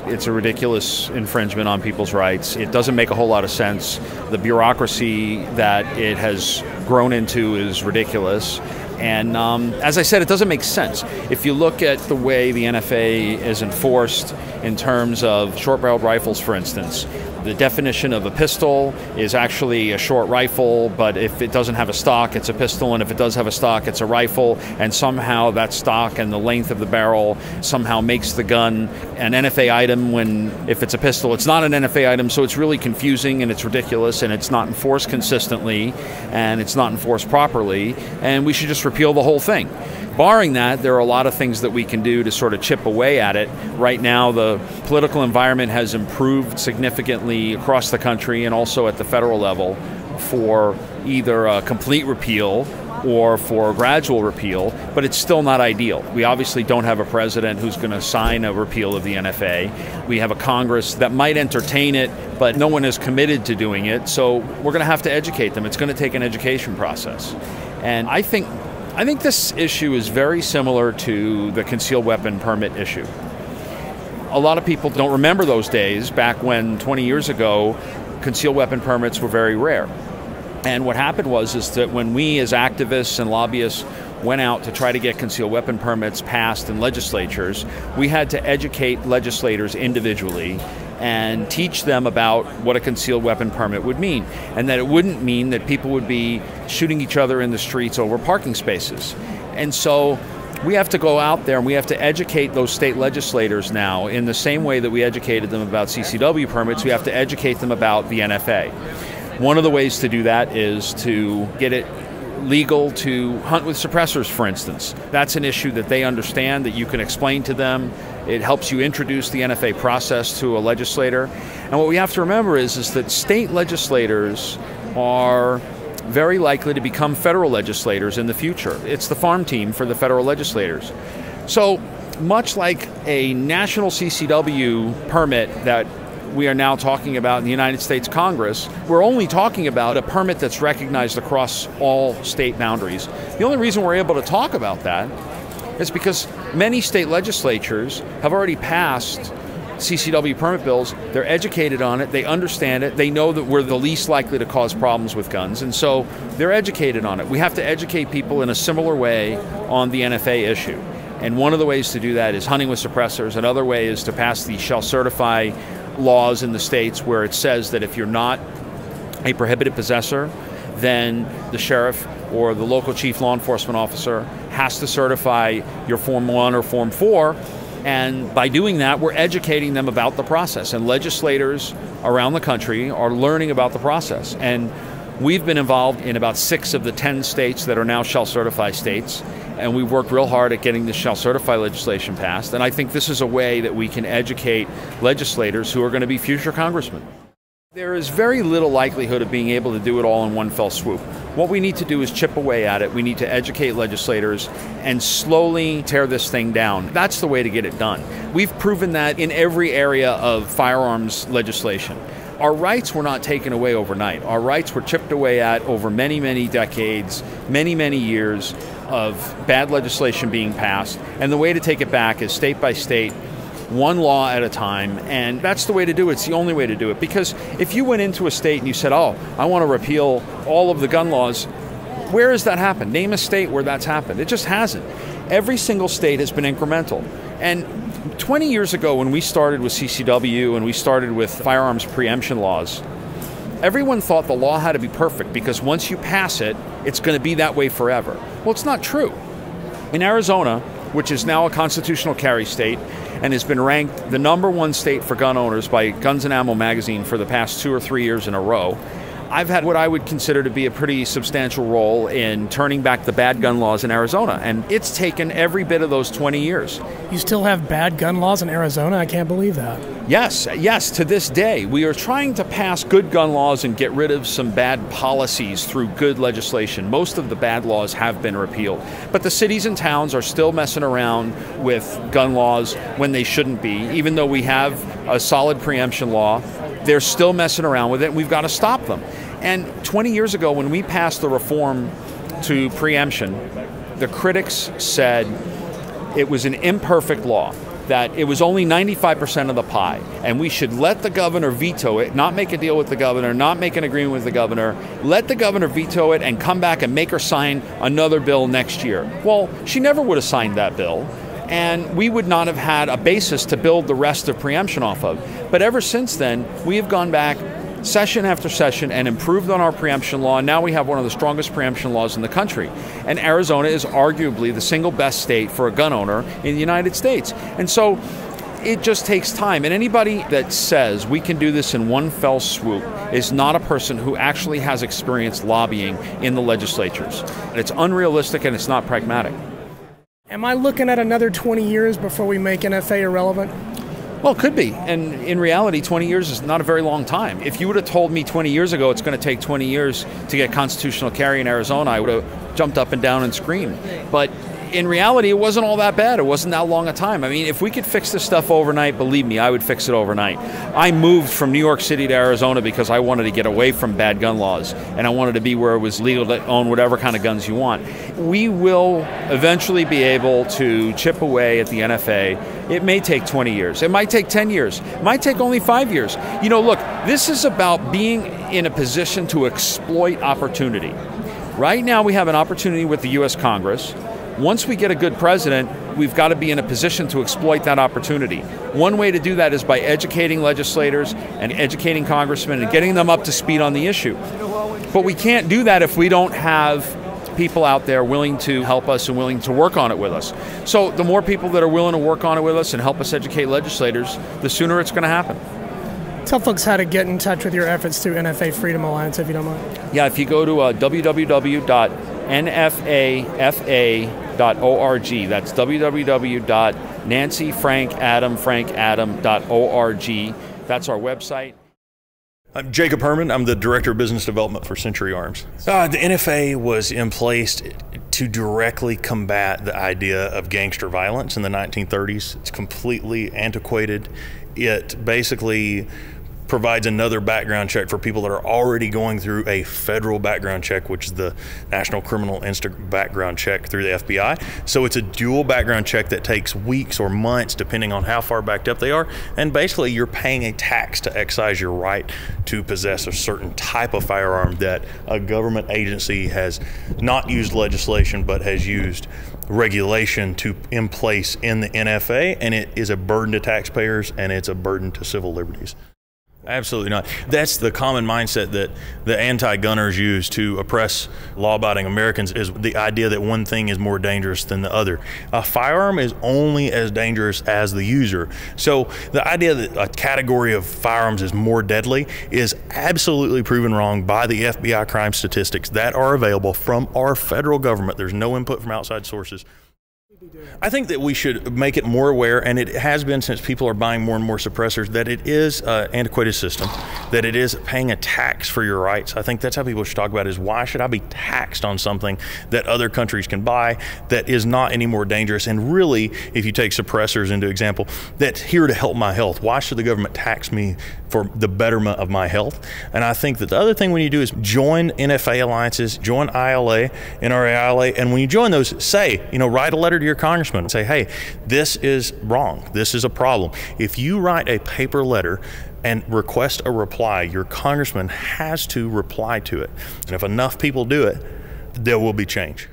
It's a ridiculous infringement on people's rights. It doesn't make a whole lot of sense. The bureaucracy that it has grown into is ridiculous. And as I said, it doesn't make sense. If you look at the way the NFA is enforced in terms of short-barreled rifles, for instance, the definition of a pistol is actually a short rifle, but if it doesn't have a stock, it's a pistol, and if it does have a stock, it's a rifle, and somehow that stock and the length of the barrel somehow makes the gun an NFA item when, if it's a pistol, it's not an NFA item, so it's really confusing and it's ridiculous and it's not enforced consistently and it's not enforced properly, and we should just repeal the whole thing. Barring that, there are a lot of things that we can do to sort of chip away at it. Right now, the political environment has improved significantly across the country and also at the federal level for either a complete repeal or for a gradual repeal, but it's still not ideal. We obviously don't have a president who's going to sign a repeal of the NFA. We have a Congress that might entertain it, but no one is committed to doing it, so we're going to have to educate them. It's going to take an education process. And I think this issue is very similar to the concealed weapon permit issue. A lot of people don't remember those days back when 20 years ago concealed weapon permits were very rare. And what happened is that when we as activists and lobbyists went out to try to get concealed weapon permits passed in legislatures, we had to educate legislators individually and teach them about what a concealed weapon permit would mean, and that it wouldn't mean that people would be shooting each other in the streets over parking spaces. And so we have to go out there and we have to educate those state legislators now in the same way that we educated them about CCW permits. We have to educate them about the NFA. One of the ways to do that is to get it legal to hunt with suppressors, for instance. That's an issue that they understand, that you can explain to them. It helps you introduce the NFA process to a legislator. And what we have to remember is that state legislators are very likely to become federal legislators in the future. It's the farm team for the federal legislators. So much like a national CCW permit that we are now talking about in the United States Congress, we're only talking about a permit that's recognized across all state boundaries. The only reason we're able to talk about that is because many state legislatures have already passed CCW permit bills. They're educated on it, they understand it, they know that we're the least likely to cause problems with guns, and so they're educated on it. We have to educate people in a similar way on the NFA issue. And one of the ways to do that is hunting with suppressors. Another way is to pass the shall certify laws in the states where it says that if you're not a prohibited possessor, then the sheriff or the local chief law enforcement officer has to certify your Form 1 or Form 4. And by doing that, we're educating them about the process. And legislators around the country are learning about the process. And we've been involved in about 6 of the 10 states that are now shall certify states. And we've worked real hard at getting this shall certify legislation passed. And I think this is a way that we can educate legislators who are going to be future congressmen. There is very little likelihood of being able to do it all in one fell swoop. What we need to do is chip away at it. We need to educate legislators and slowly tear this thing down. That's the way to get it done. We've proven that in every area of firearms legislation. Our rights were not taken away overnight. Our rights were chipped away at over many, many decades, many, many years of bad legislation being passed. And the way to take it back is state by state, one law at a time, and that's the way to do it. It's the only way to do it. Because if you went into a state and you said, oh, I want to repeal all of the gun laws, where has that happened? Name a state where that's happened. It just hasn't. Every single state has been incremental. And 20 years ago when we started with CCW and we started with firearms preemption laws, everyone thought the law had to be perfect because once you pass it, it's going to be that way forever. Well, it's not true. In Arizona, which is now a constitutional carry state and has been ranked the #1 state for gun owners by Guns and Ammo magazine for the past 2 or 3 years in a row, I've had what I would consider to be a pretty substantial role in turning back the bad gun laws in Arizona, and it's taken every bit of those 20 years. You still have bad gun laws in Arizona? I can't believe that. Yes, to this day. We are trying to pass good gun laws and get rid of some bad policies through good legislation. Most of the bad laws have been repealed. But the cities and towns are still messing around with gun laws when they shouldn't be. Even though we have a solid preemption law, they're still messing around with it, and we've got to stop them. And 20 years ago, when we passed the reform to preemption, the critics said it was an imperfect law, that it was only 95% of the pie, and we should let the governor veto it, not make a deal with the governor, not make an agreement with the governor, let the governor veto it and come back and make her sign another bill next year. Well, she never would have signed that bill, and we would not have had a basis to build the rest of preemption off of. But ever since then, we have gone back session after session and improved on our preemption law. Now we have one of the strongest preemption laws in the country. And Arizona is arguably the single best state for a gun owner in the United States. And so it just takes time. And anybody that says we can do this in one fell swoop is not a person who actually has experience lobbying in the legislatures. It's unrealistic and it's not pragmatic. Am I looking at another 20 years before we make NFA irrelevant? Well, it could be. And in reality, 20 years is not a very long time. If you would have told me 20 years ago it's going to take 20 years to get constitutional carry in Arizona, I would have jumped up and down and screamed. But in reality, it wasn't all that bad. It wasn't that long a time. I mean, if we could fix this stuff overnight, believe me, I would fix it overnight. I moved from New York City to Arizona because I wanted to get away from bad gun laws, and I wanted to be where it was legal to own whatever kind of guns you want. We will eventually be able to chip away at the NFA. It may take 20 years. It might take 10 years. It might take only 5 years. You know, look, this is about being in a position to exploit opportunity. Right now, we have an opportunity with the U.S. Congress. Once we get a good president, we've got to be in a position to exploit that opportunity. One way to do that is by educating legislators and educating congressmen and getting them up to speed on the issue. But we can't do that if we don't have people out there willing to help us and willing to work on it with us. So the more people that are willing to work on it with us and help us educate legislators, the sooner it's going to happen. Tell folks how to get in touch with your efforts through NFA Freedom Alliance, if you don't mind. Yeah, if you go to www.nfafa.org, that's www.nancyfrankadam.org. That's our website. I'm Jacob Herman. I'm the Director of Business Development for Century Arms. The NFA was in place to directly combat the idea of gangster violence in the 1930s. It's completely antiquated. It basically provides another background check for people that are already going through a federal background check, which is the National Criminal Instant Background Check through the FBI. So it's a dual background check that takes weeks or months, depending on how far backed up they are. And basically, you're paying a tax to excise your right to possess a certain type of firearm that a government agency has not used legislation, but has used regulation to in place in the NFA, and it is a burden to taxpayers and it's a burden to civil liberties. Absolutely not. That's the common mindset that the anti-gunners use to oppress law-abiding Americans, is the idea that one thing is more dangerous than the other. A firearm is only as dangerous as the user. So the idea that a category of firearms is more deadly is absolutely proven wrong by the FBI crime statistics that are available from our federal government. There's no input from outside sources. I think that we should make it more aware, and it has been since people are buying more and more suppressors, that it is an antiquated system. that it is paying a tax for your rights. I think that's how people should talk about it, is why should I be taxed on something that other countries can buy that is not any more dangerous? And really, if you take suppressors into example, that's here to help my health. Why should the government tax me for the betterment of my health? And I think that the other thing we need to do is join NFA alliances, join ILA, NRA ILA, and when you join those, write a letter to your congressman and say, hey, this is wrong. This is a problem. If you write a paper letter and request a reply, your congressman has to reply to it. And if enough people do it, there will be change.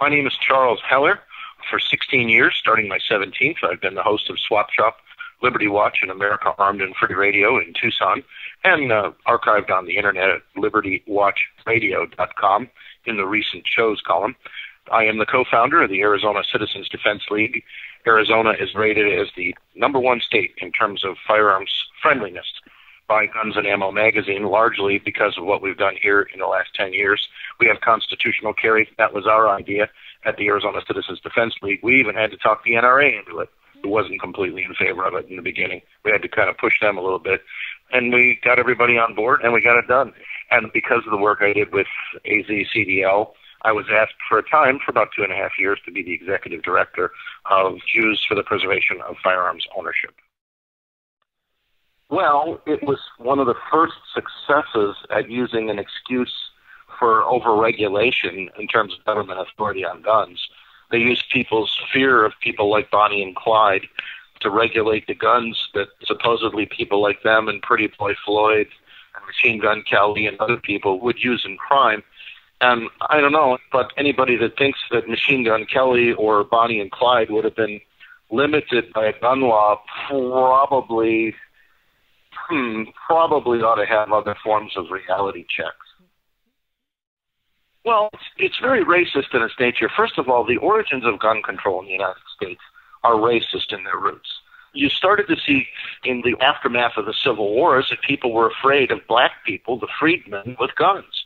My name is Charles Heller. For 16 years, starting my 17th, I've been the host of Swap Shop, Liberty Watch, and America Armed and Free Radio in Tucson, and archived on the internet at libertywatchradio.com in the recent shows column. I am the co-founder of the Arizona Citizens Defense League. Arizona is rated as the #1 state in terms of firearms friendliness by Guns and Ammo magazine, largely because of what we've done here in the last 10 years. We have constitutional carry. That was our idea at the Arizona Citizens Defense League. We even had to talk the NRA into it. It wasn't completely in favor of it in the beginning. We had to kind of push them a little bit. And we got everybody on board, and we got it done. And because of the work I did with AZCDL, I was asked for a time, for about 2.5 years, to be the executive director of Jews for the Preservation of Firearms Ownership. Well, it was one of the first successes at using an excuse for overregulation in terms of government authority on guns. They used people's fear of people like Bonnie and Clyde to regulate the guns that supposedly people like them and Pretty Boy Floyd and Machine Gun Kelly and other people would use in crime. And I don't know, but anybody that thinks that Machine Gun Kelly or Bonnie and Clyde would have been limited by a gun law probably ought to have other forms of reality checks. Well, it's very racist in its nature. First of all, the origins of gun control in the United States are racist in their roots. You started to see in the aftermath of the Civil Wars that people were afraid of black people, the freedmen, with guns.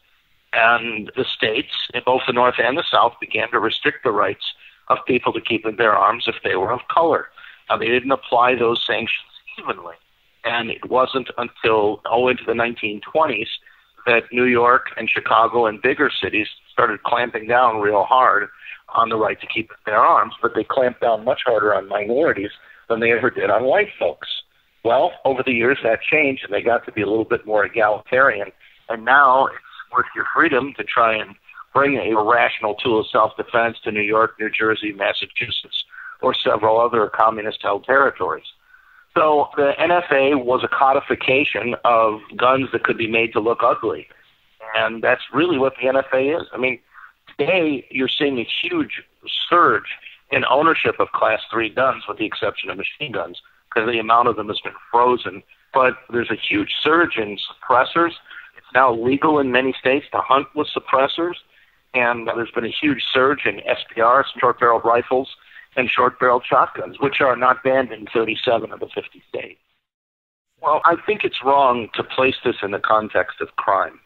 And the states, in both the North and the South, began to restrict the rights of people to keep and bear arms if they were of color. Now, they didn't apply those sanctions evenly. And it wasn't until into the 1920s that New York and Chicago and bigger cities started clamping down real hard on the right to keep and bear arms, but they clamped down much harder on minorities than they ever did on white folks. Well, over the years that changed, and they got to be a little bit more egalitarian, and now it's worth your freedom to try and bring a rational tool of self-defense to New York, New Jersey, Massachusetts, or several other communist-held territories. So the NFA was a codification of guns that could be made to look ugly. And that's really what the NFA is. I mean, today you're seeing a huge surge in ownership of Class 3 guns, with the exception of machine guns, because the amount of them has been frozen. But there's a huge surge in suppressors. It's now legal in many states to hunt with suppressors. And there's been a huge surge in SBRs, short-barreled rifles, and short-barreled shotguns, which are not banned in 37 of the 50 states. Well, I think it's wrong to place this in the context of crime.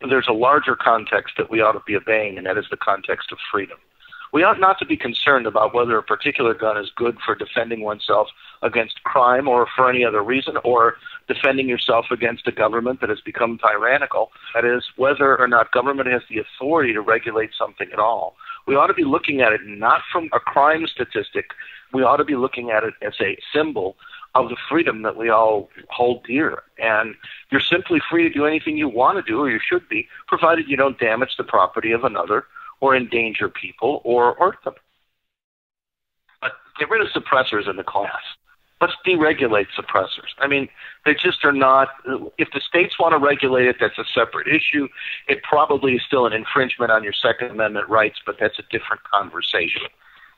There's a larger context that we ought to be obeying, and that is the context of freedom. We ought not to be concerned about whether a particular gun is good for defending oneself against crime or for any other reason, or defending yourself against a government that has become tyrannical. That is, whether or not government has the authority to regulate something at all. We ought to be looking at it not from a crime statistic. We ought to be looking at it as a symbol of the freedom that we all hold dear. And you're simply free to do anything you want to do, or you should be, provided you don't damage the property of another or endanger people or hurt them. But get rid of suppressors in the class. Let's deregulate suppressors. I mean, they just are not. If the states want to regulate it, that's a separate issue. It probably is still an infringement on your Second Amendment rights, but that's a different conversation.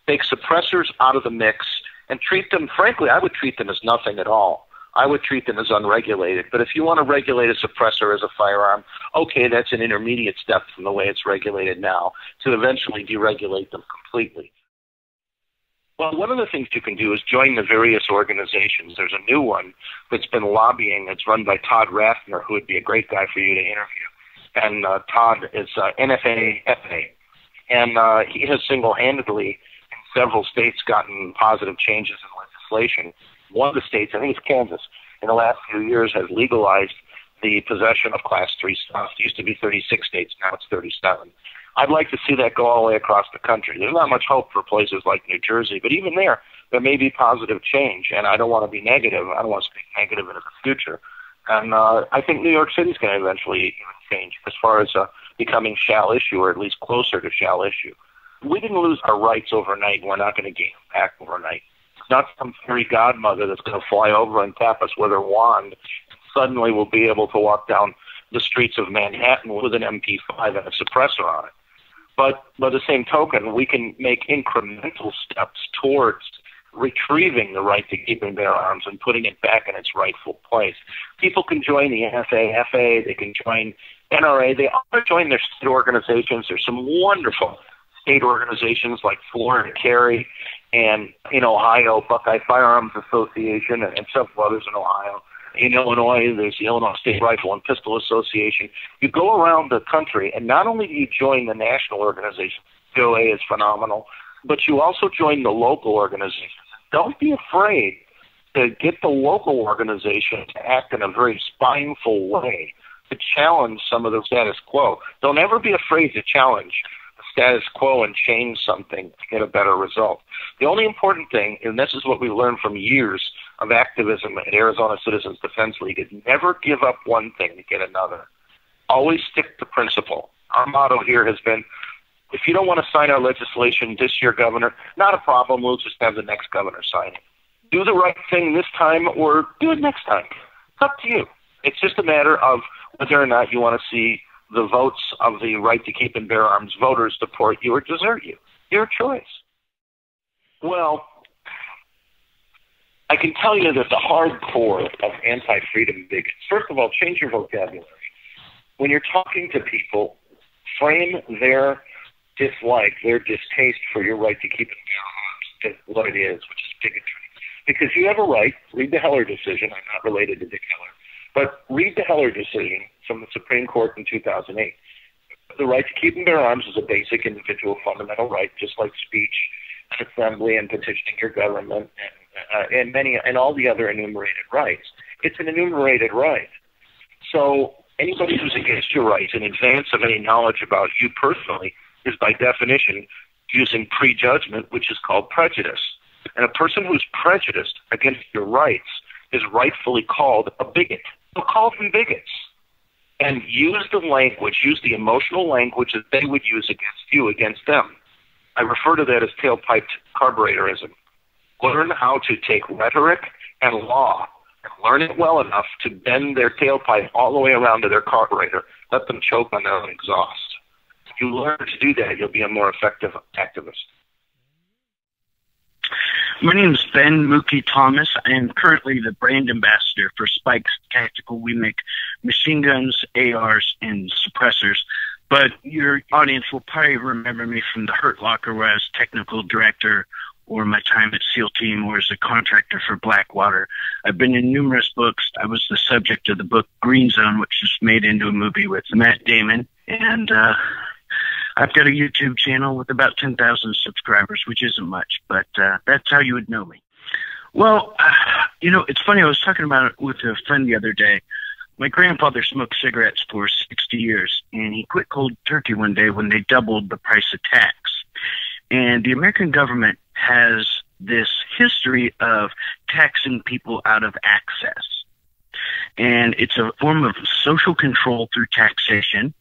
Take suppressors out of the mix and treat them, frankly, I would treat them as nothing at all. I would treat them as unregulated. But if you want to regulate a suppressor as a firearm, okay, that's an intermediate step from the way it's regulated now to eventually deregulate them completely. Well, one of the things you can do is join the various organizations. There's a new one that's been lobbying. It's run by Todd Rathner, who would be a great guy for you to interview. And Todd is NFA. And he has single-handedly, in several states, gotten positive changes in legislation. One of the states, I think it's Kansas, in the last few years has legalized the possession of Class 3 stuff. It used to be 36 states, now it's 37. I'd like to see that go all the way across the country. There's not much hope for places like New Jersey, but even there may be positive change, and I don't want to be negative. I don't want to speak negative into the future. And I think New York City is going to eventually even change as far as becoming shall issue, or at least closer to shall issue. We didn't lose our rights overnight, and we're not going to gain them back overnight. It's not some fairy godmother that's going to fly over and tap us with her wand. Suddenly we'll be able to walk down the streets of Manhattan with an MP5 and a suppressor on it. But by the same token, we can make incremental steps towards retrieving the right to keep and bear arms and putting it back in its rightful place. People can join the NFA, FA, they can join NRA, they all join their state organizations. There's some wonderful state organizations like Florida Carry and in Ohio, Buckeye Firearms Association and several others in Ohio. In Illinois, there's the Illinois State Rifle and Pistol Association. You go around the country, and not only do you join the national organization, DOA is phenomenal, but you also join the local organizations. Don't be afraid to get the local organization to act in a very spineful way, to challenge some of the status quo. Don't ever be afraid to challenge the status quo and change something to get a better result. The only important thing, and this is what we learned from years of activism at Arizona Citizens Defense League, is never give up one thing to get another. Always stick to principle. Our motto here has been, if you don't want to sign our legislation this year, Governor, not a problem. We'll just have the next governor sign it. Do the right thing this time or do it next time. It's up to you. It's just a matter of whether or not you want to see the votes of the right to keep and bear arms voters support you or desert you. Your choice. Well, I can tell you that the hardcore of anti-freedom bigots, first of all, change your vocabulary. When you're talking to people, frame their dislike, their distaste for your right to keep and bear arms as what it is, which is bigotry. Because you have a right, read the Heller decision, I'm not related to Dick Heller, but read the Heller decision from the Supreme Court in 2008. The right to keep and bear arms is a basic individual fundamental right, just like speech and assembly and petitioning your government and all the other enumerated rights. It's an enumerated right. So anybody who's against your rights in advance of any knowledge about you personally is by definition using prejudgment, which is called prejudice. And a person who's prejudiced against your rights is rightfully called a bigot. So call them bigots. And use the language, use the emotional language that they would use against you, against them. I refer to that as tailpiped carburetorism. Learn how to take rhetoric and law and learn it well enough to bend their tailpipe all the way around to their carburetor. Let them choke on their own exhaust. If you learn to do that, you'll be a more effective activist. My name is Ben Mookie Thomas. I am currently the brand ambassador for Spike's Tactical. We make machine guns, ARs, and suppressors. But your audience will probably remember me from the Hurt Locker, where I was technical director, or my time at SEAL Team, or as a contractor for Blackwater. I've been in numerous books. I was the subject of the book Green Zone, which was made into a movie with Matt Damon. And I've got a YouTube channel with about 10,000 subscribers, which isn't much, but that's how you would know me. Well, it's funny. I was talking about it with a friend the other day. My grandfather smoked cigarettes for 60 years, and he quit cold turkey one day when they doubled the price of tax. And the American government has this history of taxing people out of access. And it's a form of social control through taxation,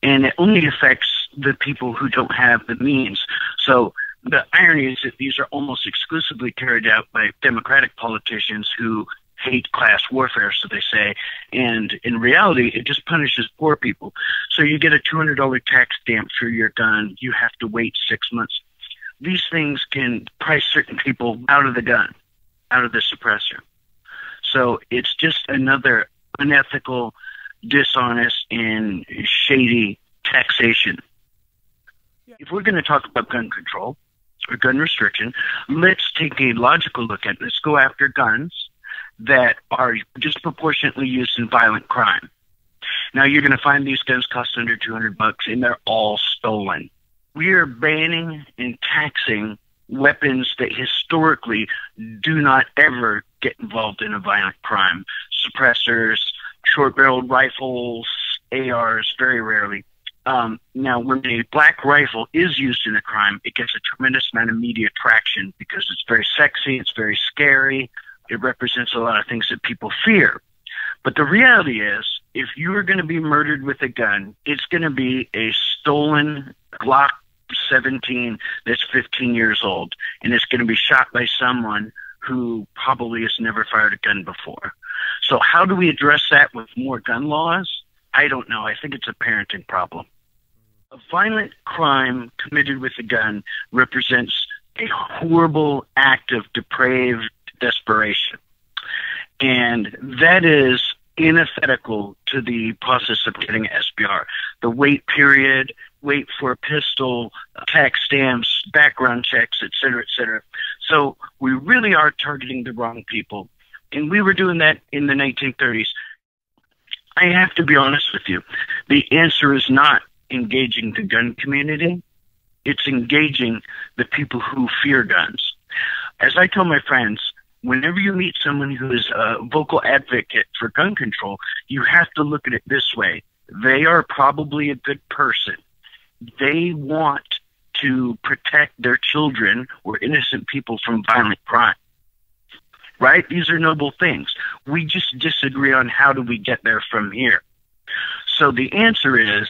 and it only affects the people who don't have the means. So the irony is that these are almost exclusively carried out by Democratic politicians who hate class warfare, so they say, and in reality, it just punishes poor people. So you get a $200 tax stamp for your gun, you have to wait 6 months. These things can price certain people out of the gun, out of the suppressor. So it's just another unethical, dishonest, and shady taxation. If we're going to talk about gun control or gun restriction, let's take a logical look at it. Let's go after guns that are disproportionately used in violent crime. Now, you're going to find these guns cost under $200, and they're all stolen. We are banning and taxing weapons that historically do not ever get involved in a violent crime. Suppressors, short-barreled rifles, ARs, very rarely. Now, when a black rifle is used in a crime, it gets a tremendous amount of media traction because it's very sexy, it's very scary, it represents a lot of things that people fear. But the reality is, if you are going to be murdered with a gun, it's going to be a stolen Glock 17 that's 15 years old, and it's going to be shot by someone who probably has never fired a gun before. So how do we address that with more gun laws? I don't know. I think it's a parenting problem. A violent crime committed with a gun represents a horrible act of depraved desperation. And that is antithetical to the process of getting SBR. The wait period, wait for a pistol, tax stamps, background checks, et cetera, et cetera. So we really are targeting the wrong people. And we were doing that in the 1930s. I have to be honest with you. The answer is not engaging the gun community. It's engaging the people who fear guns. As I tell my friends, whenever you meet someone who is a vocal advocate for gun control, you have to look at it this way. They are probably a good person. They want to protect their children or innocent people from violent crime. Right? These are noble things. We just disagree on how do we get there from here. So the answer is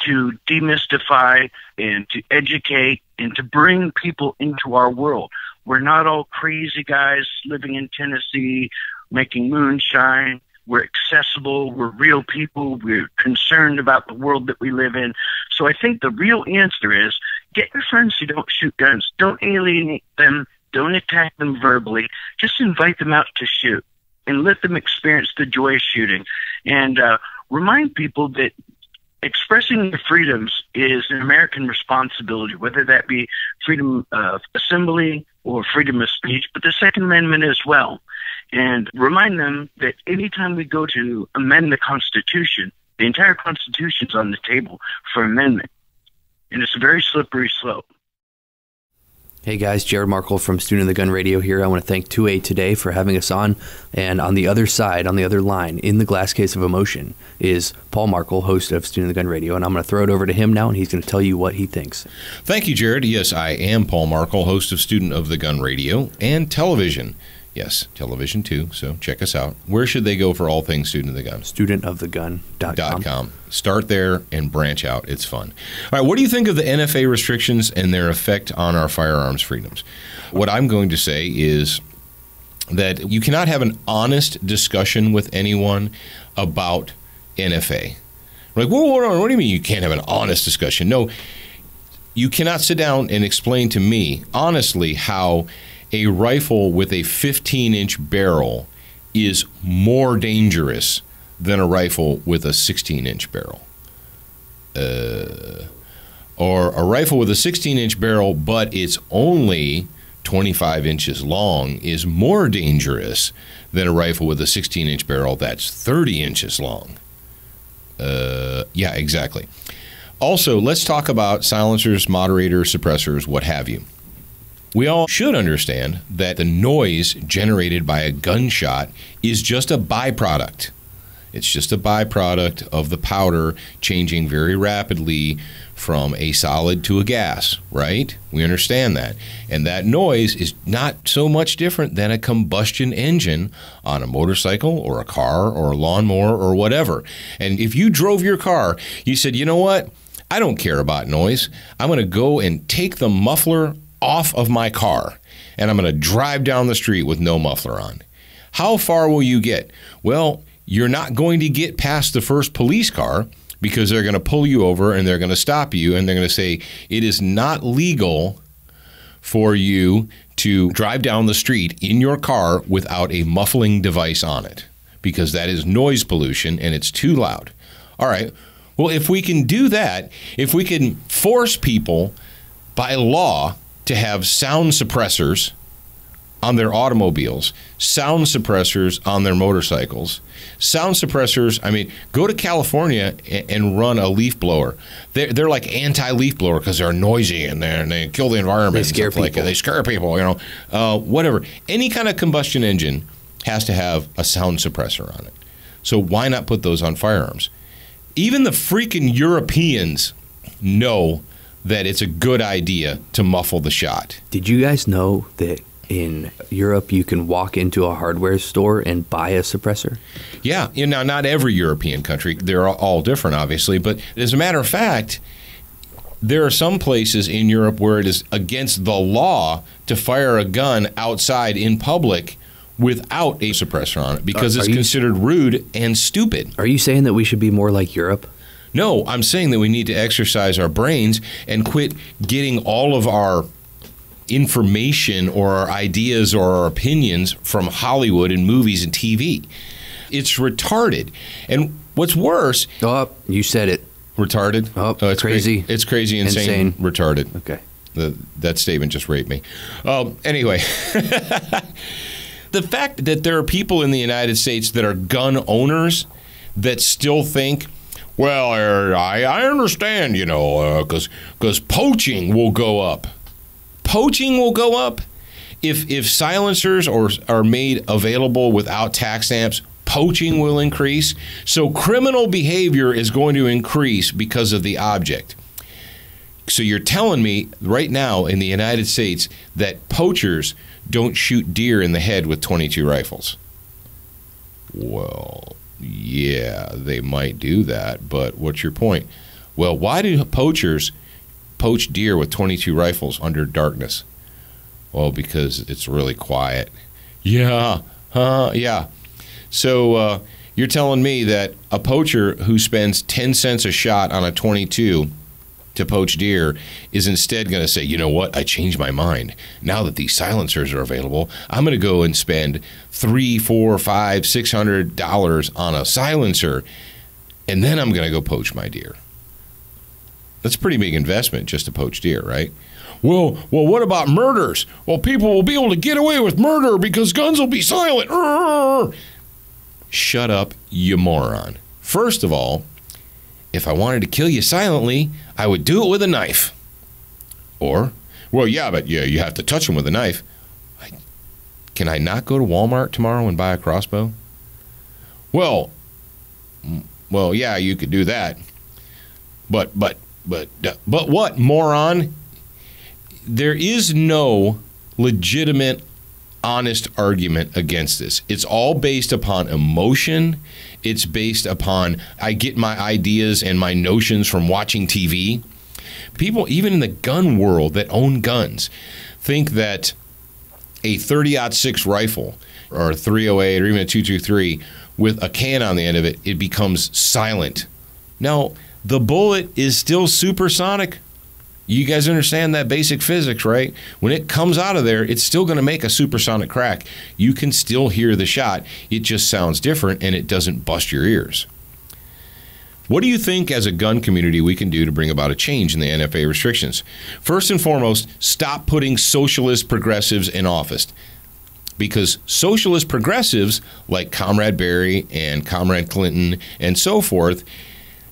to demystify and to educate and to bring people into our world. We're not all crazy guys living in Tennessee, making moonshine. We're accessible. We're real people. We're concerned about the world that we live in. So I think the real answer is get your friends who don't shoot guns. Don't alienate them. Don't attack them verbally. Just invite them out to shoot and let them experience the joy of shooting. And remind people that expressing their freedoms is an American responsibility, whether that be freedom of assembly or freedom of speech, but the Second Amendment as well. And remind them that anytime we go to amend the Constitution, the entire Constitution's on the table for amendment. And it's a very slippery slope. Hey guys, Jared Markle from Student of the Gun Radio here. I want to thank 2AToday for having us on. And on the other side, on the other line, in the glass case of emotion, is Paul Markle, host of Student of the Gun Radio. And I'm going to throw it over to him now, and he's going to tell you what he thinks. Thank you, Jared. Yes, I am Paul Markle, host of Student of the Gun Radio and television. Yes, television too, so check us out. Where should they go for all things Student of the Gun? Studentofthegun.com. Start there and branch out. It's fun. All right, what do you think of the NFA restrictions and their effect on our firearms freedoms? What I'm going to say is that you cannot have an honest discussion with anyone about NFA. Like, what do you mean you can't have an honest discussion? No, you cannot sit down and explain to me honestly how a rifle with a 15-inch barrel is more dangerous than a rifle with a 16-inch barrel. Or a rifle with a 16-inch barrel, but it's only 25 inches long is more dangerous than a rifle with a 16-inch barrel that's 30 inches long. Yeah, exactly. Also, let's talk about silencers, moderators, suppressors, what have you. We all should understand that the noise generated by a gunshot is just a byproduct. It's just a byproduct of the powder changing very rapidly from a solid to a gas, right? We understand that. And that noise is not so much different than a combustion engine on a motorcycle or a car or a lawnmower or whatever. And if you drove your car, you said, you know what? I don't care about noise. I'm going to go and take the muffler off of my car, and I'm going to drive down the street with no muffler on. How far will you get? Well, you're not going to get past the first police car because they're going to pull you over and they're going to stop you and they're going to say it is not legal for you to drive down the street in your car without a muffling device on it because that is noise pollution and it's too loud. All right. Well, if we can do that, if we can force people by law to have sound suppressors on their automobiles, sound suppressors on their motorcycles, sound suppressors, I mean, go to California and run a leaf blower. They're like anti-leaf blower because they're noisy and they kill the environment. They scare people. They scare people, you know, whatever. Any kind of combustion engine has to have a sound suppressor on it. So why not put those on firearms? Even the freaking Europeans know that it's a good idea to muffle the shot. Did you guys know that in Europe you can walk into a hardware store and buy a suppressor? Yeah, now not every European country. They're all different, obviously. But as a matter of fact, there are some places in Europe where it is against the law to fire a gun outside in public without a suppressor on it because it's considered rude and stupid. Are you saying that we should be more like Europe? No, I'm saying that we need to exercise our brains and quit getting all of our information or our ideas or our opinions from Hollywood and movies and TV. It's retarded. And what's worse... Oh, you said it. Retarded? Oh, it's crazy. It's crazy, insane, retarded. Okay. That statement just raped me. Anyway... The fact that there are people in the United States that are gun owners that still think, well, I understand, because poaching will go up. Poaching will go up? If silencers are made available without tax stamps, poaching will increase. So criminal behavior is going to increase because of the object. So you're telling me right now in the United States that poachers don't shoot deer in the head with .22 rifles? Well, yeah, they might do that, but what's your point? Well, why do poachers poach deer with .22 rifles under darkness? Well, because it's really quiet. Yeah, yeah. So you're telling me that a poacher who spends 10 cents a shot on a .22 to poach deer is instead going to say, you know what, I changed my mind. Now that these silencers are available, I'm going to go and spend $300, $400, $500, $600 on a silencer, and then I'm going to go poach my deer. That's a pretty big investment just to poach deer, right? Well, what about murders? Well, people will be able to get away with murder because guns will be silent. Shut up, you moron. First of all, if I wanted to kill you silently, I would do it with a knife. Or, well, yeah, but you have to touch them with a knife. Can I not go to Walmart tomorrow and buy a crossbow? Well, yeah, you could do that. But what, moron? There is no legitimate, honest argument against this. It's all based upon emotion. It's based upon, I get my ideas and my notions from watching TV. People, even in the gun world that own guns, think that a 30-06 rifle or a 308 or even a 223 with a can on the end of it, it becomes silent. Now, the bullet is still supersonic. You guys understand that basic physics, right? When it comes out of there, it's still going to make a supersonic crack. You can still hear the shot. It just sounds different, and it doesn't bust your ears. What do you think as a gun community we can do to bring about a change in the NFA restrictions? First and foremost, stop putting socialist progressives in office. Because socialist progressives like Comrade Barry and Comrade Clinton and so forth,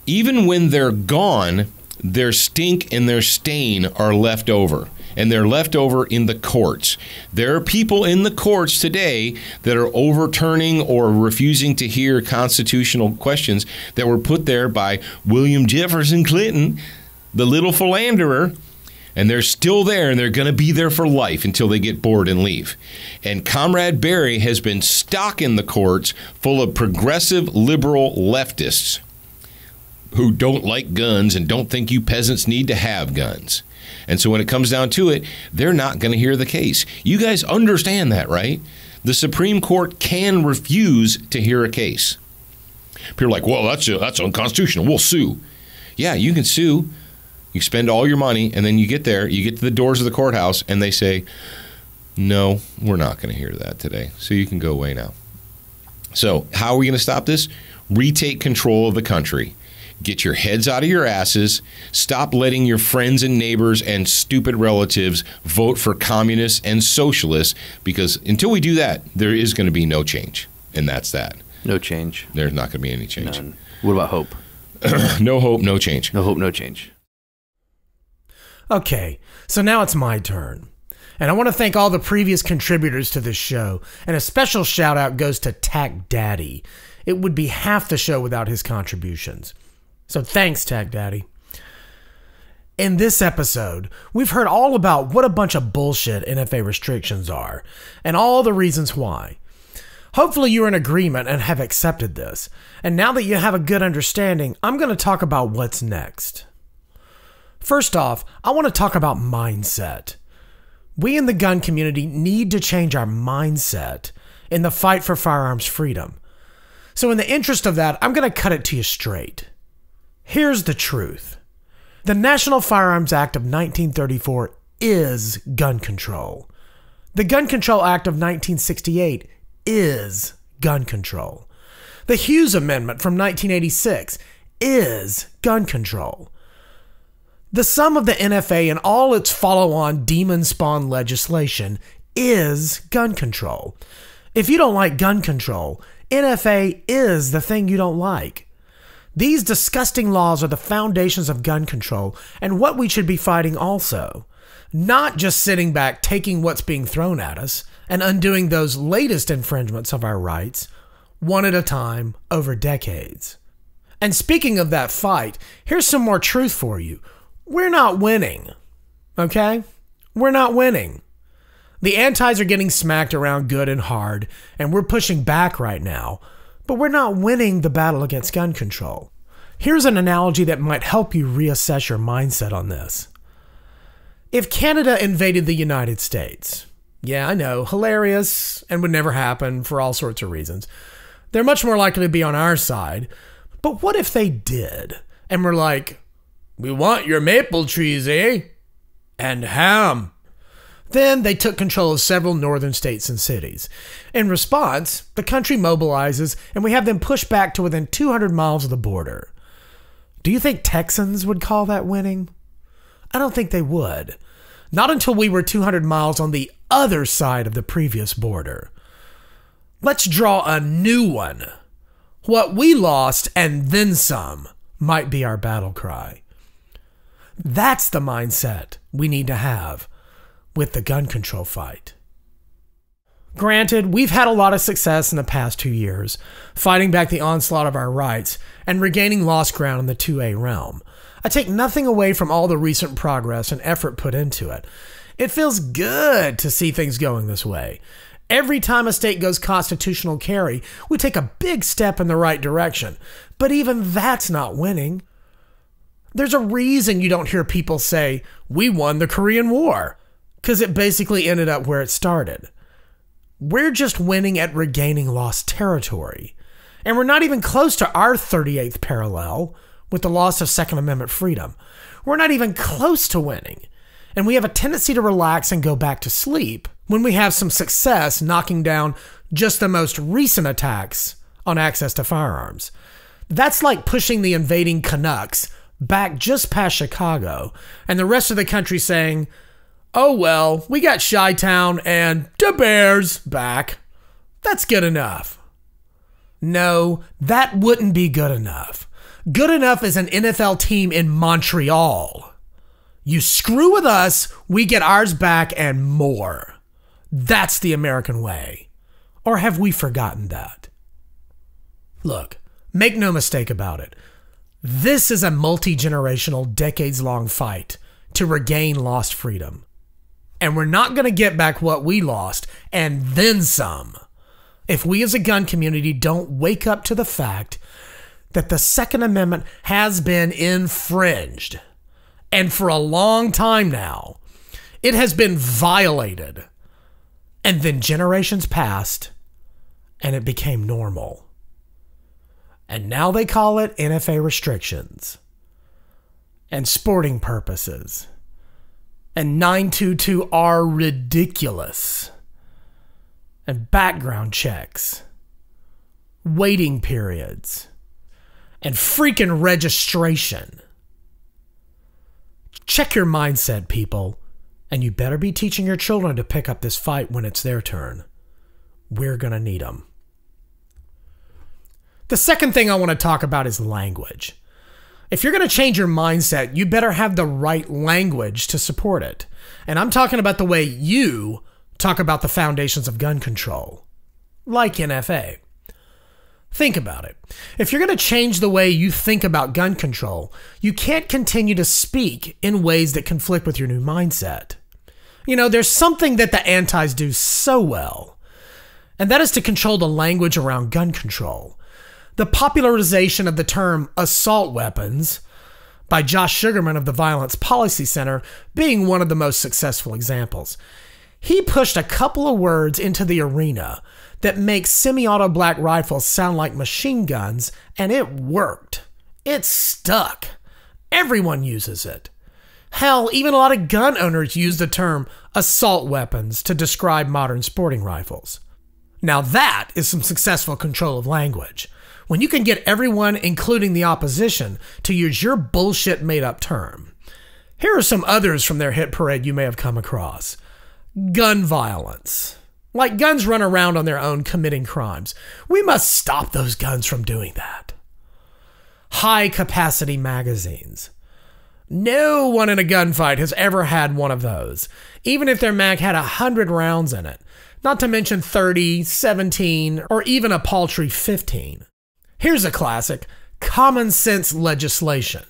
even when they're gone, their stink and their stain are left over, and they're left over in the courts. There are people in the courts today that are overturning or refusing to hear constitutional questions that were put there by William Jefferson Clinton, the little philanderer, and they're still there, and they're going to be there for life until they get bored and leave. And Comrade Barry has been stuck in the courts full of progressive liberal leftists who don't like guns and don't think you peasants need to have guns. And so when it comes down to it, they're not going to hear the case. You guys understand that, right? The Supreme Court can refuse to hear a case. People are like, well, that's unconstitutional. We'll sue. Yeah, you can sue. You spend all your money, and then you get there, you get to the doors of the courthouse, and they say, no, we're not going to hear that today. So you can go away now. So how are we going to stop this? Retake control of the country. Get your heads out of your asses. Stop letting your friends and neighbors and stupid relatives vote for communists and socialists, because until we do that, there is going to be no change. And that's that. No change. There's not going to be any change. None. What about hope? No hope, no change. No hope, no change. Okay, so now it's my turn. And I want to thank all the previous contributors to this show, and a special shout out goes to Tack Daddy. It would be half the show without his contributions. So thanks, Tack Daddy. In this episode, we've heard all about what a bunch of bullshit NFA restrictions are, and all the reasons why. Hopefully you're in agreement and have accepted this. And now that you have a good understanding, I'm going to talk about what's next. First off, I want to talk about mindset. We in the gun community need to change our mindset in the fight for firearms freedom. So in the interest of that, I'm going to cut it to you straight. Here's the truth. The National Firearms Act of 1934 is gun control. The Gun Control Act of 1968 is gun control. The Hughes Amendment from 1986 is gun control. The sum of the NFA and all its follow-on demon-spawned legislation is gun control. If you don't like gun control, NFA is the thing you don't like. These disgusting laws are the foundations of gun control and what we should be fighting also. Not just sitting back taking what's being thrown at us and undoing those latest infringements of our rights, one at a time, over decades. And speaking of that fight, here's some more truth for you. We're not winning. Okay? We're not winning. The antis are getting smacked around good and hard, and we're pushing back right now, but we're not winning the battle against gun control. Here's an analogy that might help you reassess your mindset on this. If Canada invaded the United States, yeah, I know, hilarious, and would never happen for all sorts of reasons. They're much more likely to be on our side, but what if they did, and were like, "We want your maple trees, eh? And ham." Then they took control of several northern states and cities. In response, the country mobilizes and we have them pushed back to within 200 miles of the border. Do you think Texans would call that winning? I don't think they would. Not until we were 200 miles on the other side of the previous border. Let's draw a new one. What we lost and then some might be our battle cry. That's the mindset we need to have with the gun control fight. Granted, we've had a lot of success in the past 2 years, fighting back the onslaught of our rights and regaining lost ground in the 2A realm. I take nothing away from all the recent progress and effort put into it. It feels good to see things going this way. Every time a state goes constitutional carry, we take a big step in the right direction. But even that's not winning. There's a reason you don't hear people say, "We won the Korean War," because it basically ended up where it started. We're just winning at regaining lost territory. And we're not even close to our 38th parallel with the loss of Second Amendment freedom. We're not even close to winning. And we have a tendency to relax and go back to sleep when we have some success knocking down just the most recent attacks on access to firearms. That's like pushing the invading Canucks back just past Chicago and the rest of the country saying, "Oh well, we got Chi-Town and the Bears back. That's good enough." No, that wouldn't be good enough. Good enough is an NFL team in Montreal. You screw with us, we get ours back and more. That's the American way. Or have we forgotten that? Look, make no mistake about it. This is a multi-generational, decades-long fight to regain lost freedom. And we're not going to get back what we lost, and then some, if we as a gun community don't wake up to the fact that the Second Amendment has been infringed. And for a long time now, it has been violated. And then generations passed, and it became normal. And now they call it NFA restrictions, and sporting purposes, and 922 are ridiculous, and background checks, waiting periods, and freaking registration. Check your mindset, people, and you better be teaching your children to pick up this fight when it's their turn. We're gonna need them. The second thing I want to talk about is language. If you're going to change your mindset, you better have the right language to support it. And I'm talking about the way you talk about the foundations of gun control, like NFA. Think about it. If you're going to change the way you think about gun control, you can't continue to speak in ways that conflict with your new mindset. You know, there's something that the antis do so well, and that is to control the language around gun control. The popularization of the term assault weapons by Josh Sugarman of the Violence Policy Center being one of the most successful examples. He pushed a couple of words into the arena that makes semi-auto black rifles sound like machine guns, and it worked. It stuck. Everyone uses it. Hell, even a lot of gun owners use the term assault weapons to describe modern sporting rifles. Now that is some successful control of language. When you can get everyone, including the opposition, to use your bullshit made-up term. Here are some others from their hit parade you may have come across. Gun violence. Like guns run around on their own committing crimes. We must stop those guns from doing that. High-capacity magazines. No one in a gunfight has ever had one of those, even if their mag had 100 rounds in it, not to mention 30, 17, or even a paltry 15. Here's a classic, common sense legislation.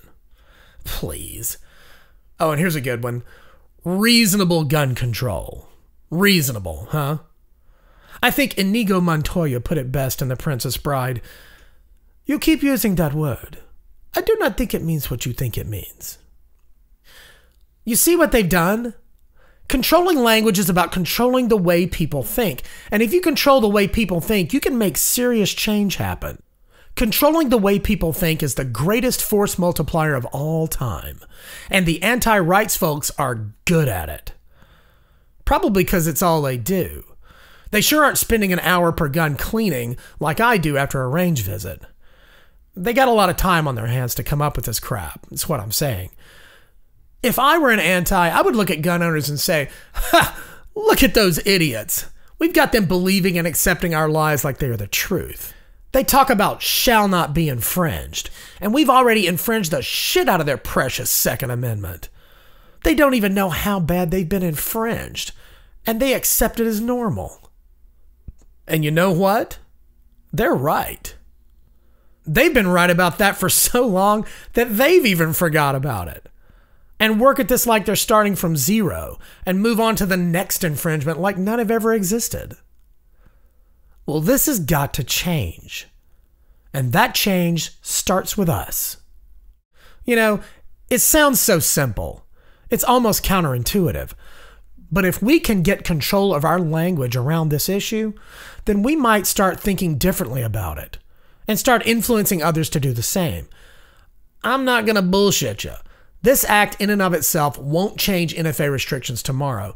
Please. Oh, and here's a good one. Reasonable gun control. Reasonable, huh? I think Inigo Montoya put it best in The Princess Bride. You keep using that word. I do not think it means what you think it means. You see what they've done? Controlling language is about controlling the way people think. And if you control the way people think, you can make serious change happen. Controlling the way people think is the greatest force multiplier of all time. And the anti-rights folks are good at it. Probably because it's all they do. They sure aren't spending an hour per gun cleaning like I do after a range visit. They got a lot of time on their hands to come up with this crap. That's what I'm saying. If I were an anti, I would look at gun owners and say, ha, look at those idiots. We've got them believing and accepting our lies like they are the truth. They talk about shall not be infringed, and we've already infringed the shit out of their precious Second Amendment. They don't even know how bad they've been infringed, and they accept it as normal. And you know what? They're right. They've been right about that for so long that they've even forgot about it. And work at this like they're starting from zero and move on to the next infringement like none have ever existed. Well, this has got to change. And that change starts with us. You know, it sounds so simple. It's almost counterintuitive. But if we can get control of our language around this issue, then we might start thinking differently about it and start influencing others to do the same. I'm not going to bullshit you. This act in and of itself won't change NFA restrictions tomorrow,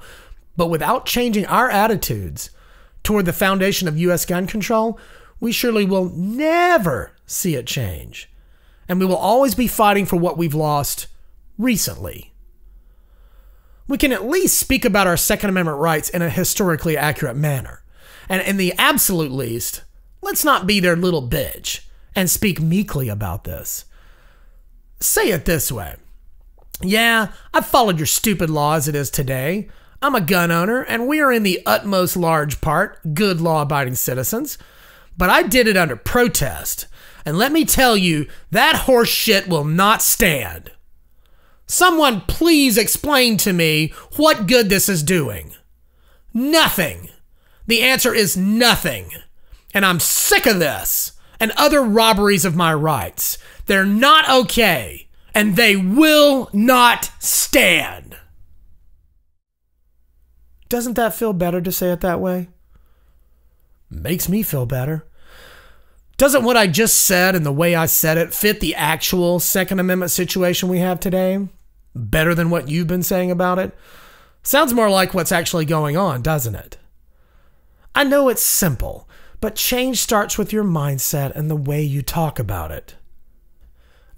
but without changing our attitudes toward the foundation of U.S. gun control, we surely will never see it change. And we will always be fighting for what we've lost recently. We can at least speak about our Second Amendment rights in a historically accurate manner. And in the absolute least, let's not be their little bitch and speak meekly about this. Say it this way. Yeah, I've followed your stupid law as it is today. I'm a gun owner, and we are in the utmost large part good law-abiding citizens. But I did it under protest. And let me tell you, that horse shit will not stand. Someone please explain to me what good this is doing. Nothing. The answer is nothing. And I'm sick of this and other robberies of my rights. They're not okay. And they will not stand. Doesn't that feel better to say it that way? Makes me feel better. Doesn't what I just said and the way I said it fit the actual Second Amendment situation we have today? Better than what you've been saying about it? Sounds more like what's actually going on, doesn't it? I know it's simple, but change starts with your mindset and the way you talk about it.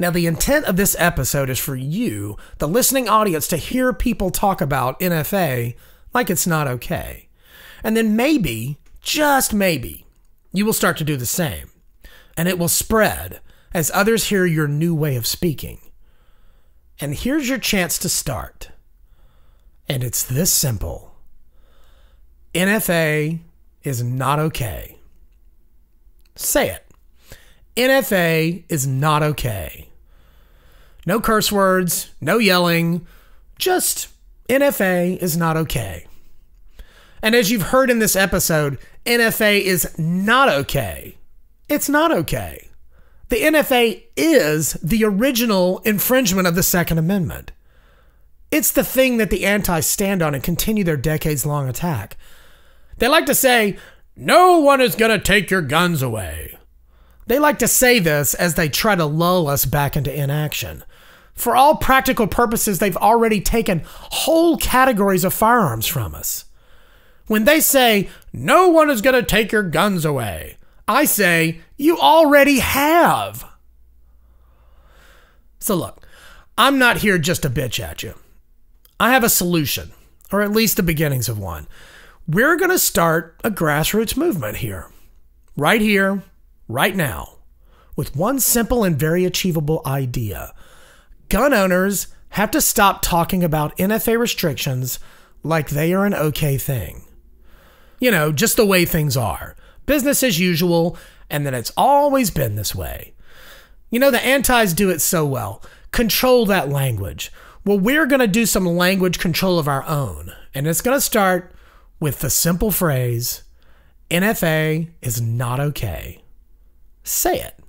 Now, the intent of this episode is for you, the listening audience, to hear people talk about NFA like it's not okay. And then maybe, just maybe, you will start to do the same. And it will spread as others hear your new way of speaking. And here's your chance to start. And it's this simple. NFA is not okay. Say it. NFA is not okay. No curse words, no yelling, just NFA is not okay. And as you've heard in this episode, NFA is not okay. It's not okay. The NFA is the original infringement of the Second Amendment. It's the thing that the antis stand on and continue their decades-long attack. They like to say, no one is going to take your guns away. They like to say this as they try to lull us back into inaction. For all practical purposes, they've already taken whole categories of firearms from us. When they say, no one is going to take your guns away, I say, you already have. So look, I'm not here just to bitch at you. I have a solution, or at least the beginnings of one. We're going to start a grassroots movement here, right now, with one simple and very achievable idea. Gun owners have to stop talking about NFA restrictions like they are an okay thing. You know, just the way things are. Business as usual, and then it's always been this way. You know, the antis do it so well. Control that language. Well, we're going to do some language control of our own, and it's going to start with the simple phrase, NFA is not okay. Say it.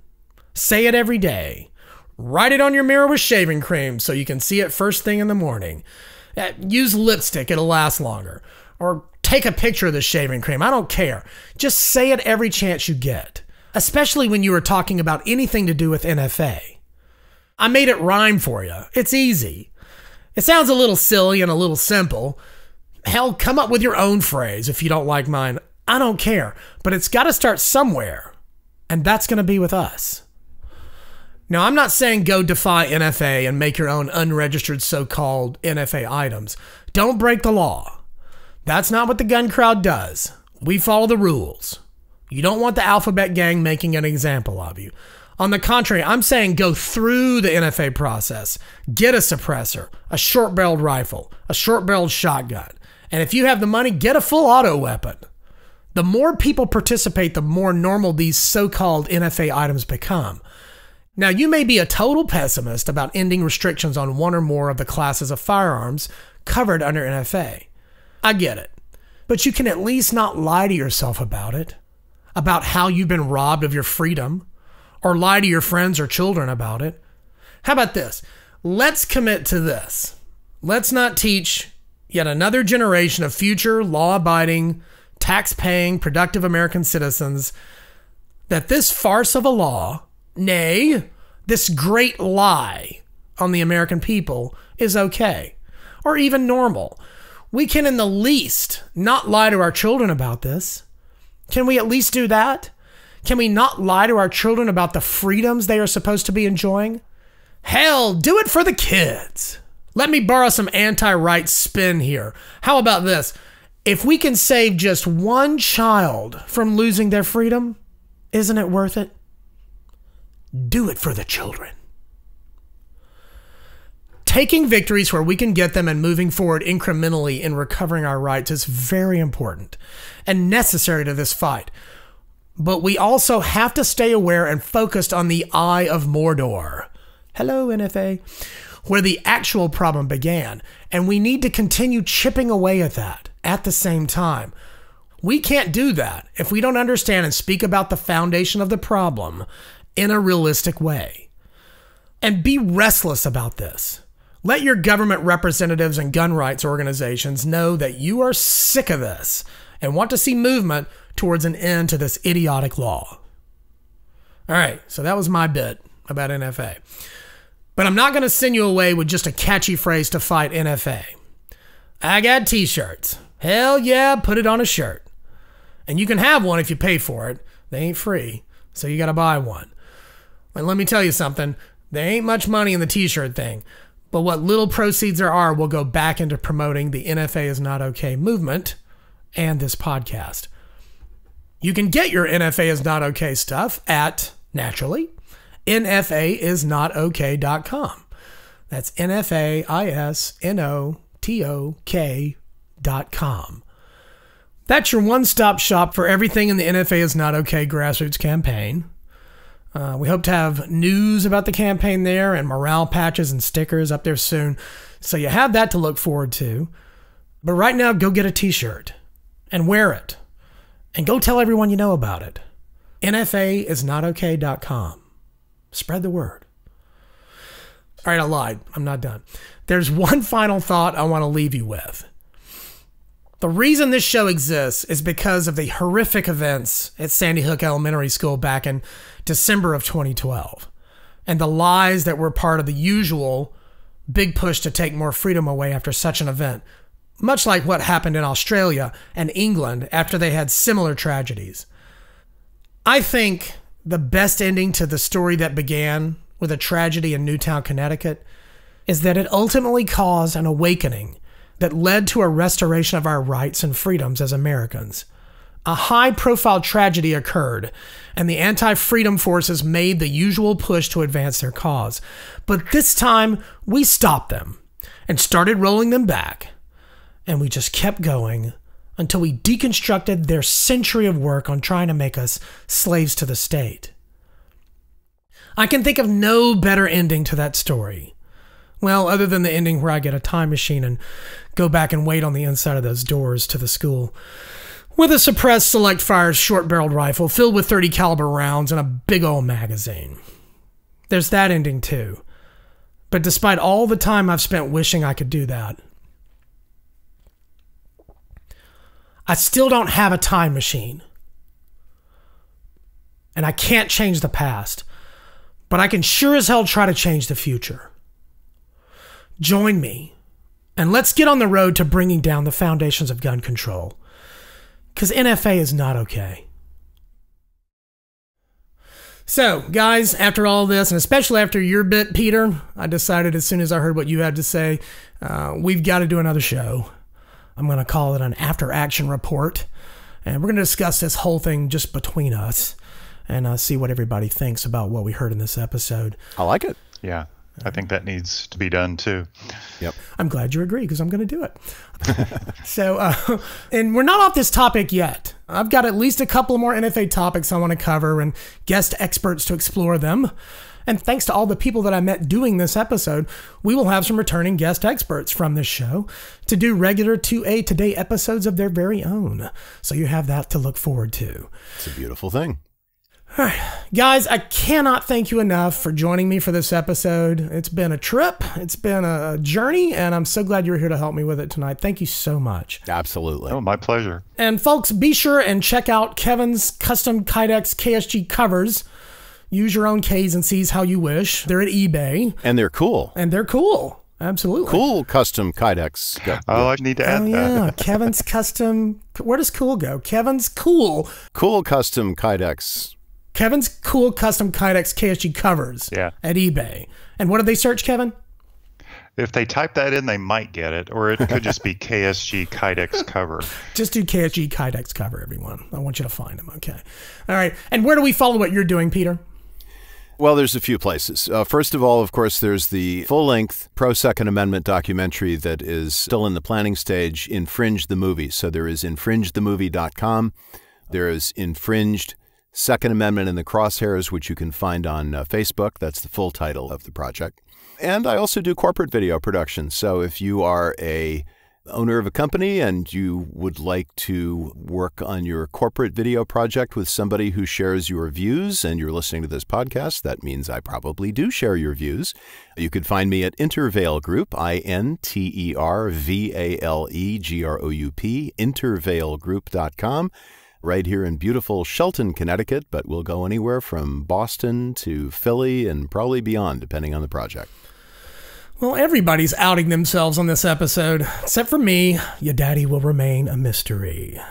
Say it every day. Write it on your mirror with shaving cream so you can see it first thing in the morning. Use lipstick, it'll last longer. Or take a picture of the shaving cream, I don't care. Just say it every chance you get, especially when you are talking about anything to do with NFA. I made it rhyme for you. It's easy. It sounds a little silly and a little simple. Hell, come up with your own phrase if you don't like mine. I don't care, but it's got to start somewhere, and that's going to be with us. Now, I'm not saying go defy NFA and make your own unregistered so-called NFA items. Don't break the law. That's not what the gun crowd does. We follow the rules. You don't want the alphabet gang making an example of you. On the contrary, I'm saying go through the NFA process. Get a suppressor, a short-barreled rifle, a short-barreled shotgun. And if you have the money, get a full auto weapon. The more people participate, the more normal these so-called NFA items become. Now, you may be a total pessimist about ending restrictions on one or more of the classes of firearms covered under NFA. I get it. But you can at least not lie to yourself about it, about how you've been robbed of your freedom, or lie to your friends or children about it. How about this? Let's commit to this. Let's not teach yet another generation of future law-abiding, tax-paying, productive American citizens that this farce of a law, nay, this great lie on the American people is okay, or even normal. We can in the least not lie to our children about this. Can we at least do that? Can we not lie to our children about the freedoms they are supposed to be enjoying? Hell, do it for the kids. Let me borrow some anti-right spin here. How about this? If we can save just one child from losing their freedom, isn't it worth it? Do it for the children. Taking victories where we can get them and moving forward incrementally in recovering our rights is very important and necessary to this fight. But we also have to stay aware and focused on the Eye of Mordor. Hello, NFA. Where the actual problem began. And we need to continue chipping away at that at the same time. We can't do that if we don't understand and speak about the foundation of the problem in a realistic way. And be restless about this. Let your government representatives and gun rights organizations know that you are sick of this and want to see movement towards an end to this idiotic law. All right, so that was my bit about NFA. But I'm not going to send you away with just a catchy phrase to fight NFA. I got t-shirts. Hell yeah, put it on a shirt. And you can have one if you pay for it. They ain't free, so you got to buy one. And let me tell you something, there ain't much money in the t-shirt thing. But what little proceeds there are will go back into promoting the NFA is not okay movement and this podcast. You can get your NFA is not okay stuff at, naturally, NFAisnotokay.com. That's NFAisnotokay.com. TOK.com. That's your one-stop shop for everything in the NFA is Not Okay grassroots campaign. We hope to have news about the campaign there and morale patches and stickers up there soon. So you have that to look forward to. But right now, go get a t-shirt and wear it. And go tell everyone you know about it. NFAisnotok.com. Spread the word. All right, I lied. I'm not done. There's one final thought I want to leave you with. The reason this show exists is because of the horrific events at Sandy Hook Elementary School back in December of 2012, and the lies that were part of the usual big push to take more freedom away after such an event, much like what happened in Australia and England after they had similar tragedies. I think the best ending to the story that began with a tragedy in Newtown, Connecticut, is that it ultimately caused an awakening that led to a restoration of our rights and freedoms as Americans. A high-profile tragedy occurred, and the anti-freedom forces made the usual push to advance their cause. But this time, we stopped them and started rolling them back. And we just kept going until we deconstructed their century of work on trying to make us slaves to the state. I can think of no better ending to that story. Well, other than the ending where I get a time machine and go back and wait on the inside of those doors to the school with a suppressed select fire short-barreled rifle filled with .30 caliber rounds and a big old magazine. There's that ending too. But despite all the time I've spent wishing I could do that, I still don't have a time machine. And I can't change the past, but I can sure as hell try to change the future. Join me, and let's get on the road to bringing down the foundations of gun control. Because NFA is not okay. So, guys, after all this, and especially after your bit, Peter, I decided as soon as I heard what you had to say, we've got to do another show. I'm going to call it an after-action report, and we're going to discuss this whole thing just between us and see what everybody thinks about what we heard in this episode. I like it. Yeah. I think that needs to be done too. Yep. I'm glad you agree because I'm going to do it. So, and we're not off this topic yet. I've got at least a couple more NFA topics I want to cover and guest experts to explore them. And thanks to all the people that I met doing this episode, we will have some returning guest experts from this show to do regular 2AToday episodes of their very own. So you have that to look forward to. It's a beautiful thing. All right. Guys, I cannot thank you enough for joining me for this episode. It's been a trip. It's been a journey, and I'm so glad you're here to help me with it tonight. Thank you so much. Absolutely. Oh, my pleasure. And folks, be sure and check out Kevin's custom Kydex KSG covers. Use your own K's and C's how you wish. They're at eBay. And they're cool. Absolutely. Cool custom Kydex. Oh, I need to add that. Yeah, Kevin's custom. Where does cool go? Kevin's cool. Cool custom Kydex. Kevin's cool custom Kydex KSG covers at eBay. And what did they search, Kevin? If they type that in, they might get it, or it could just be KSG Kydex cover. Just do KSG Kydex cover, everyone. I want you to find them, okay? All right. And where do we follow what you're doing, Peter? Well, there's a few places. First of all, of course, there's the full-length pro-Second Amendment documentary that is still in the planning stage, Infringe the Movie. So there is infringethemovie.com. There is Infringed Second Amendment in the Crosshairs, which you can find on Facebook. That's the full title of the project. And I also do corporate video production. So if you are a owner of a company and you would like to work on your corporate video project with somebody who shares your views and you're listening to this podcast, that means I probably do share your views. You could find me at Intervale Group, INTERVALEGROUP, intervalegroup.com. Right here in beautiful Shelton, Connecticut, but we'll go anywhere from Boston to Philly and probably beyond, depending on the project. Well, everybody's outing themselves on this episode, except for me. YaDaddy will remain a mystery.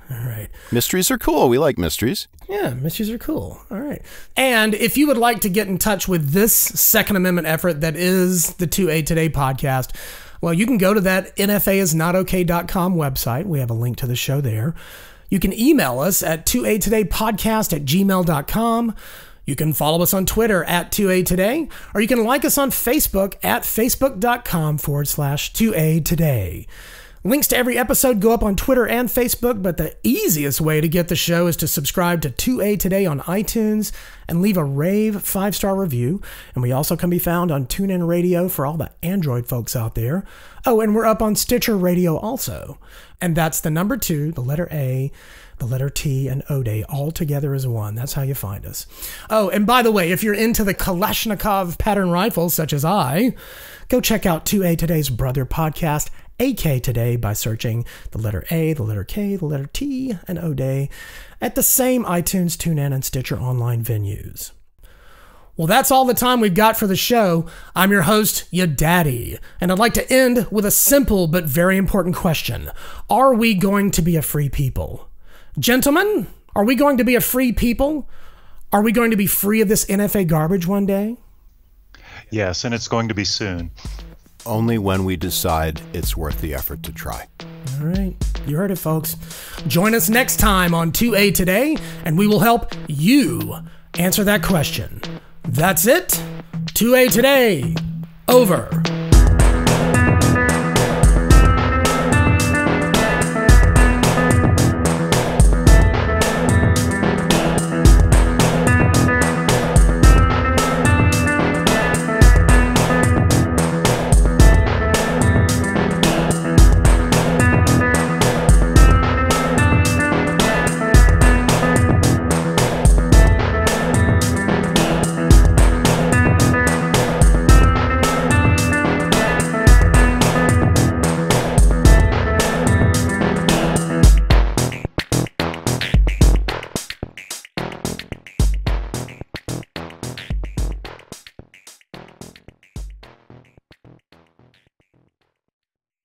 All right. Mysteries are cool. We like mysteries. Yeah, mysteries are cool. All right. And if you would like to get in touch with this Second Amendment effort that is the 2AToday podcast, well, you can go to that NFAisnotok.com website. We have a link to the show there. You can email us at 2ATodaypodcast@gmail.com. You can follow us on Twitter at 2AToday, or you can like us on Facebook at facebook.com/2AToday. Links to every episode go up on Twitter and Facebook, but the easiest way to get the show is to subscribe to 2AToday on iTunes and leave a rave 5-star review. And we also can be found on TuneIn Radio for all the Android folks out there. Oh, and we're up on Stitcher Radio also. And that's the number 2, the letter A, the letter T, and O-Day all together as one. That's how you find us. Oh, and by the way, if you're into the Kalashnikov pattern rifles, such as I, go check out 2AToday's brother podcast, AK Today, by searching the letter A, the letter K, the letter T, and O-Day at the same iTunes, TuneIn, and Stitcher online venues. Well, that's all the time we've got for the show. I'm your host, YaDaddy, and I'd like to end with a simple but very important question. Are we going to be a free people? Gentlemen, are we going to be a free people? Are we going to be free of this NFA garbage one day? Yes, and it's going to be soon. Only when we decide it's worth the effort to try. All right, you heard it, folks. Join us next time on 2AToday, and we will help you answer that question. That's it. 2AToday. Over.